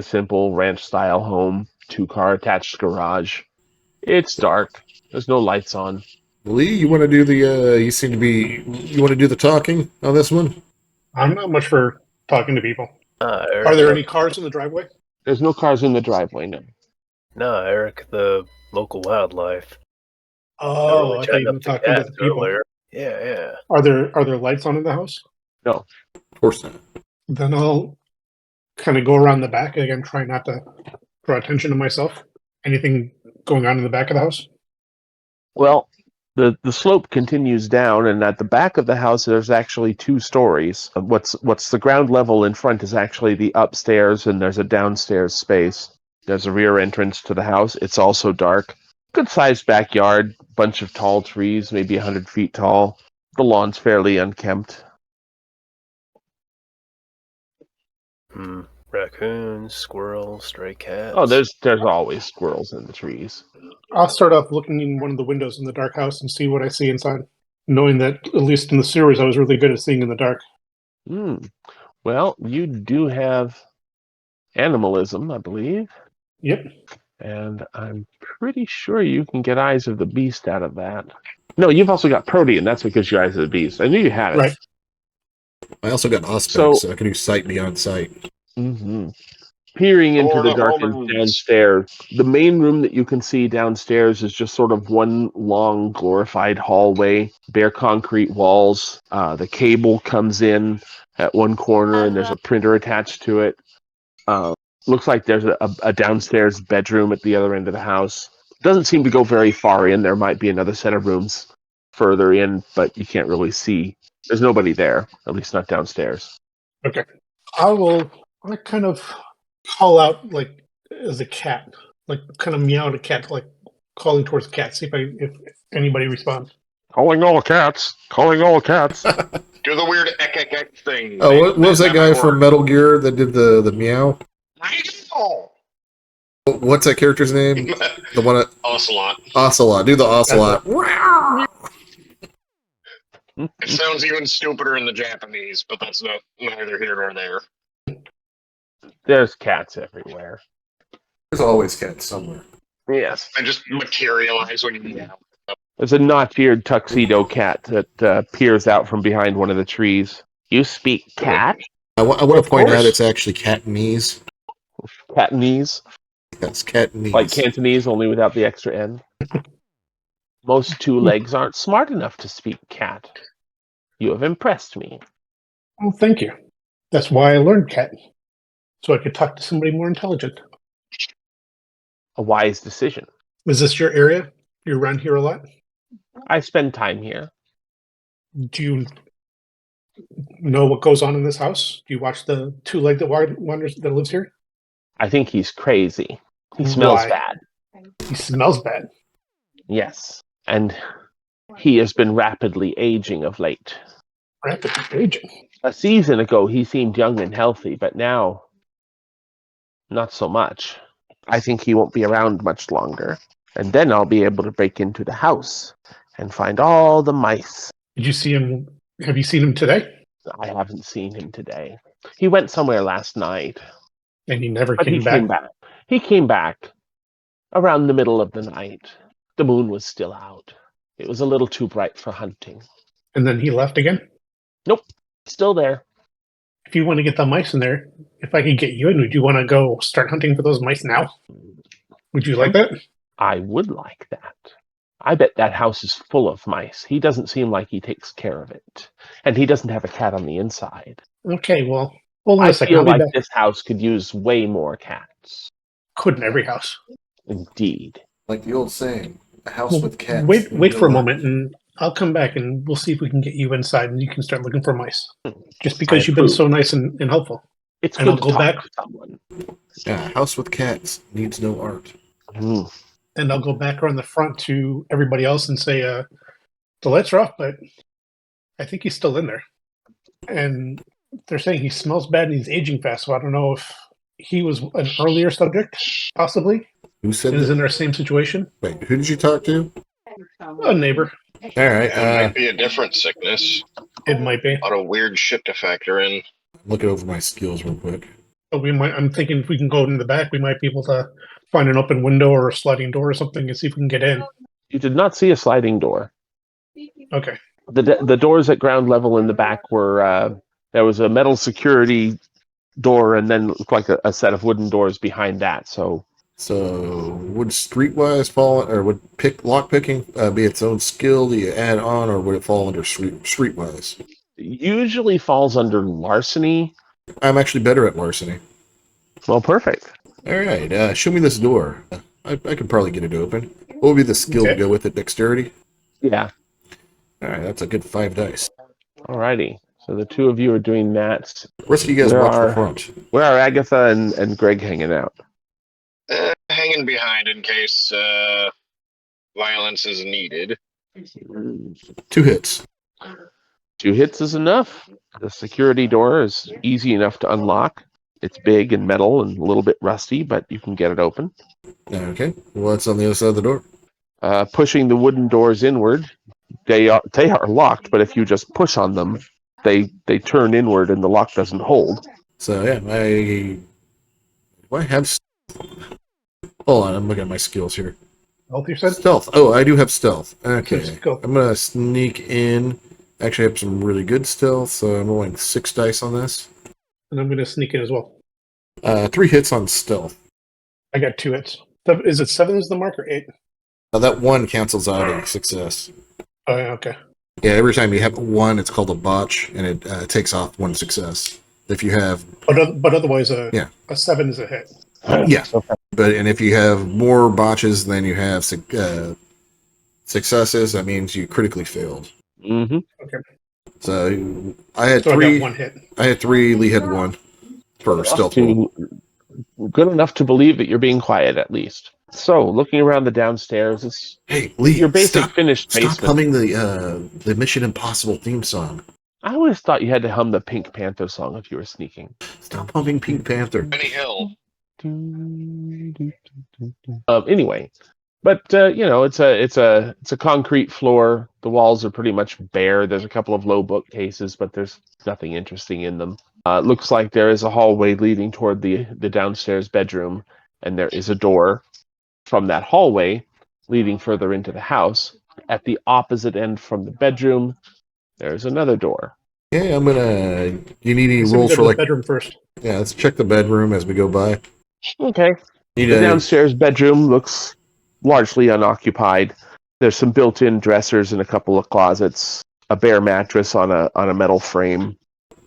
simple ranch-style home, 2-car attached garage. It's dark. There's no lights on. Lee, you want to do the? You want to do the talking on this one? I'm not much for talking to people. Eric, Are there any cars in the driveway? There's no cars in the driveway, no. No, Eric, the local wildlife. Oh, I thought you were talking to the people. Earlier. Yeah. Are there lights on in the house? Of course not. Then I'll kind of go around the back again, try not to draw attention to myself. Anything going on in the back of the house? Well, the slope continues down, and at the back of the house, there's actually 2 stories. What's the ground level in front is actually the upstairs, and there's a downstairs space. There's a rear entrance to the house. It's also dark. Good-sized backyard, bunch of tall trees, maybe 100 feet tall. The lawn's fairly unkempt. Raccoons, squirrels, stray cats. Oh, there's always squirrels in the trees. I'll start off looking in one of the windows in the dark house and see what I see inside, knowing that at least in the series I was really good at seeing in the dark. Well, you do have animalism, I believe. Yep. And I'm pretty sure you can get Eyes of the Beast out of that. No, you've also got Protean. That's because you're Eyes of the Beast. I knew you had it. Right. I also got Aspect, so I can do sight beyond sight. Peering into Lord the of darkness Omens. downstairs, the main room that you can see downstairs is just sort of one long glorified hallway, bare concrete walls. The cable comes in at one corner, and there's a printer attached to it. Looks like there's a downstairs bedroom at the other end of the house. Doesn't seem to go very far in. There might be another set of rooms further in, but you can't really see. There's nobody there, at least not downstairs. Okay. I kind of call out as a cat, kind of meow at a cat, calling towards the cat, see if anybody responds. Calling all cats. Calling all cats. Do the weird ek thing. Oh, what was that guy from Metal Gear that did the meow? What's that character's name? The one at Ocelot. Ocelot. Do the Ocelot. It sounds even stupider in the Japanese, but that's neither here nor there. There's cats everywhere. There's always cats somewhere. Yes. They just materialize when you meow. There's a notch-eared tuxedo cat that peers out from behind one of the trees. You speak cat? I want to point course. out it's actually Cantonese. Cantonese? That's Cantonese. Like Cantonese, only without the extra N. Most two-legs aren't smart enough to speak cat. You have impressed me. Oh, thank you. That's why I learned cat, so I could talk to somebody more intelligent. A wise decision. Is this your area? You're around here a lot? I spend time here. Do you know what goes on in this house? Do you watch the two-legged that wanders that lives here? I think he's crazy. He smells Why? bad. He smells bad. Yes. And he has been rapidly aging of late. Rapidly aging. A season ago, he seemed young and healthy, but now, not so much. I think he won't be around much longer. And then I'll be able to break into the house and find all the mice. Did you see him? Have you seen him today? I haven't seen him today. He went somewhere last night. And he never But came back. He came back around the middle of the night. The moon was still out. It was a little too bright for hunting. And then he left again? Nope, still there. If you want to get the mice in there, if I could get you in, would you want to go start hunting for those mice now? Would you like that? I would like that. I bet that house is full of mice. He doesn't seem like he takes care of it. And he doesn't have a cat on the inside. Okay, well, hold on I a second. feel I'll be like back. this house could use way more cats. Couldn't every house. Indeed. Like the old saying, a house with cats. Wait for a moment, and I'll come back, and we'll see if we can get you inside, and you can start looking for mice. Just because I you've been approve. so nice and helpful. It's And good I'll to go talk back. to someone. Yeah, a house with cats needs no art. Mm. And I'll go back around the front to everybody else and say, the lights are off, but I think he's still in there. And they're saying he smells bad and he's aging fast, so I don't know if he was an earlier subject, possibly, Who said and is that? in their same situation. Wait, who did you talk to? A neighbor. All right. It might be a different sickness. It might be. A lot of weird shit to factor in. Looking over my skills real quick. But I'm thinking if we can go in the back, we might be able to find an open window or a sliding door or something and see if we can get in. You did not see a sliding door. Okay. The doors at ground level in the back were there was a metal security door and then it looked like a set of wooden doors behind that. So would streetwise fall, or would lock picking be its own skill that you add on, or would it fall under streetwise? usually falls under larceny. I'm actually better at larceny. Well, perfect. All right, show me this door. I could probably get it open. What would be the skill to Okay. go with it? Dexterity? Yeah. All right, that's a good 5 dice. Alrighty. So the two of you are doing that. The rest of you guys Where watch are- the front. Where are Agatha and Greg hanging out? Hanging behind in case violence is needed. 2 hits. 2 hits is enough. The security door is easy enough to unlock. It's big and metal and a little bit rusty, but you can get it open. Okay. What's on the other side of the door? Pushing the wooden doors inward, they are locked, but if you just push on them, they turn inward and the lock doesn't hold. So yeah, I have. Hold on, I'm looking at my skills here. Health, you said? Stealth. Oh, I do have stealth. Okay, Let's go. I'm gonna sneak in. Actually, I have some really good stealth, so I'm rolling 6 dice on this. And I'm going to sneak in as well. 3 hits on stealth. I got 2 hits. Is it 7 is the mark or 8? That 1 cancels out a success. Oh, yeah, okay. Yeah, every time you have 1, it's called a botch, and it takes off 1 success. If you have, But otherwise, a 7 is a hit. yeah, and if you have more botches than you have successes, that means you critically failed. Mm-hmm. Okay. So I had So 3. I got 1 hit. I had 3. Lee had 1 for stealth roll. Good enough to believe that you're being quiet, at least. So, looking around the downstairs, Hey, Lee, your basic finished stop basement. humming the Mission Impossible theme song. I always thought you had to hum the Pink Panther song if you were sneaking. Stop humming Pink Panther. Benny Hill. Anyway, but it's a concrete floor. The walls are pretty much bare. There's a couple of low bookcases, but there's nothing interesting in them. It looks like there is a hallway leading toward the downstairs bedroom, and there is a door from that hallway leading further into the house. At the opposite end from the bedroom, there's another door. Yeah, I'm gonna. You need any So we rolls go for to the like? bedroom first. Yeah, let's check the bedroom as we go by. Okay. Need The a- downstairs bedroom looks largely unoccupied. There's some built-in dressers and a couple of closets, a bare mattress on a metal frame.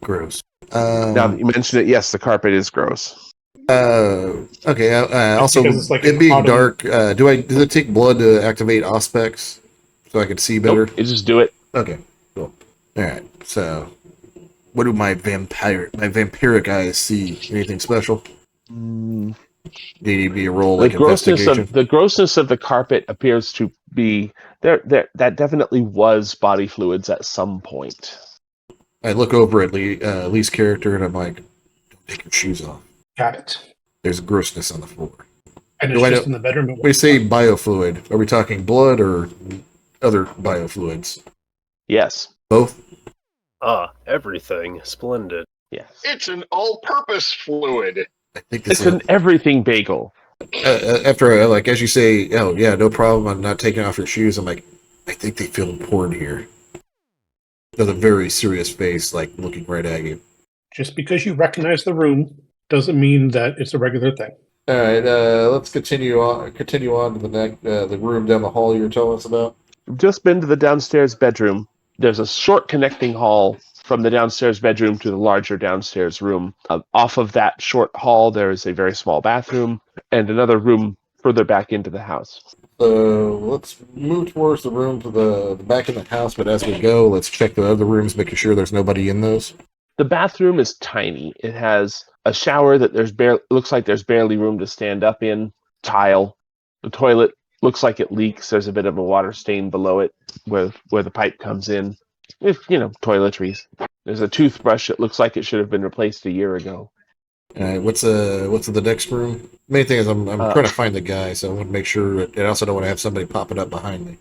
Gross. Now that you mention it, yes, the carpet is gross. Okay. Also, because it's like it an being autumn- dark, does it take blood to activate Auspex so I can see better? Nope, you just do it. Okay, cool. All right. So, what do my vampiric eyes see? Anything special? Need to be a roll like investigation. The grossness of the carpet appears to be there. That definitely was body fluids at some point. I look over at Lee's character and I'm like, "Don't take your shoes off. Got it. There's grossness on the floor." And Do it's I just know- in the bedroom. When we say biofluid, are we talking blood or other biofluids? Yes. Both? Everything. Splendid. Yes. It's an all-purpose fluid. I think this It's an everything bagel. after as you say, oh yeah, no problem. I'm not taking off your shoes. I'm like, I think they feel porn here. With a very serious face, like looking right at you. Just because you recognize the room doesn't mean that it's a regular thing. All right, let's continue on. Continue on to the room down the hall you were telling us about. You've just been to the downstairs bedroom. There's a short connecting hall from the downstairs bedroom to the larger downstairs room. Off of that short hall, there is a very small bathroom and another room further back into the house. So let's move towards the room to the back of the house. But as we go, let's check the other rooms, making sure there's nobody in those. The bathroom is tiny. It has a shower that looks like there's barely room to stand up in. Tile. The toilet looks like it leaks. There's a bit of a water stain below it where the pipe comes in. If toiletries. There's a toothbrush that looks like it should have been replaced a year ago. All right, what's in the next room? Main thing is I'm trying to find the guy, so I want to make sure. And I also don't want to have somebody popping up behind me.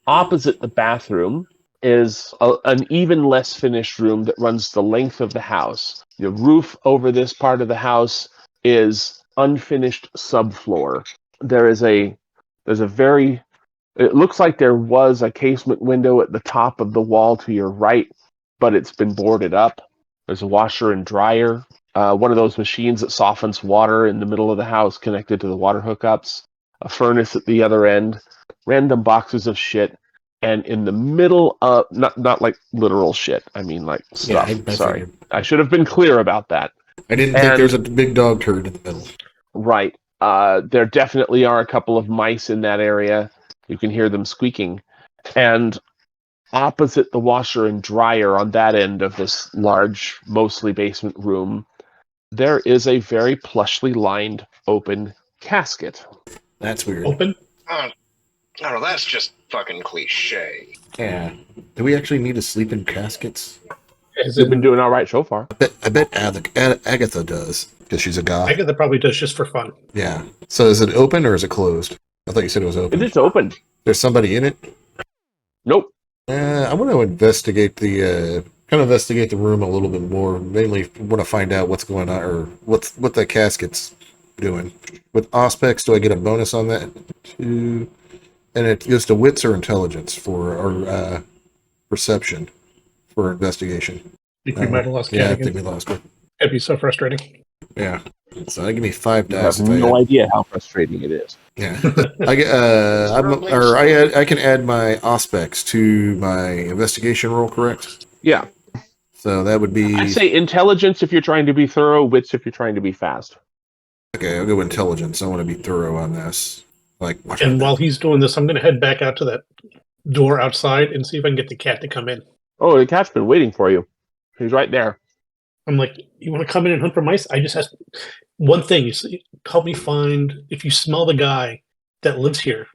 Opposite the bathroom is an even less finished room that runs the length of the house. The roof over this part of the house is unfinished subfloor. It looks like there was a casement window at the top of the wall to your right, but it's been boarded up. There's a washer and dryer. One of those machines that softens water in the middle of the house connected to the water hookups. A furnace at the other end. Random boxes of shit. And in the middle of, not like literal shit, I mean like stuff. I Sorry. figured. I should have been clear about that. I didn't think there's a big dog turd in the middle. Right. There definitely are a couple of mice in that area. You can hear them squeaking. And opposite the washer and dryer on that end of this large, mostly basement room, there is a very plushly lined open casket. That's weird. Open? Oh, that's just fucking cliche. Yeah. Do we actually need to sleep in caskets? You've been doing all right so far. I bet Agatha does, because she's a goth. Agatha probably does just for fun. Yeah. So is it open or is it closed? I thought you said it was open. It's open. There's somebody in it? Nope. I want to investigate the room a little bit more. Mainly want to find out what's going on, or what the casket's doing. With Auspex, do I get a bonus on that? And it goes to wits or intelligence or perception for investigation. I think we might have lost Yeah, Kat I again. think we lost it. That'd be so frustrating. Yeah. So that give me 5 I dice. have no idea how frustrating it is. Yeah. I can add my Auspex to my investigation roll, correct? Yeah. So that would be... I'd say intelligence if you're trying to be thorough, wits if you're trying to be fast. Okay, I'll go intelligence. I want to be thorough on this. And while he's doing this, I'm going to head back out to that door outside and see if I can get the cat to come in. Oh, the cat's been waiting for you. He's right there. I'm like, you want to come in and hunt for mice? I just asked one thing. You see, help me find, if you smell the guy that lives here,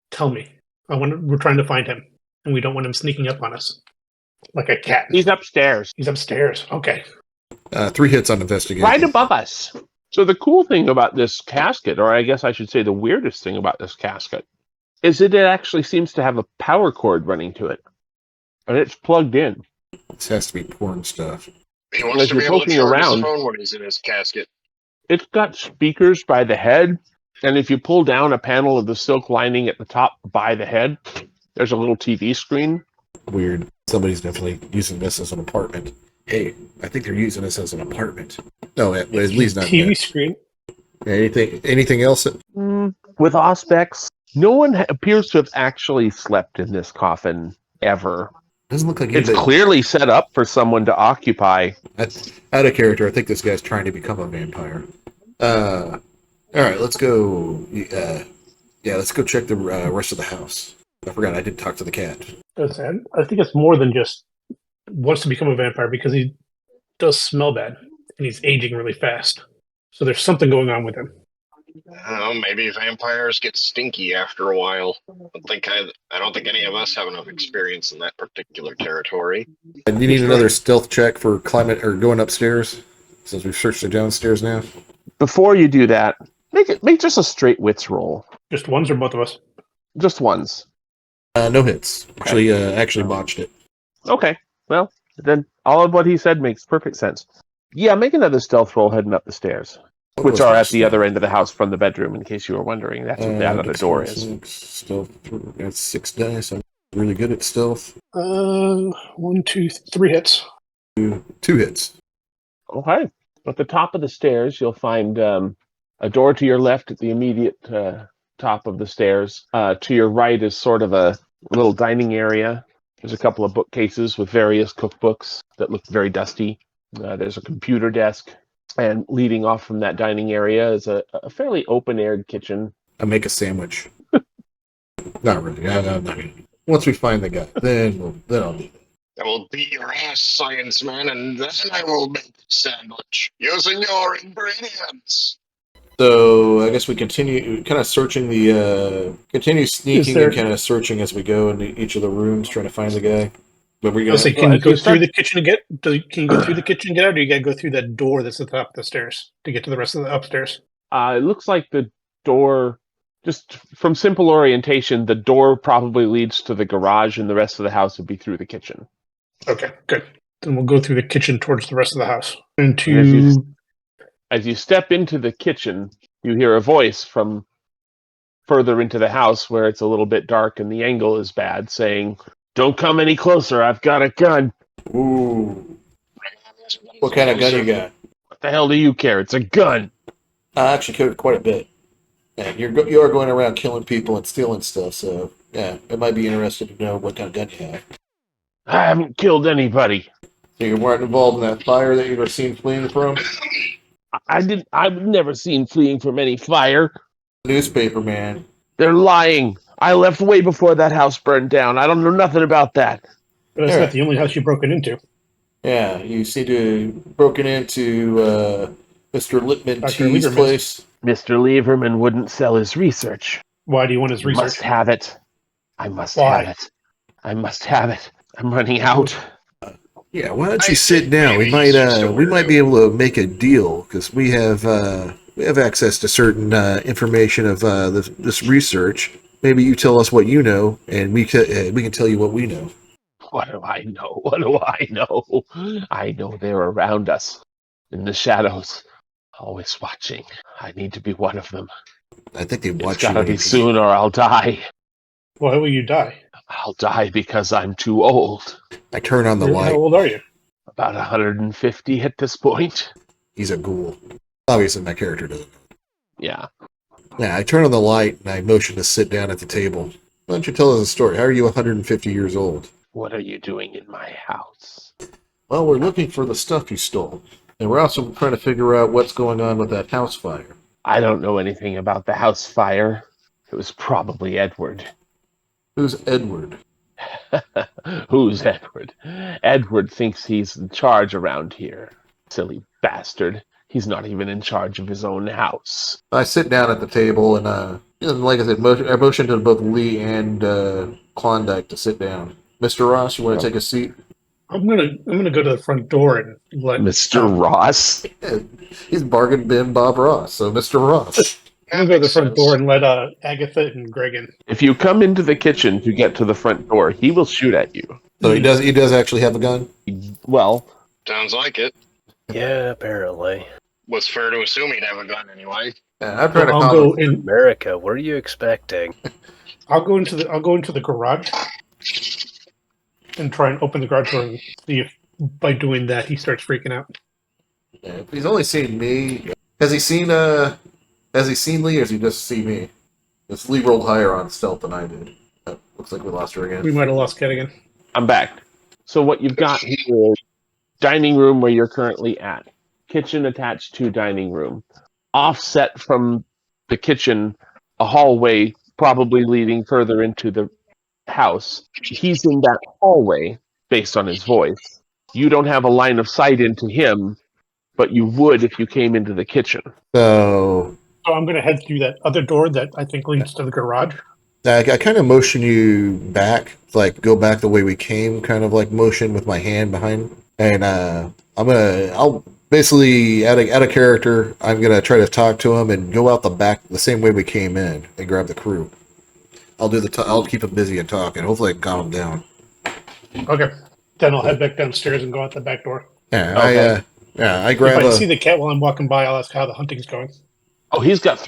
tell me. We're trying to find him, and we don't want him sneaking up on us like a cat. He's upstairs. He's upstairs. Okay. 3 hits on investigation. Right above us. So the cool thing about this casket, or I guess I should say the weirdest thing about this casket, is that it actually seems to have a power cord running to it. And it's plugged in. This has to be porn stuff. He wants As to you're be able to poking charge around- his phone when he's in his casket. It's got speakers by the head, and if you pull down a panel of the silk lining at the top by the head, there's a little TV screen. Weird. Somebody's definitely using this as an apartment. Hey, I think they're using this as an apartment. No, at least not TV that. screen. Anything else? With Auspex, no one appears to have actually slept in this coffin ever. Doesn't look like It's anybody. clearly set up for someone to occupy. Out of character, I think this guy's trying to become a vampire. All right, let's go. Let's go check the rest of the house. I forgot I didn't talk to the cat. I think it's more than just wants to become a vampire because he does smell bad and he's aging really fast. So there's something going on with him. I don't know, maybe vampires get stinky after a while. I don't think any of us have enough experience in that particular territory. And you need another stealth check for climate or going upstairs, since we've searched the downstairs now. Before you do that, make just a straight wits roll. Just ones or both of us? Just ones. No hits. Actually botched it. Okay. Well, then all of what he said makes perfect sense. Yeah, make another stealth roll heading up the stairs, which are at the other end of the house from the bedroom, in case you were wondering. That's what that other door is. Stealth. That's 6 dice. I'm really good at stealth. 1, 2, 3 hits. 2 hits. Okay. At the top of the stairs, you'll find a door to your left at the immediate top of the stairs. To your right is sort of a little dining area. There's a couple of bookcases with various cookbooks that look very dusty. There's a computer desk. And leading off from that dining area is a fairly open-aired kitchen. I make a sandwich. Not really. I'm not gonna. Once we find the guy, then I'll do it. I will beat your ass, science man, and then I will make the sandwich using your ingredients. So I guess we continue kind of searching continue sneaking and kind of searching as we go into each of the rooms, trying to find the guy. But we're I'll say, gonna. can you go through the kitchen and get? Can you go through the kitchen and get out, or do you got to go through that door that's at the top of the stairs to get to the rest of the upstairs? It looks like the door, just from simple orientation, the door probably leads to the garage, and the rest of the house would be through the kitchen. Okay, good. Then we'll go through the kitchen towards the rest of the house. And as you step into the kitchen, you hear a voice from further into the house where it's a little bit dark and the angle is bad, saying, "Don't come any closer, I've got a gun." Ooh. What kind of gun you got? What the hell do you care? It's a gun. I actually covered quite a bit. And you are going around killing people and stealing stuff, so yeah, it might be interesting to know what kind of gun you have. I haven't killed anybody. So you weren't involved in that fire that you were seen fleeing from? I've never seen fleeing from any fire. Newspaper man. They're lying. I left way before that house burned down. I don't know nothing about that. But that's not the only house you've broken into. Yeah, you seem to have broken into Mr. Lippman Dr. T's Lieberman's. place. Mr. Lieberman wouldn't sell his research. Why do you want his I research? must have it. I must Why? have it. I must have it. I'm running out. Yeah, why don't you I sit think down? maybe he's just a We might weirdo. be able to make a deal because we have access to certain information of this research. Maybe you tell us what you know, and we can tell you what we know. What do I know? What do I know? I know they're around us in the shadows, always watching. I need to be one of them. I think they It's watch you. gotta be soon or I'll die. Why will you die? I'll die because I'm too old. I turn on the How light. old are you? About 150 at this point. He's a ghoul. Obviously, my character doesn't. Yeah. Yeah, I turn on the light and I motion to sit down at the table. Why don't you tell us a story? How are you 150 years old? What are you doing in my house? Well, we're looking for the stuff you stole. And we're also trying to figure out what's going on with that house fire. I don't know anything about the house fire. It was probably Edward. Who's Edward? Who's Edward? Edward thinks he's in charge around here. Silly bastard. He's not even in charge of his own house. I sit down at the table and, like I said, I motion to both Lee and Klondike to sit down. Mr. Ross, you want to take a seat? I'm gonna go to the front door and let Mr. Ross? Yeah, he's bargain bin Bob Ross, so Mr. Ross. I'm gonna go to the front door and let Agatha and Greg in. If you come into the kitchen to get to the front door, he will shoot at you. So he does actually have a gun? Well, Sounds like it. Yeah, apparently. Was fair to assume he'd have a gun anyway. Yeah, I'm trying to I'll comment. go in. America, what are you expecting? I'll go into the garage and try and open the garage door and see if by doing that he starts freaking out. Yeah, if he's only seen me. Has he seen Lee, or has he just seen me? This Lee rolled higher on stealth than I did. Looks like we lost her We again. might have lost Cat again. I'm back. So what you've got here is dining room where you're currently at. Kitchen attached to dining room. Offset from the kitchen, a hallway probably leading further into the house. He's in that hallway based on his voice. You don't have a line of sight into him, but you would if you came into the kitchen. So So I'm gonna head through that other door that I think leads to the garage. I kind of motion you back, like go back the way we came, kind of like motion with my hand behind. And I'll basically out of character, I'm gonna try to talk to him and go out the back the same way we came in and grab the crew. I'll keep him busy and talk, and hopefully I can calm him down. Okay. Then I'll head back downstairs and go out the back door. Yeah, Okay. I If grab I see the cat while I'm walking by, I'll ask how the hunting's going. Oh, he's got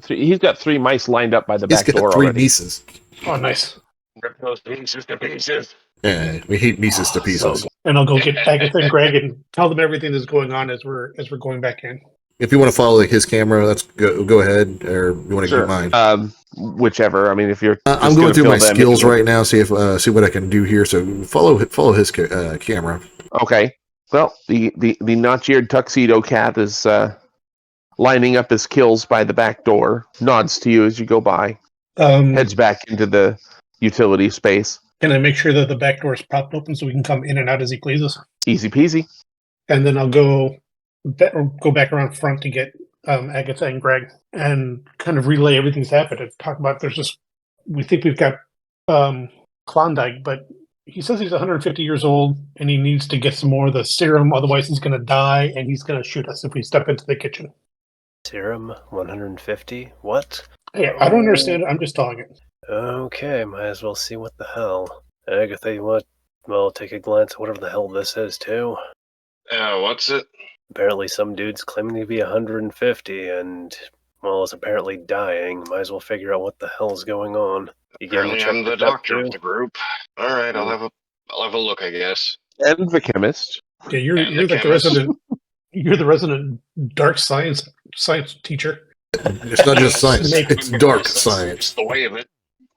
he's got three mice lined up by the He's back door got three already. nieces. Oh, nice. Rip those pieces to pieces. Yeah, we hate nieces to pieces. And I'll go get Agatha and Greg and tell them everything that's going on as we're going back in. If you want to follow like his camera, let's go ahead, or you want to Sure. do mine. Whichever. I mean, if you're, I'm just going gonna through fill my them skills in. right now, see what I can do here. So follow his camera. Okay. Well, the notch-eared tuxedo cat is lining up his kills by the back door. Nods to you as you go by. Heads back into the utility space. Can I make sure that the back door is propped open so we can come in and out as he pleases? Easy peasy. And then I'll go back around front to get Agatha and Greg and kind of relay everything that's happened and talk about we think we've got Klondike, but he says he's 150 years old and he needs to get some more of the serum, otherwise he's going to die and he's going to shoot us if we step into the kitchen. Serum 150? What? Hey, I don't understand it. I'm just telling it. Okay, might as well see what the hell. Agatha, you want? Well, take a glance at whatever the hell this is, too. What's it? Apparently some dude's claiming to be 150 and, well, is apparently dying. Might as well figure out what the hell's going on. You getting Apparently check I'm the this out, doctor of too? the group. All right, I'll have a look, I guess. And the chemist. Yeah, you're And like the the chemist. resident. You're the resident dark science teacher. It's not just science; it's dark It's science. the way of it.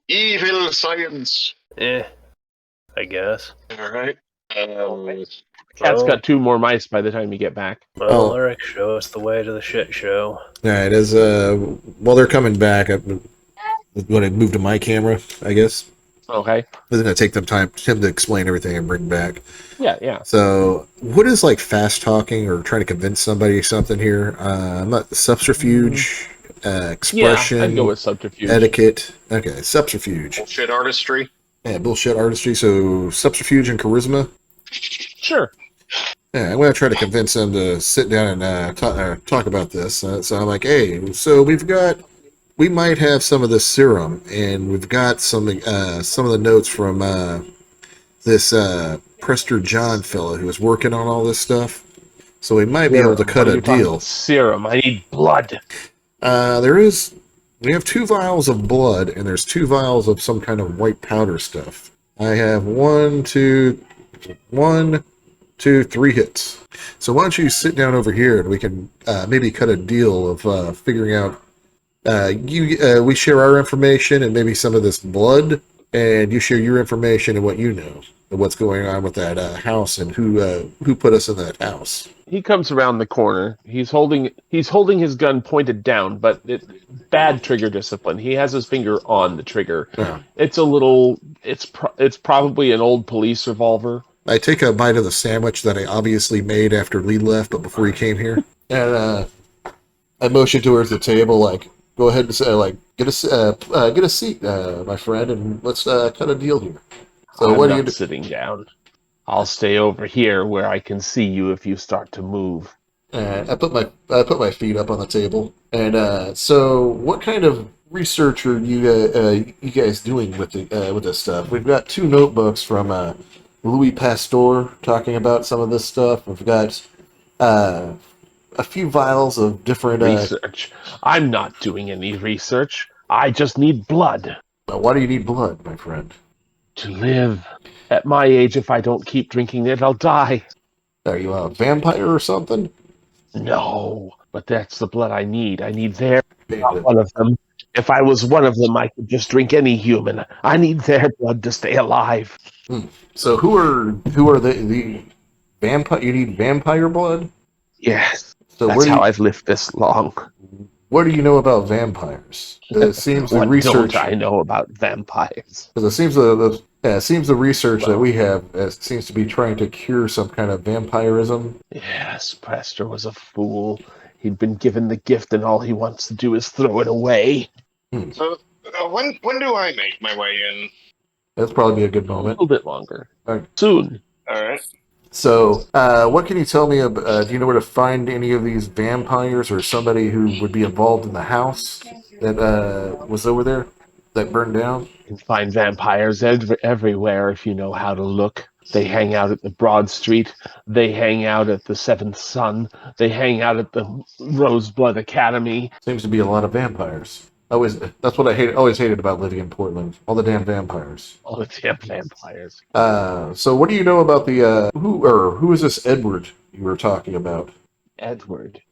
Evil science. I guess. All right. Cat's got two more mice by the time you get back. Well, Eric, show us the way to the shit show. All right, while they're coming back, I'm going to move to my camera. I guess Okay. it's going to take him to explain everything and bring back. Yeah. So, what is like fast talking or trying to convince somebody or something here? I'm not subterfuge. expression, I'd go with subterfuge. etiquette. Okay, subterfuge. Bullshit artistry. Yeah, bullshit artistry. So subterfuge and charisma. Sure. Yeah, I'm going to try to convince them to sit down and talk about this. So I'm like, hey, so we might have some of this serum, and we've got some of the notes from this Prester John fellow who was working on all this stuff. So we might be able to cut a deal. Serum. I need blood. We have 2 vials of blood, and there's 2 vials of some kind of white powder stuff. I have 1, 2, 3 hits. So why don't you sit down over here, and we can maybe cut a deal of figuring out. We share our information and maybe some of this blood, and you share your information and what you know and what's going on with that house and who put us in that house. He comes around the corner. He's holding his gun pointed down, but bad trigger discipline. He has his finger on the trigger. Yeah. It's probably an old police revolver. I take a bite of the sandwich that I obviously made after Lee left, but before he came here, and I motion towards the table, like, go ahead and say, get a seat, my friend, and let's cut a deal here. So I'm what are not you sitting down. I'll stay over here where I can see you if you start to move. I put my feet up on the table, and so what kind of research are you guys doing with this stuff? We've got 2 notebooks from Louis Pasteur talking about some of this stuff. We've got a few vials of different research. I'm not doing any research. I just need blood. Why do you need blood, my friend? To live. At my age, if I don't keep drinking it, I'll die. Are you a vampire or something? No, but that's the blood I need. I need their Bandit. one of them. If I was one of them, I could just drink any human. I need their blood to stay alive. So who are the vampire? You need vampire blood? Yes. So That's how I've lived this long. What do you know about vampires? It seems the What research. don't I know about vampires? Because it seems the research that we have seems to be trying to cure some kind of vampirism. Yes, Prester was a fool. He'd been given the gift, and all he wants to do is throw it away. So when do I make my way in? That's probably be a good A moment. little bit longer. Okay. Soon. All right. So, what can you tell me about? Do you know where to find any of these vampires or somebody who would be involved in the house that was over there that burned down? You can find vampires everywhere if you know how to look. They hang out at the Broad Street. They hang out at the Seventh Sun. They hang out at the Roseblood Academy. Seems to be a lot of vampires. That's what I always hated about living in Portland. All the damn vampires. All the damn vampires. So what do you know about the who is this Edward you were talking about? Edward,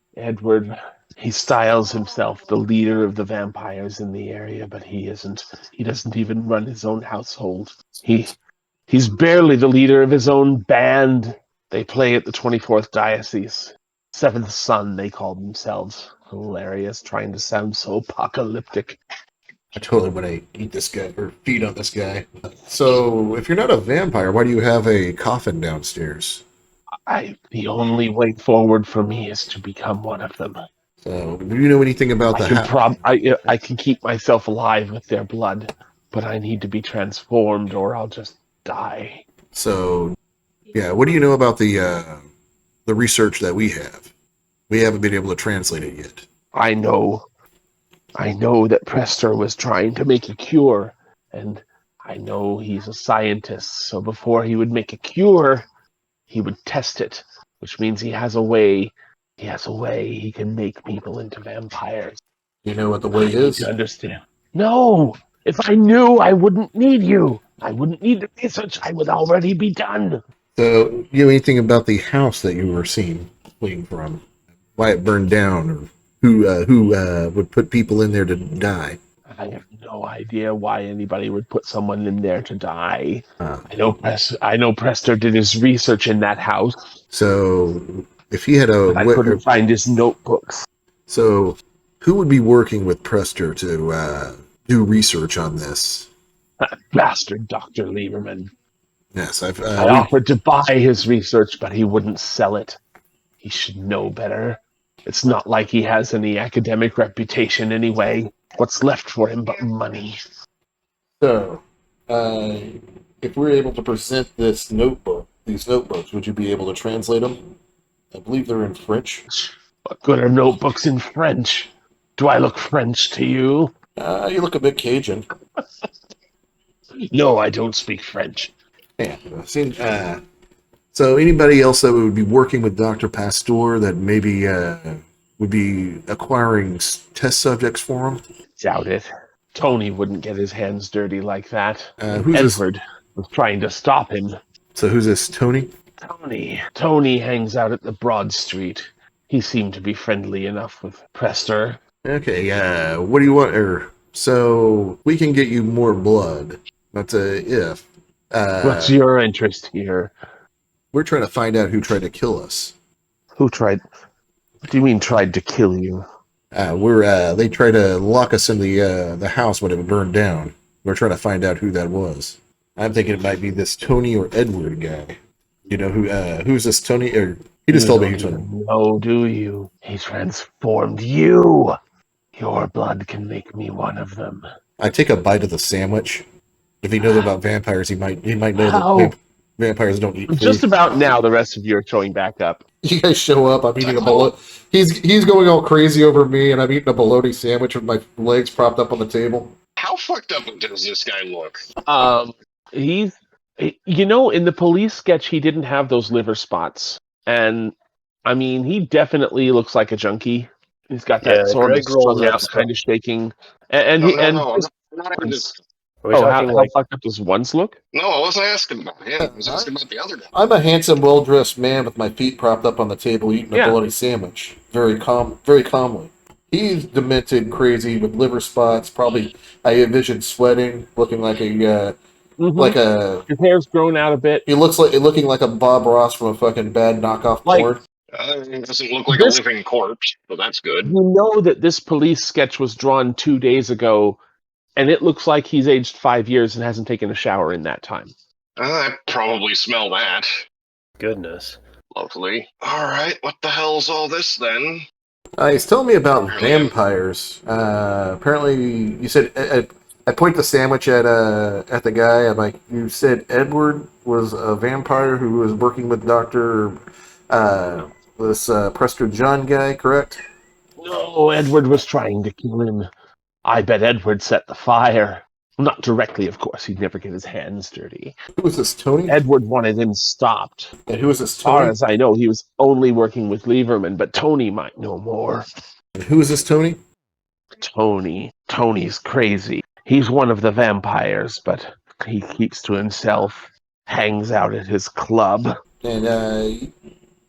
he styles himself the leader of the vampires in the area, but he isn't. He doesn't even run his own household. He's barely the leader of his own band. They play at the 24th Diocese. Seventh Son, they call themselves. Hilarious, trying to sound so apocalyptic. I totally want to eat this guy or feed on this guy. So if you're not a vampire, why do you have a coffin downstairs? The only way forward for me is to become one of them. So do you know anything about the house? I can keep myself alive with their blood, but I need to be transformed or I'll just die. So, yeah, what do you know about the research that we have? We haven't been able to translate it yet. I know that Prester was trying to make a cure, and I know he's a scientist, so before he would make a cure, he would test it, which means he has a way he can make people into vampires. You know what the way is? You understand? No! If I knew, I wouldn't need you. I wouldn't need the research. I would already be done. So, you know anything about the house that you were fleeing from? Why it burned down, or who would put people in there to die? I have no idea why anybody would put someone in there to die. I know Prester did his research in that house. So, if he had I couldn't find his notebooks. So, who would be working with Prester to do research on this? That bastard Dr. Lieberman. Yes, I offered to buy his research, but he wouldn't sell it. He should know better. It's not like he has any academic reputation anyway. What's left for him but money? So, if we're able to present these notebooks, would you be able to translate them? I believe they're in French. What good are notebooks in French? Do I look French to you? You look a bit Cajun. No, I don't speak French. Yeah. So anybody else that would be working with Dr. Pasteur that maybe would be acquiring test subjects for him? Doubt it. Tony wouldn't get his hands dirty like that. Who's this? Edward was trying to stop him. So who's this, Tony? Tony hangs out at the Broad Street. He seemed to be friendly enough with Prester. Okay, what do you want? So we can get you more blood. That's a if. What's your interest here? We're trying to find out who tried to kill us. Who tried? What do you mean tried to kill you? They tried to lock us in the house when it burned down. We're trying to find out who that was. I'm thinking it might be this Tony or Edward guy. You know who's this Tony? Or he just told me who's Tony. No, do you? He transformed you. Your blood can make me one of them. I take a bite of the sandwich. If he knows about vampires, he might know How? that vampires don't eat food. Just about now, the rest of you are showing back up. You guys show up. I'm eating a bologna. He's going all crazy over me, and I'm eating a bologna sandwich with my legs propped up on the table. How fucked up does this guy look? He's, in the police sketch, he didn't have those liver spots, and I mean, he definitely looks like a junkie. He's got that sort of strung out, kind of shaking, and I'm not into this. How fucked up does one's look? No, I wasn't asking about him. I was asking about the other guy. I'm a handsome, well-dressed man with my feet propped up on the table eating a bologna sandwich. Very calmly. He's demented, crazy, with liver spots. Probably, I envision sweating, looking like His hair's grown out a bit. He looking like a Bob Ross from a fucking bad knockoff porn. It doesn't look like a living corpse, so that's good. You know that this police sketch was drawn 2 days ago, and it looks like he's aged 5 years and hasn't taken a shower in that time. I probably smell that. Goodness. Lovely. Alright, what the hell's all this then? He's telling me about vampires. Apparently, you said... I point the sandwich at the guy. I'm like, you said Edward was a vampire who was working with this Prester John guy, correct? No, Edward was trying to kill him. I bet Edward set the fire. Not directly, of course. He'd never get his hands dirty. Who was this, Tony? Edward wanted him stopped. And who was this, As far Tony? as I know, he was only working with Lieberman, but Tony might know more. And who is this, Tony? Tony's crazy. He's one of the vampires, but he keeps to himself, hangs out at his club. And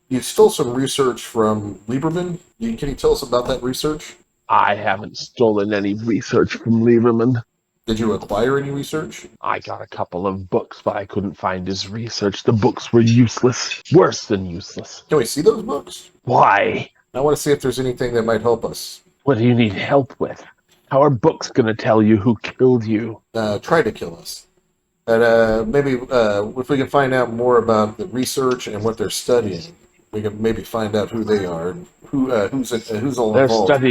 you stole some research from Lieberman? Can you tell us about that research? I haven't stolen any research from Lieberman. Did you acquire any research? I got a couple of books, but I couldn't find his research. The books were useless. Worse than useless. Can we see those books? Why? I want to see if there's anything that might help us. What do you need help with? How are books going to tell you who killed you? Try to kill us. And maybe if we can find out more about the research and what they're studying, we can maybe find out who they are and who's all involved.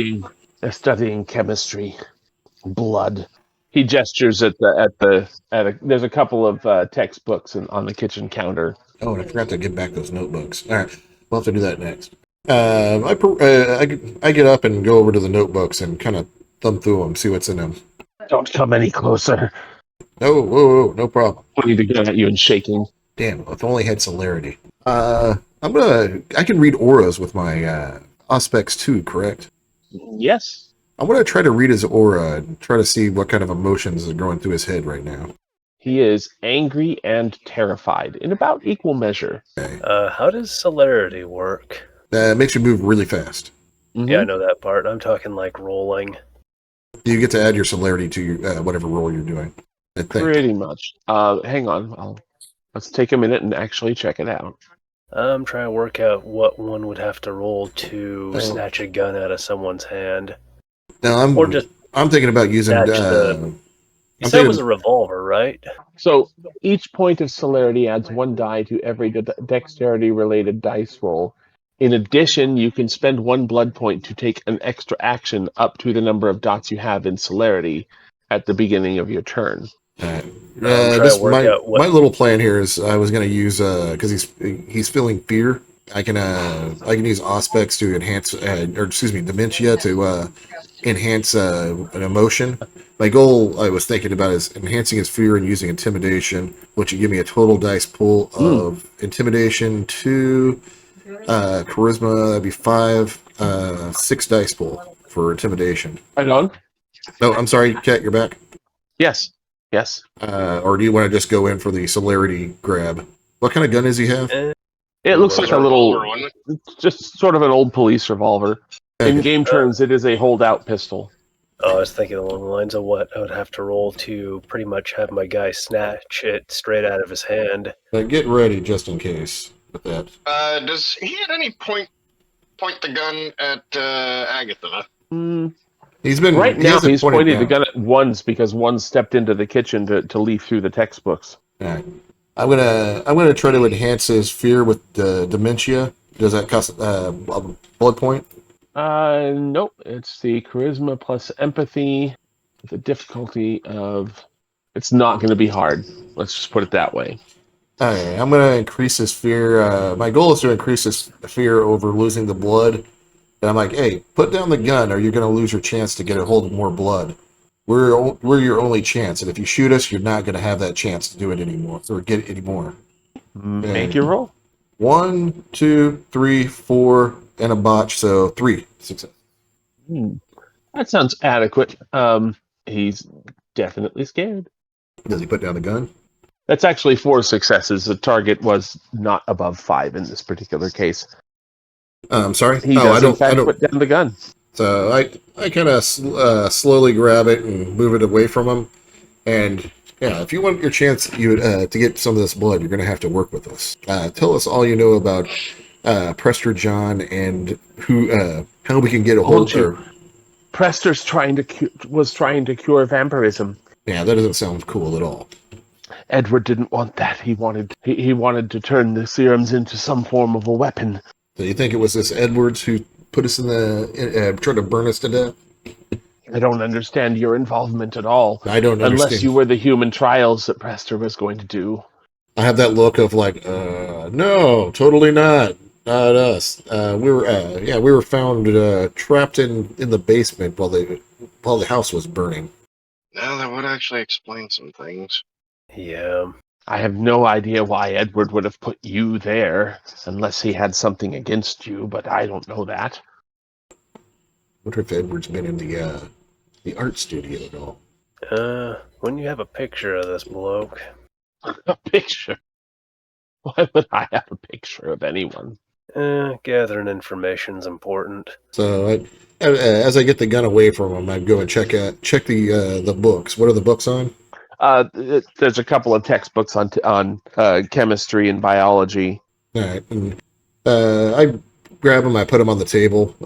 They're studying chemistry, blood. He gestures at there's a couple of textbooks on the kitchen counter. Oh, and I forgot to give back those notebooks. All right, we'll have to do that next. I get up and go over to the notebooks and kind of thumb through them, see what's in them. Don't come any closer. Oh, whoa, no problem. Pointing the gun at you and shaking. Damn, if only had celerity. I can read auras with my Auspex 2, correct? Yes. I'm going to try to read his aura and try to see what kind of emotions are going through his head right now. He is angry and terrified in about equal measure. Okay. How does celerity work? It makes you move really fast. Mm-hmm. Yeah, I know that part. I'm talking like rolling. You get to add your celerity to your, whatever roll you're doing. I think. Pretty much. Hang on. Let's take a minute and actually check it out. I'm trying to work out what one would have to roll to snatch a gun out of someone's hand. No, I'm thinking about using. You said it was a revolver, right? So each point of celerity adds 1 die to every dexterity-related dice roll, In addition, you can spend 1 blood point to take an extra action up to the number of dots you have in celerity at the beginning of your turn. I'm trying to work out what. My little plan here is I was going to use because he's feeling fear. I can use Auspex to enhance dementia to enhance an emotion. My goal I was thinking about is enhancing his fear and using intimidation, which would give me a total dice pool of intimidation, 2 charisma. That'd be 5, 6 dice pool for intimidation. Right on. No, I'm sorry, Kat, you're back. Yes. Or do you want to just go in for the celerity grab? What kind of gun does he have? It looks like a Revolver, little, wasn't it? just sort of an old police revolver. In Okay. game terms, it is a holdout pistol. I was thinking along the lines of what I would have to roll to pretty much have my guy snatch it straight out of his hand. Get ready just in case with that. Does he at any point the gun at Agatha? He's been Right now, he's pointing the down. gun at Ones because one stepped into the kitchen to leaf through the textbooks. All right. I'm gonna try to enhance his fear with the dementia. Does that cost a blood point? Nope. It's the charisma plus empathy. The difficulty of it's not going to be hard. Let's just put it that way. All right. I'm gonna increase his fear. My goal is to increase his fear over losing the blood. And I'm like, hey, put down the gun, or you're gonna lose your chance to get a hold of more blood. We're your only chance, and if you shoot us, you're not gonna have that chance to do it anymore or get it anymore. Make your roll. 1, 2, 3, 4, and a botch, so 3 success. That sounds adequate. He's definitely scared. Does he put down the gun? That's actually 4 successes. The target was not above 5 in this particular case. I'm sorry. He does in fact put down the gun. So I kind of slowly grab it and move it away from him. And yeah, if you want your chance to get some of this blood, you're going to have to work with us. Tell us all you know about Prester John and how we can get a hold of her. Prester's was trying to cure vampirism. Yeah, that doesn't sound cool at all. Edward didn't want that. He wanted to turn the serums into some form of a weapon. So you think it was this Edwards who put us in tried to burn us to death? I don't understand your involvement at all. I don't understand. Unless you were the human trials that Prester was going to do. I have that look of like, no, totally not us. We were found trapped in the basement while the house was burning. No, that would actually explain some things. Yeah. I have no idea why Edward would have put you there, unless he had something against you, but I don't know that. I wonder if Edward's been in the art studio at all. When you have a picture of this bloke. A picture? Why would I have a picture of anyone? Gathering information's important. So as I get the gun away from him, I go and check the books. What are the books on? There's a couple of textbooks on chemistry and biology. All right, and I grab them. I put them on the table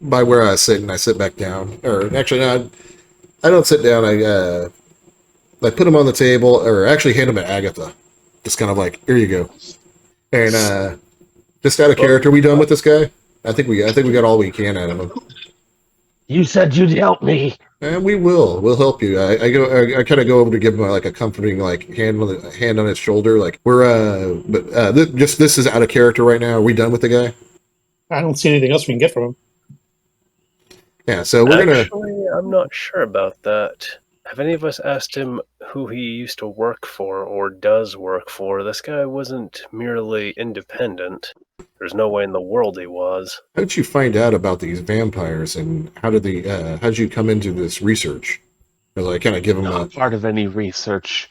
by where I sit, and I sit back down. Or actually, no, I don't sit down. I put them on the table, or actually hand them to Agatha. Just kind of like, here you go. And just out of character, we done with this guy? I think we got all we can out of him. You said you'd help me. And we will. We'll help you. I kind of go over to give him like a comforting like hand on his shoulder. Like this is out of character right now. Are we done with the guy? I don't see anything else we can get from him. Yeah. So we're Actually, I'm not sure about that. Have any of us asked him who he used to work for or does work for? This guy wasn't merely independent. There's no way in the world he was. How did you find out about these vampires, and how did you come into this research? Because I kind of give him Not part of any research.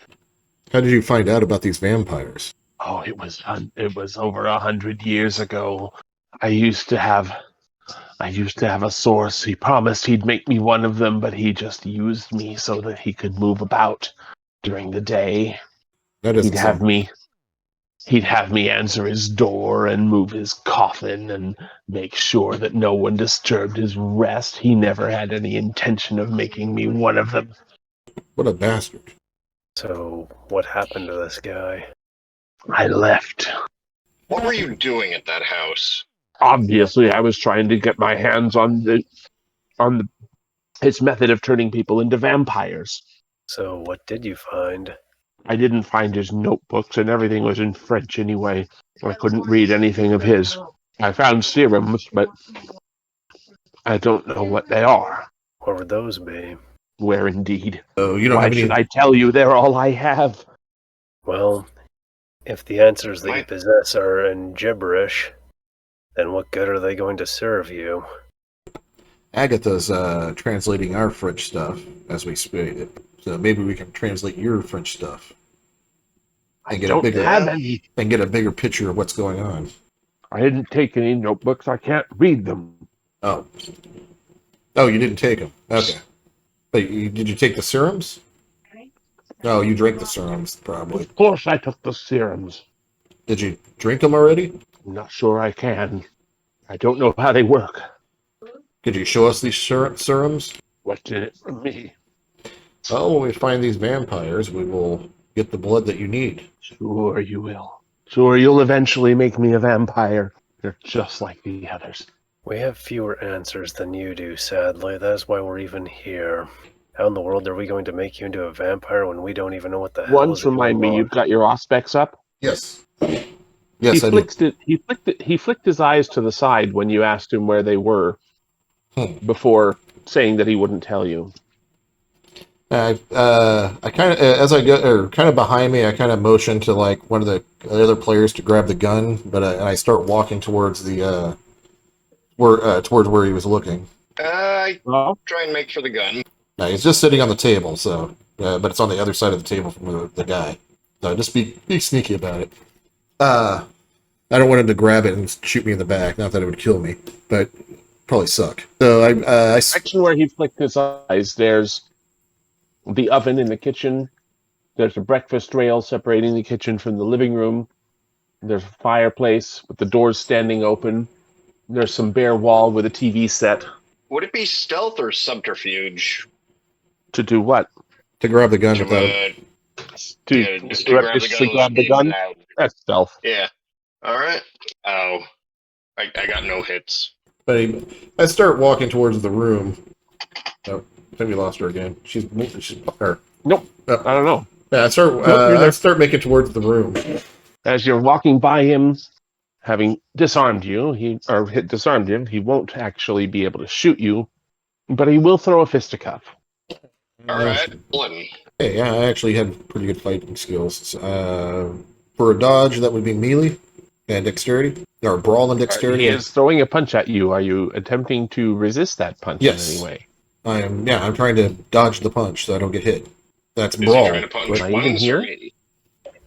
How did you find out about these vampires? Oh, it was over 100 years ago. I used to have a source. He promised he'd make me one of them, but he just used me so that he could move about during the day. He'd have me answer his door and move his coffin and make sure that no one disturbed his rest. He never had any intention of making me one of them. What a bastard. So, what happened to this guy? I left. What were you doing at that house? Obviously, I was trying to get my hands on his method of turning people into vampires. So, what did you find? I didn't find his notebooks, and everything was in French anyway. I couldn't read anything of his. I found serums, but I don't know what they are. What would those be? Where indeed? So you don't Why have any. should I tell you they're all I have? Well, if the answers that you Might- possess are in gibberish, then what good are they going to serve you? Agatha's translating our French stuff as we speak it, so maybe we can translate your French stuff I and get don't a bigger have any. and get a bigger picture of what's going on. I didn't take any notebooks. I can't read them. Oh, you didn't take them. Okay, but did you take the serums? Oh, you drank the serums probably. Of course, I took the serums. Did you drink them already? I'm not sure I can. I don't know how they work. Could you show us these serums? What's in it for me? Oh, when we find these vampires, we will get the blood that you need. Sure you will. Sure you'll eventually make me a vampire. You're just like the others. We have fewer answers than you do, sadly. That is why we're even here. How in the world are we going to make you into a vampire when we don't even know what the hell Once is remind going me, on? you've got your auspex up? Yes. Yes, I did. He flicked his eyes to the side when you asked him where they were before saying that he wouldn't tell you. I kind of, as I go, or kind of behind me, I kind of motion to like one of the other players to grab the gun, but I start walking towards the, towards where he was looking. I Well, try and make for the gun. No, he's just sitting on the table, so, but it's on the other side of the table from the guy. So just be sneaky about it. I don't want him to grab it and shoot me in the back. Not that it would kill me, but probably suck. So I section where he flicked his eyes, there's the oven in the kitchen. There's a breakfast rail separating the kitchen from the living room. There's a fireplace with the doors standing open. There's some bare wall with a TV set. Would it be stealth or subterfuge? To do what? to grab the gun To, without. just to grab the surreptitiously gun. grab the gun? That's stealth. Yeah. All right. Oh, I got no hits. But I start walking towards the room. Oh, I think we lost her again. She's her. Nope. Oh. I don't know. Yeah, I start making towards the room. As you're walking by him, having disarmed you, disarmed him, he won't actually be able to shoot you, but he will throw a fisticuff. All right. One. Hey, yeah, I actually had pretty good fighting skills. For a dodge, that would be melee and dexterity, or brawl and dexterity. He is throwing a punch at you. Are you attempting to resist that punch Yes. in any way? I'm trying to dodge the punch so I don't get hit. That's Is he brawl. trying to punch Am I even once here? or me?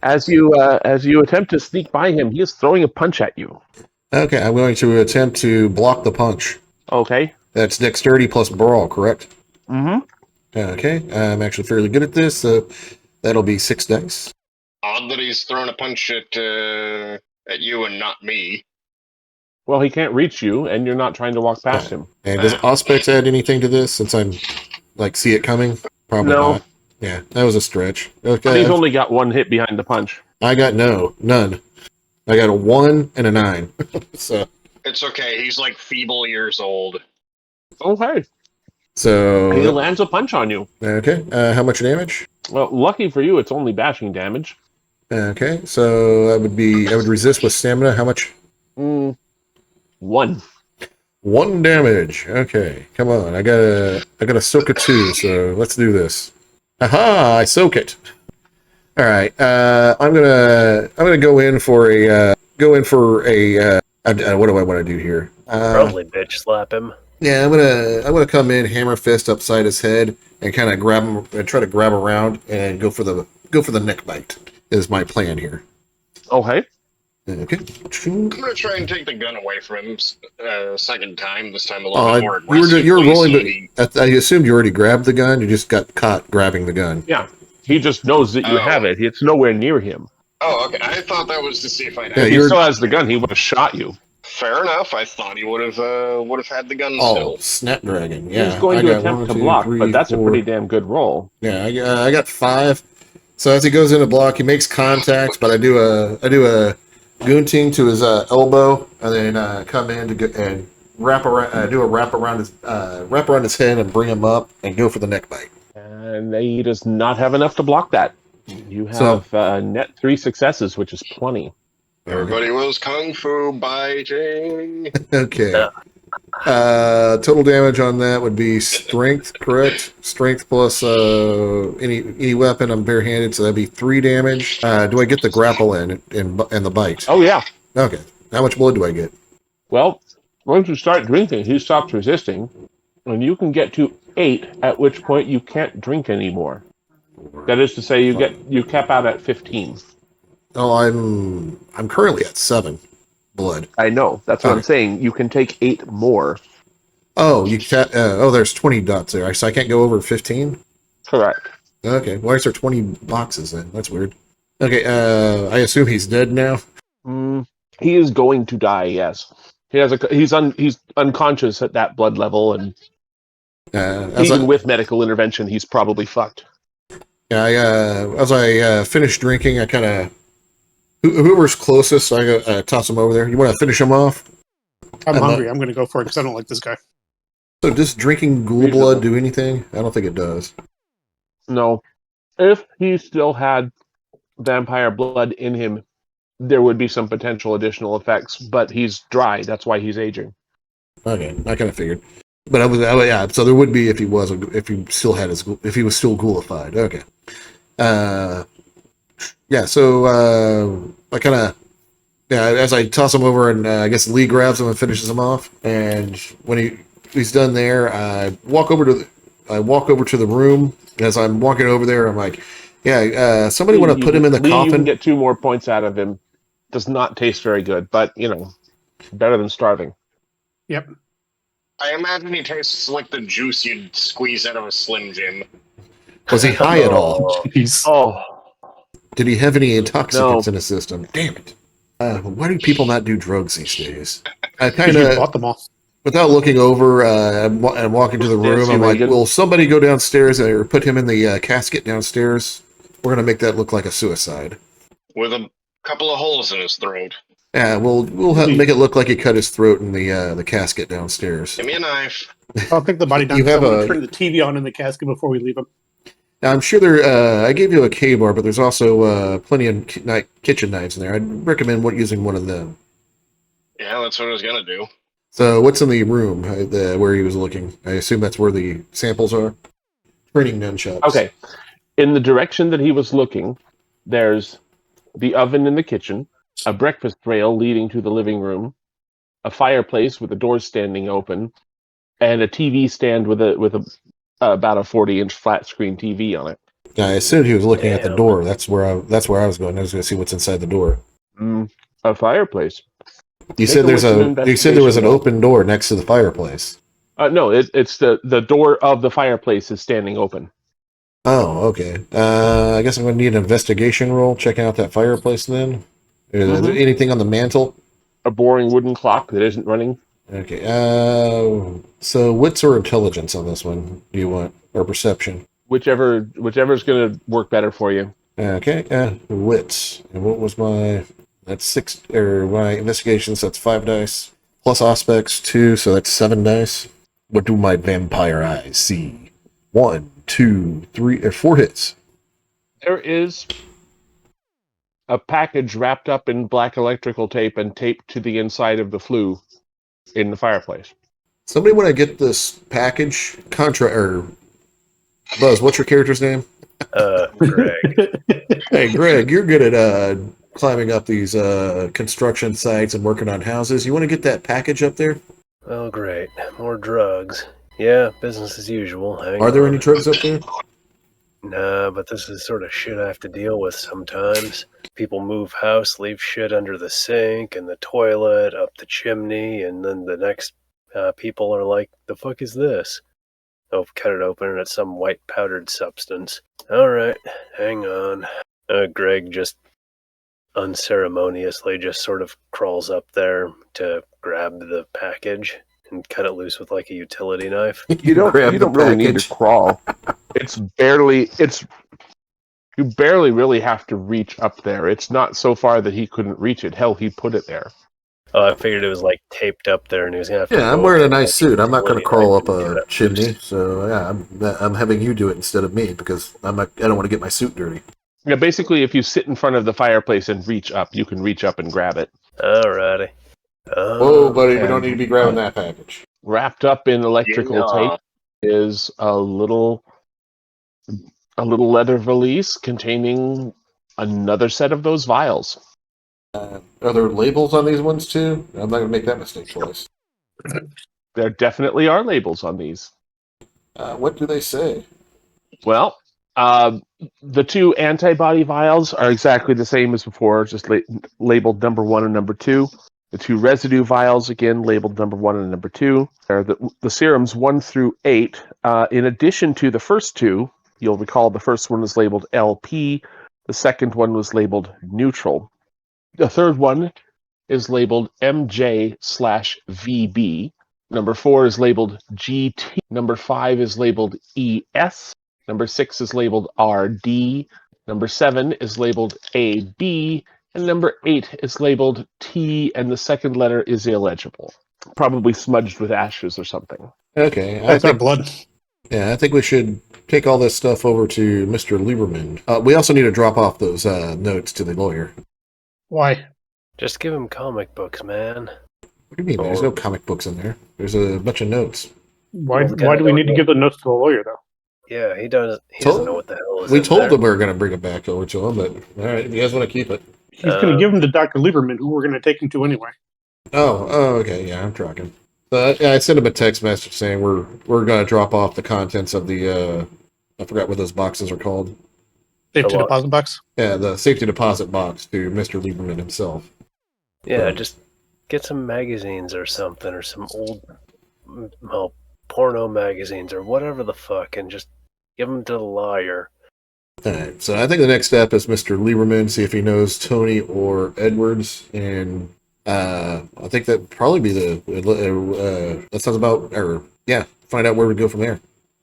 As you attempt to sneak by him, he is throwing a punch at you. Okay, I'm going to attempt to block the punch. Okay. That's dexterity plus brawl, correct? Mm-hmm. Okay, I'm actually fairly good at this, so that'll be 6 dice. Odd that he's throwing a punch at you and not me. Well, he can't reach you, and you're not trying to walk past him. And does Auspex add anything to this since I'm, see it coming? Probably No. not. Yeah, that was a stretch. But Okay, he's only got one hit behind the punch. I got none. I got a 1 and a 9. So, It's okay. He's like feeble years old. Okay. He so lands a punch on you. okay. How much damage? Well, lucky for you, it's only bashing damage. Okay, so I would resist with stamina. How much? 1. 1 damage. Okay, come on. I got a soak of 2, so let's do this. Aha! I soak it. All right. I'm gonna go in for a what do I want to do here? Probably bitch slap him. Yeah, I'm gonna come in, hammer fist upside his head, and kind of grab him and try to grab around and go for the neck bite. Is my plan here. Okay. Okay. I'm gonna try and take the gun away from him second time. This time a little bit more You were aggressively, rolling, so but I assumed you already grabbed the gun. You just got caught grabbing the gun. Yeah. He just knows that you have it. It's nowhere near him. Oh, okay. I thought that was to see if I had. Yeah, If he you're- still has the gun, he would have shot you. Fair enough. I thought he would have had the gun Oh, still. Snapdragon. Yeah. He's going I to got attempt 1, to 2, block, 3, but that's 4. a pretty damn good roll. Yeah, I got 5. So as he goes into block, he makes contacts, but I do Goonting to his elbow, and then come in to get and wrap around, do a wrap around his head, and bring him up and go for the neck bite. And he does not have enough to block that. You So- have net 3 successes, which is plenty. Everybody was kung fu biting. Okay. Total damage on that would be strength, correct? Strength plus any weapon. I'm barehanded, so that'd be 3 damage. Do I get the grapple and the bite? Oh, yeah. Okay. How much blood do I get? Well, once you start drinking, he stops resisting, and you can get to 8, at which point you can't drink anymore. That is to say, you cap out at 15. Oh, I'm currently at 7 blood. I know. That's what I'm Okay. saying. You can take 8 more. Oh, you can't. There's 20 dots there, so I can't go over 15. Correct. Okay. Why is there 20 boxes then? That's weird. Okay. I assume he's dead now. He is going to die. Yes. He's unconscious at that blood level, and even with medical intervention, he's probably fucked. Yeah. As I finish drinking, I kind of whoever's closest, I go toss him over there. You want to finish him off? I'm hungry. I'm going to go for it because I don't like this guy. So does drinking ghoul blood do anything? I don't think it does. No. If he still had vampire blood in him, there would be some potential additional effects, but he's dry. That's why he's aging. Okay, I kind of figured. But yeah, so there would be if he was still ghoulified. Okay. Yeah, so I kind of as I toss him over, and I guess Lee grabs him and finishes him off. And when he's done there, I walk over to the room. As I'm walking over there, I'm like, "Yeah, somebody want to put him in the coffin." You can get 2 more points out of him. Does not taste very good, but better than starving. Yep. I imagine he tastes like the juice you'd squeeze out of a Slim Jim. Was he high at all? Oh, Did he have any intoxicants in his system? Damn it! Why do people not do drugs these days? I kind You of, bought them all. without looking over and walking to the room, I'm like, "Will somebody go downstairs or put him in the casket downstairs? We're gonna make that look like a suicide." With a couple of holes in his throat. Yeah, we'll make it look like he cut his throat in the casket downstairs. Give me a knife. I'll take the body down. You have turn the TV on in the casket before we leave him. Now, I'm sure I gave you a K-bar, but there's also plenty of kitchen knives in there. I'd recommend using one of them. Yeah, that's what I was gonna do. So, what's in the room where he was looking? I assume that's where the samples are. Training nunchucks. okay. In the direction that he was looking, there's the oven in the kitchen, a breakfast rail leading to the living room, a fireplace with the doors standing open, and a TV stand with about a 40-inch flat screen TV on it. I assumed he was looking at the door. That's where I was going. I was going to see what's inside the door. A fireplace. You said there was an open door next to the fireplace. No, it's the door of the fireplace is standing open. Oh, okay. I guess I'm going to need an investigation roll. Check out that fireplace then. Is there anything on the mantle? A boring wooden clock that isn't running. Okay. So wits or intelligence on this one do you want? Or perception? Whichever's going to work better for you. Okay. Wits. And what was that's 6, or my investigations, that's 5 dice. Plus aspects 2, so that's 7 dice. What do my vampire eyes see? 1, 2, 3, or 4 hits. There is a package wrapped up in black electrical tape and taped to the inside of the flue in the fireplace. Somebody want to get this package? Buzz, what's your character's name? Greg. Hey, Greg, you're good at climbing up these construction sites and working on houses. You want to get that package up there? Oh, great. More drugs. Yeah, business as usual. Are there any drugs up there? Nah, but this is sort of shit I have to deal with sometimes. People move house, leave shit under the sink and the toilet, up the chimney, and then the next people are like, the fuck is this? Oh, cut it open and it's some white powdered substance. Alright, hang on. Greg just unceremoniously just sort of crawls up there to grab the package and cut it loose with like a utility knife. You don't really need to crawl. It's You barely really have to reach up there. It's not so far that he couldn't reach it. Hell, he put it there. Oh, I figured it was like taped up there, and he was gonna have to. Yeah, I'm go wearing a up nice suit. I'm not going to and crawl up do a that chimney. loose. So yeah, I'm having you do it instead of me because I don't want to get my suit dirty. Yeah, basically, if you sit in front of the fireplace and reach up, you can reach up and grab it. Alrighty. Whoa, buddy, we and- don't need to be grabbing that package. Wrapped up in electrical Yeah. tape is a little leather valise containing another set of those vials. Are there labels on these ones too? I'm not going to make that mistake twice. There definitely are labels on these. What do they say? Well, the two antibody vials are exactly the same as before, just labeled number 1 and number 2. The two residue vials, again, labeled number 1 and number 2. Are the serums 1 through 8. In addition to the first two, you'll recall the first one was labeled LP. The second one was labeled neutral. The third one is labeled MJ/VB. Number 4 is labeled GT. Number 5 is labeled ES. Number 6 is labeled RD. Number 7 is labeled AB. And number 8 is labeled T, and the second letter is illegible. Probably smudged with ashes or something. Okay, That's our blood. Yeah, I think we should take all this stuff over to Mr. Lieberman. We also need to drop off those notes to the lawyer. Why? Just give him comic books, man. What do you mean? There's no comic books in there. There's a bunch of notes. Why Well, do we need to give the notes to the lawyer, though? Yeah, he doesn't. He doesn't know what the hell is. We in told there. them we were going to bring it back over to him, but all right, you guys want to keep it? He's going to give them to Dr. Lieberman, who we're going to take him to anyway. Oh, okay, yeah, I'm tracking. I sent him a text message saying we're going to drop off the contents of the I forgot what those boxes are called. Safety lot. deposit box. Yeah, the safety deposit box to Mr. Lieberman himself. Yeah, just get some magazines or something, or some old, well, porno magazines or whatever the fuck, and just give them to the lawyer. All right, so I think the next step is Mr. Lieberman, see if he knows Tony or Edwards, and I think that'd probably be that sounds about, find out where we go from there.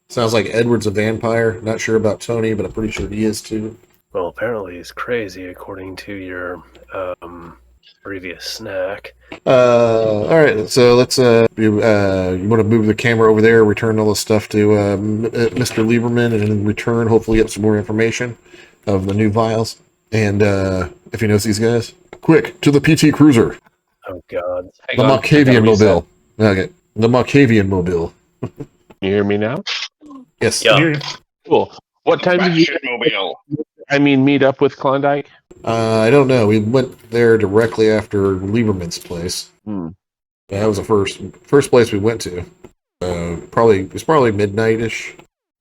Sounds like Edwards a vampire. Not sure about Tony, but I'm pretty sure he is too. Well, apparently he's crazy, according to your previous snack. All right, so let's you want to move the camera over there, return all the stuff to Mr. Lieberman, and in return, hopefully get some more information of the new vials. And if he knows these guys, quick to the PT Cruiser, Oh God! the Malkavian Mobile. Okay, the Malkavian Mobile. You hear me now? Yes. Yeah. Cool. What time did you Batshit Mobile. meet up with Klondike? I don't know. We went there directly after Lieberman's place. That was the first place we went to. It was probably midnight-ish.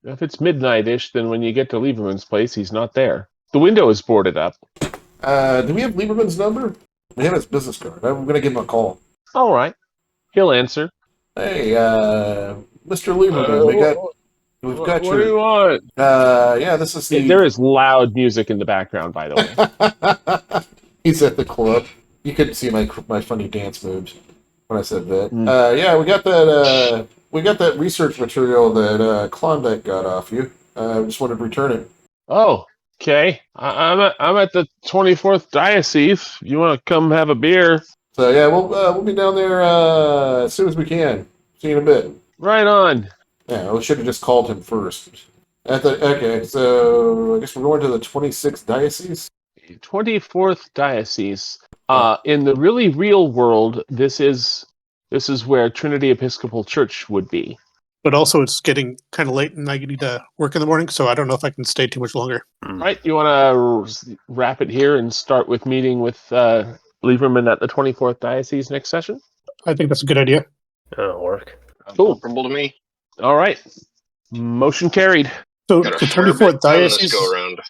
If it's midnight-ish, then when you get to Lieberman's place, he's not there. The window is boarded up. Do we have Lieberman's number? We have his business card. I'm going to give him a call. All right. He'll answer. Hey, Mr. Lieberman, we've got What your... do you want? Yeah, this is the... There is loud music in the background, by the way. He's at the club. You couldn't see my funny dance moves when I said that. Yeah, we got that research material that Klondike got off you. I just wanted to return it. Oh, okay. I'm at the 24th Diocese. You want to come have a beer? So yeah, we'll be down there as soon as we can. See you in a bit. Right on. Yeah, we should have just called him first. Okay, so I guess we're going to the 26th Diocese? 24th Diocese. In the really real world, this is where Trinity Episcopal Church would be. But also, it's getting kind of late, and I need to work in the morning, so I don't know if I can stay too much longer. Right, you want to wrap it here and start with meeting with Lieberman at the 24th Diocese next session? I think that's a good idea. That'll work. Cool. Comfortable to me. All right. Motion carried. So Got the a fair bit 24th done this Diocese. go around.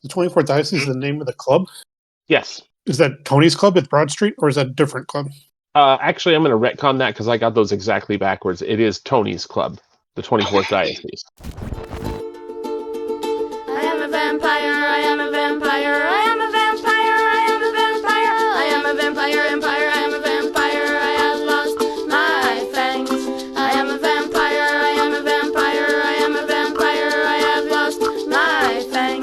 The 24th Diocese is the name of the club. Yes. Is that Tony's club at Broad Street, or is that a different club? Actually, I'm going to retcon that because I got those exactly backwards. It is Tony's Club, the 24th Diocese. I am a vampire, I am a vampire, I am a vampire, I am a vampire, I am a vampire, empire, I am a vampire, I have lost my fangs. I am a vampire, I am a vampire, I am a vampire, I have lost my fangs.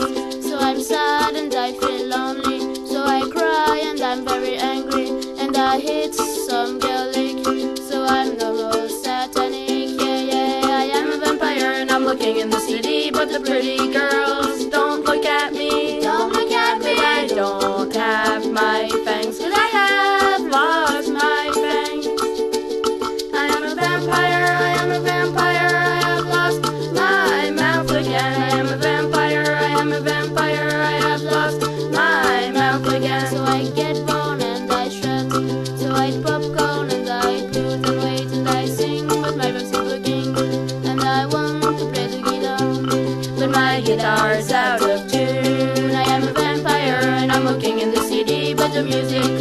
music